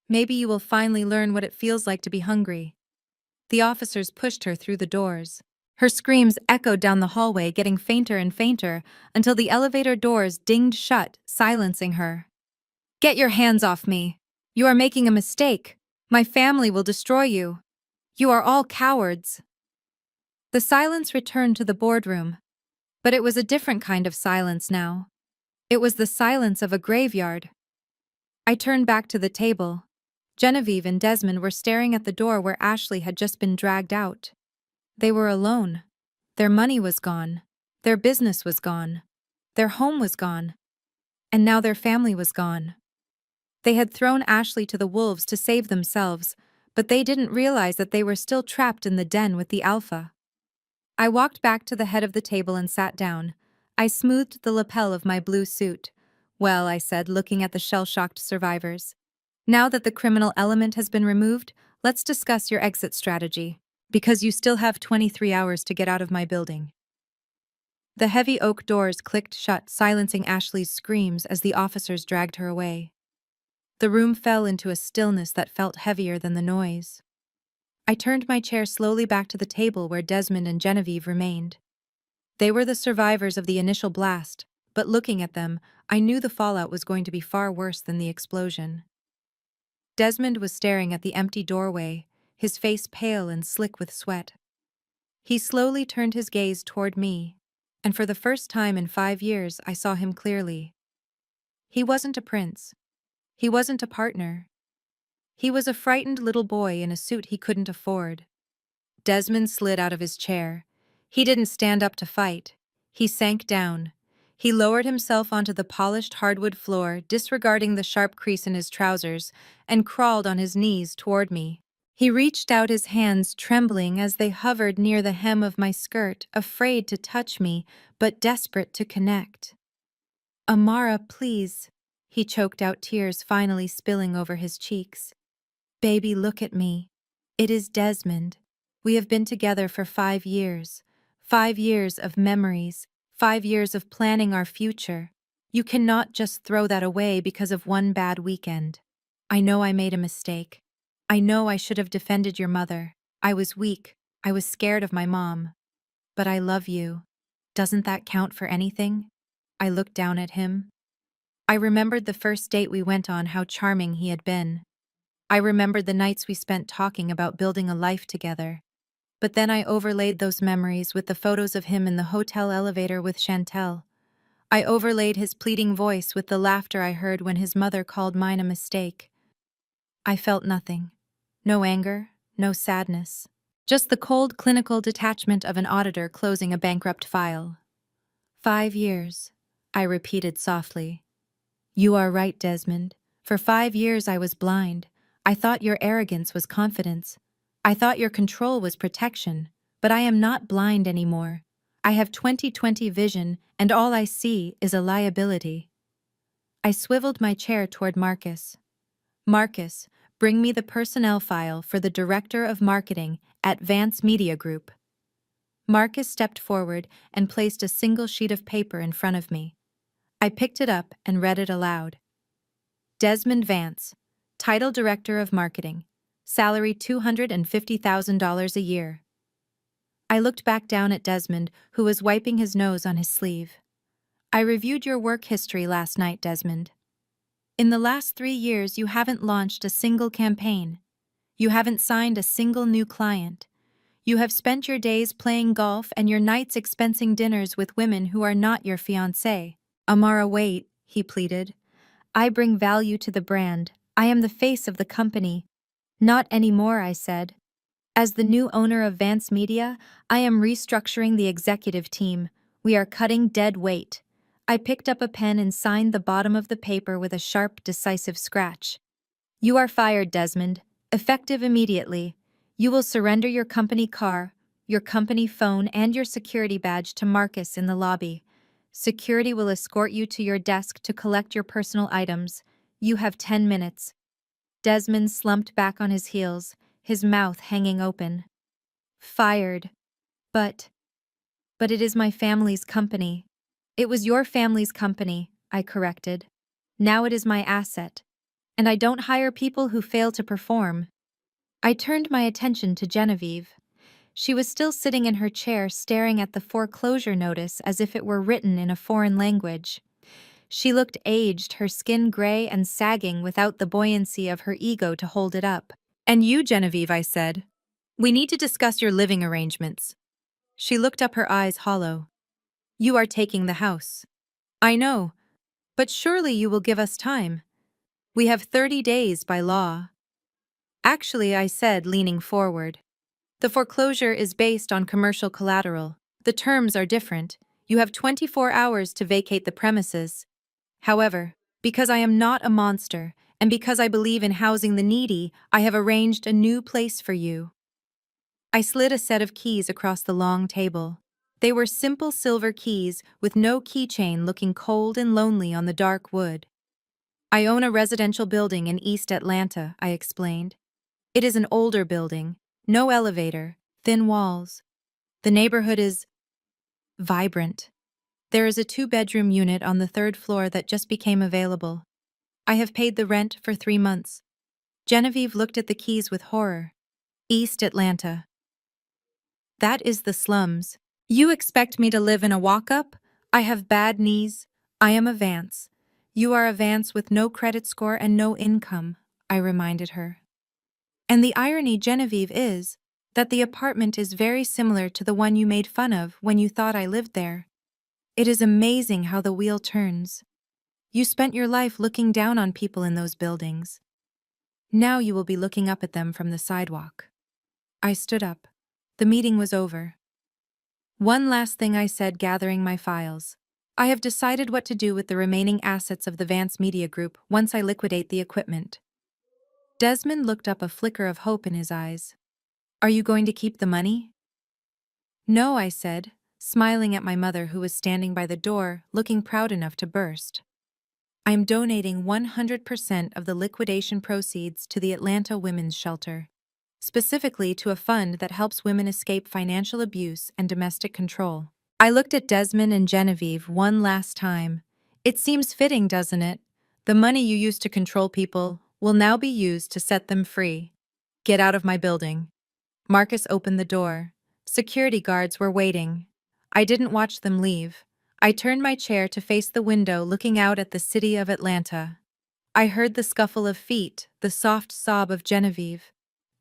Maybe you will finally learn what it feels like to be hungry. The officers pushed her through the doors. Her screams echoed down the hallway, getting fainter and fainter, until the elevator doors dinged shut, silencing her. Get your hands off me. You are making a mistake. My family will destroy you. You are all cowards. The silence returned to the boardroom. But it was a different kind of silence now. It was the silence of a graveyard. I turned back to the table. Genevieve and Desmond were staring at the door where Ashley had just been dragged out. They were alone. Their money was gone. Their business was gone. Their home was gone. And now their family was gone. They had thrown Ashley to the wolves to save themselves, but they didn't realize that they were still trapped in the den with the alpha. I walked back to the head of the table and sat down. I smoothed the lapel of my blue suit. Well, I said, looking at the shell-shocked survivors. Now that the criminal element has been removed, let's discuss your exit strategy, because you still have 23 hours to get out of my building. The heavy oak doors clicked shut, silencing Ashley's screams as the officers dragged her away. The room fell into a stillness that felt heavier than the noise. I turned my chair slowly back to the table where Desmond and Genevieve remained. They were the survivors of the initial blast, but looking at them, I knew the fallout was going to be far worse than the explosion. Desmond was staring at the empty doorway, his face pale and slick with sweat. He slowly turned his gaze toward me, and for the first time in 5 years I saw him clearly. He wasn't a prince. He wasn't a partner. He was a frightened little boy in a suit he couldn't afford. Desmond slid out of his chair. He didn't stand up to fight. He sank down. He lowered himself onto the polished hardwood floor, disregarding the sharp crease in his trousers, and crawled on his knees toward me. He reached out his hands, trembling as they hovered near the hem of my skirt, afraid to touch me, but desperate to connect. "Amara, please," he choked out, tears finally spilling over his cheeks. "Baby, look at me. It is Desmond. We have been together for 5 years. 5 years of memories. 5 years of planning our future. You cannot just throw that away because of one bad weekend. I know I made a mistake. I know I should have defended your mother. I was weak. I was scared of my mom. But I love you. Doesn't that count for anything?" I looked down at him. I remembered the first date we went on, how charming he had been. I remembered the nights we spent talking about building a life together. But then I overlaid those memories with the photos of him in the hotel elevator with Chantel. I overlaid his pleading voice with the laughter I heard when his mother called mine a mistake. I felt nothing. No anger, no sadness. Just the cold, clinical detachment of an auditor closing a bankrupt file. 5 years, I repeated softly. You are right, Desmond. For 5 years I was blind. I thought your arrogance was confidence. I thought your control was protection. But I am not blind anymore. I have 20/20 vision, and all I see is a liability. I swiveled my chair toward Marcus. Marcus, bring me the personnel file for the Director of Marketing at Vance Media Group. Marcus stepped forward and placed a single sheet of paper in front of me. I picked it up and read it aloud. Desmond Vance, Title Director of Marketing, salary $250,000 a year. I looked back down at Desmond, who was wiping his nose on his sleeve. I reviewed your work history last night, Desmond. In the last 3 years, you haven't launched a single campaign. You haven't signed a single new client. You have spent your days playing golf and your nights expensing dinners with women who are not your fiancé. Amara, wait, he pleaded. I bring value to the brand. I am the face of the company. Not anymore, I said. As the new owner of Vance Media, I am restructuring the executive team. We are cutting dead weight. I picked up a pen and signed the bottom of the paper with a sharp, decisive scratch. You are fired, Desmond. Effective immediately. You will surrender your company car, your company phone, and your security badge to Marcus in the lobby. Security will escort you to your desk to collect your personal items. You have 10 minutes. Desmond slumped back on his heels, his mouth hanging open. Fired. But it is my family's company. It was your family's company, I corrected. Now it is my asset. And I don't hire people who fail to perform. I turned my attention to Genevieve. She was still sitting in her chair, staring at the foreclosure notice as if it were written in a foreign language. She looked aged, her skin gray and sagging without the buoyancy of her ego to hold it up. And you, Genevieve, I said. We need to discuss your living arrangements. She looked up, her eyes hollow. You are taking the house. I know, but surely you will give us time. We have 30 days by law. Actually, I said, leaning forward. The foreclosure is based on commercial collateral. The terms are different. You have 24 hours to vacate the premises. However, because I am not a monster, and because I believe in housing the needy, I have arranged a new place for you. I slid a set of keys across the long table. They were simple silver keys with no keychain, looking cold and lonely on the dark wood. I own a residential building in East Atlanta, I explained. It is an older building, no elevator, thin walls. The neighborhood is vibrant. There is a 2-bedroom unit on the 3rd floor that just became available. I have paid the rent for 3 months. Genevieve looked at the keys with horror. East Atlanta. That is the slums. You expect me to live in a walk-up? I have bad knees. I am a Vance. You are a Vance with no credit score and no income, I reminded her. And the irony, Genevieve, is that the apartment is very similar to the one you made fun of when you thought I lived there. It is amazing how the wheel turns. You spent your life looking down on people in those buildings. Now you will be looking up at them from the sidewalk. I stood up. The meeting was over. One last thing I said, gathering my files. I have decided what to do with the remaining assets of the Vance Media Group once I liquidate the equipment. Desmond looked up, a flicker of hope in his eyes. Are you going to keep the money? No, I said, smiling at my mother, who was standing by the door, looking proud enough to burst. I am donating 100% of the liquidation proceeds to the Atlanta Women's Shelter, specifically to a fund that helps women escape financial abuse and domestic control. I looked at Desmond and Genevieve one last time. It seems fitting, doesn't it? The money you used to control people will now be used to set them free. Get out of my building. Marcus opened the door. Security guards were waiting. I didn't watch them leave. I turned my chair to face the window, looking out at the city of Atlanta. I heard the scuffle of feet, the soft sob of Genevieve,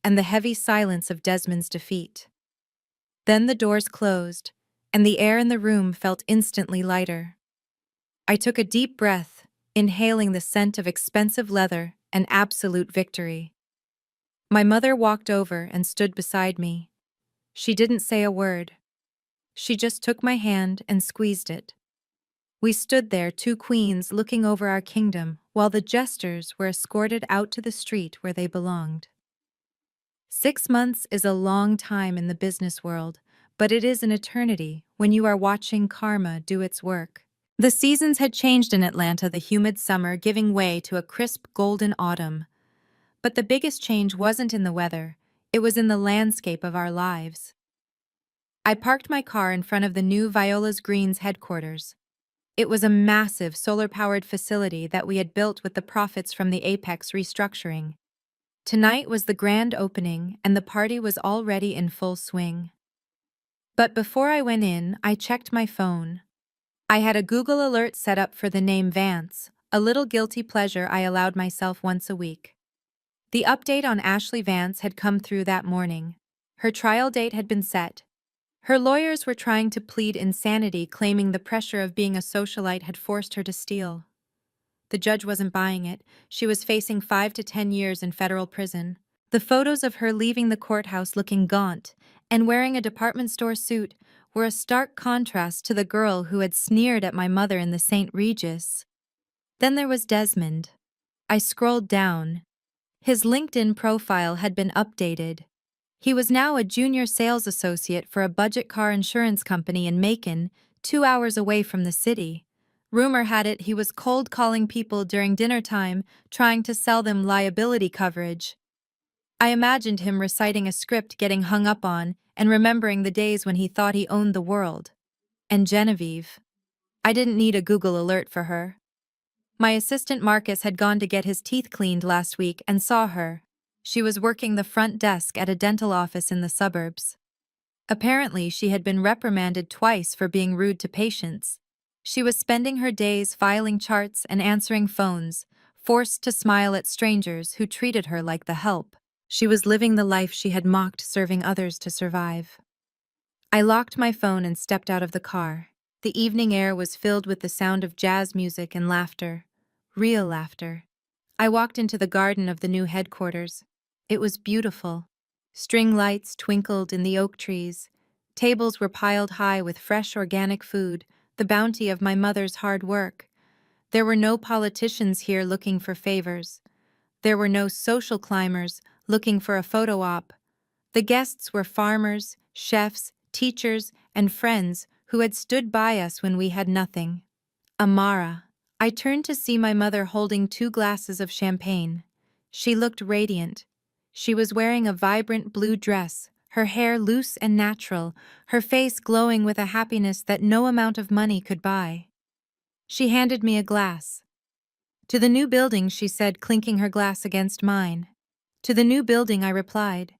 and the heavy silence of Desmond's defeat. Then the doors closed, and the air in the room felt instantly lighter. I took a deep breath, inhaling the scent of expensive leather and absolute victory. My mother walked over and stood beside me. She didn't say a word. She just took my hand and squeezed it. We stood there, two queens looking over our kingdom, while the jesters were escorted out to the street where they belonged. 6 months is a long time in the business world, but it is an eternity when you are watching karma do its work. The seasons had changed in Atlanta, the humid summer giving way to a crisp golden autumn. But the biggest change wasn't in the weather, it was in the landscape of our lives. I parked my car in front of the new Viola's Greens headquarters. It was a massive solar-powered facility that we had built with the profits from the Apex restructuring. Tonight was the grand opening, and the party was already in full swing. But before I went in, I checked my phone. I had a Google alert set up for the name Vance, a little guilty pleasure I allowed myself once a week. The update on Ashley Vance had come through that morning. Her trial date had been set. Her lawyers were trying to plead insanity, claiming the pressure of being a socialite had forced her to steal. The judge wasn't buying it. She was facing 5 to 10 years in federal prison. The photos of her leaving the courthouse looking gaunt and wearing a department store suit were a stark contrast to the girl who had sneered at my mother in the St. Regis. Then there was Desmond. I scrolled down. His LinkedIn profile had been updated. He was now a junior sales associate for a budget car insurance company in Macon, 2 hours away from the city. Rumor had it he was cold calling people during dinner time, trying to sell them liability coverage. I imagined him reciting a script, getting hung up on, and remembering the days when he thought he owned the world. And Genevieve. I didn't need a Google alert for her. My assistant Marcus had gone to get his teeth cleaned last week and saw her. She was working the front desk at a dental office in the suburbs. Apparently, she had been reprimanded twice for being rude to patients. She was spending her days filing charts and answering phones, forced to smile at strangers who treated her like the help. She was living the life she had mocked serving others to survive. I locked my phone and stepped out of the car. The evening air was filled with the sound of jazz music and laughter. Real laughter. I walked into the garden of the new headquarters. It was beautiful. String lights twinkled in the oak trees. Tables were piled high with fresh organic food, the bounty of my mother's hard work. There were no politicians here looking for favors. There were no social climbers looking for a photo op. The guests were farmers, chefs, teachers, and friends who had stood by us when we had nothing. Amara. I turned to see my mother holding 2 glasses of champagne. She looked radiant. She was wearing a vibrant blue dress, her hair loose and natural, her face glowing with a happiness that no amount of money could buy. She handed me a glass. To the new building, she said, clinking her glass against mine. To the new building, I replied.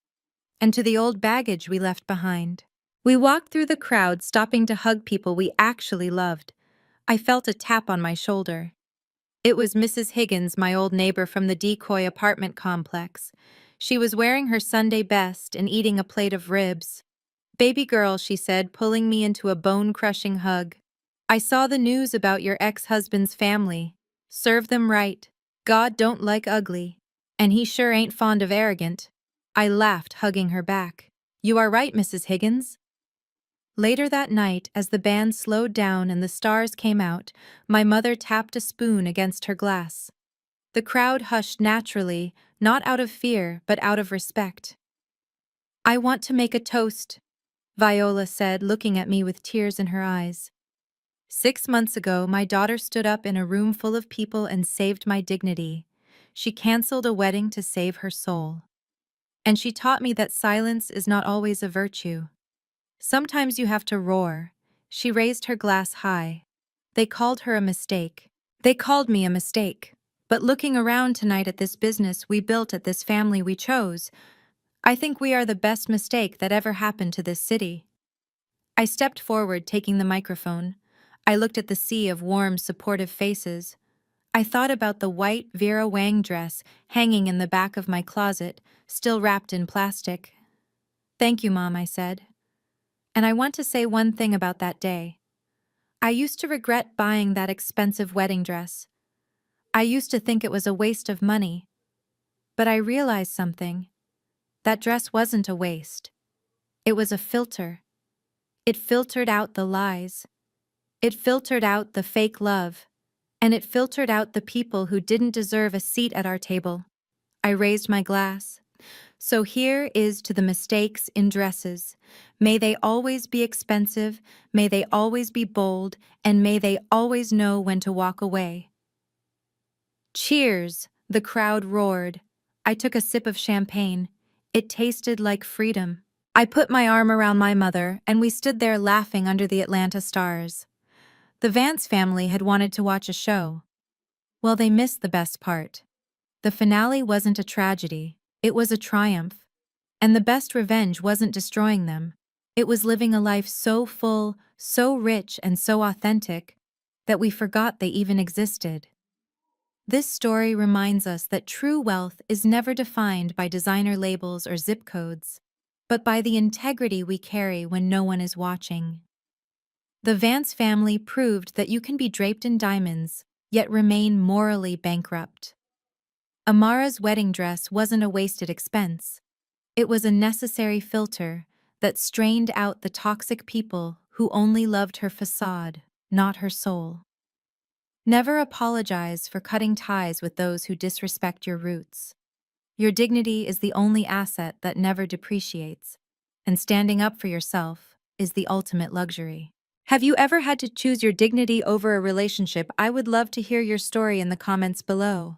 And to the old baggage we left behind. We walked through the crowd, stopping to hug people we actually loved. I felt a tap on my shoulder. It was Mrs. Higgins, my old neighbor from the Decoy apartment complex. She was wearing her Sunday best and eating a plate of ribs. "Baby girl," she said, pulling me into a bone-crushing hug. "I saw the news about your ex-husband's family. Serve them right. God don't like ugly. And he sure ain't fond of arrogant. I laughed, hugging her back. You are right, Mrs. Higgins. Later that night, as the band slowed down and the stars came out, my mother tapped a spoon against her glass. The crowd hushed naturally, not out of fear, but out of respect. I want to make a toast, Viola said, looking at me with tears in her eyes. 6 months ago, my daughter stood up in a room full of people and saved my dignity. She canceled a wedding to save her soul. And she taught me that silence is not always a virtue. Sometimes you have to roar. She raised her glass high. They called her a mistake. They called me a mistake. But looking around tonight at this business we built, at this family we chose, I think we are the best mistake that ever happened to this city. I stepped forward, taking the microphone. I looked at the sea of warm, supportive faces. I thought about the white Vera Wang dress hanging in the back of my closet, still wrapped in plastic. Thank you, Mom, I said. And I want to say one thing about that day. I used to regret buying that expensive wedding dress. I used to think it was a waste of money. But I realized something. That dress wasn't a waste. It was a filter. It filtered out the lies. It filtered out the fake love. And it filtered out the people who didn't deserve a seat at our table. I raised my glass. So here is to the mistakes in dresses. May they always be expensive, may they always be bold, and may they always know when to walk away. Cheers! The crowd roared. I took a sip of champagne. It tasted like freedom. I put my arm around my mother, and we stood there laughing under the Atlanta stars. The Vance family had wanted to watch a show. Well, they missed the best part. The finale wasn't a tragedy, it was a triumph. And the best revenge wasn't destroying them. It was living a life so full, so rich, and so authentic that we forgot they even existed. This story reminds us that true wealth is never defined by designer labels or zip codes, but by the integrity we carry when no one is watching. The Vance family proved that you can be draped in diamonds, yet remain morally bankrupt. Amara's wedding dress wasn't a wasted expense. It was a necessary filter that strained out the toxic people who only loved her facade, not her soul. Never apologize for cutting ties with those who disrespect your roots. Your dignity is the only asset that never depreciates, and standing up for yourself is the ultimate luxury. Have you ever had to choose your dignity over a relationship? I would love to hear your story in the comments below.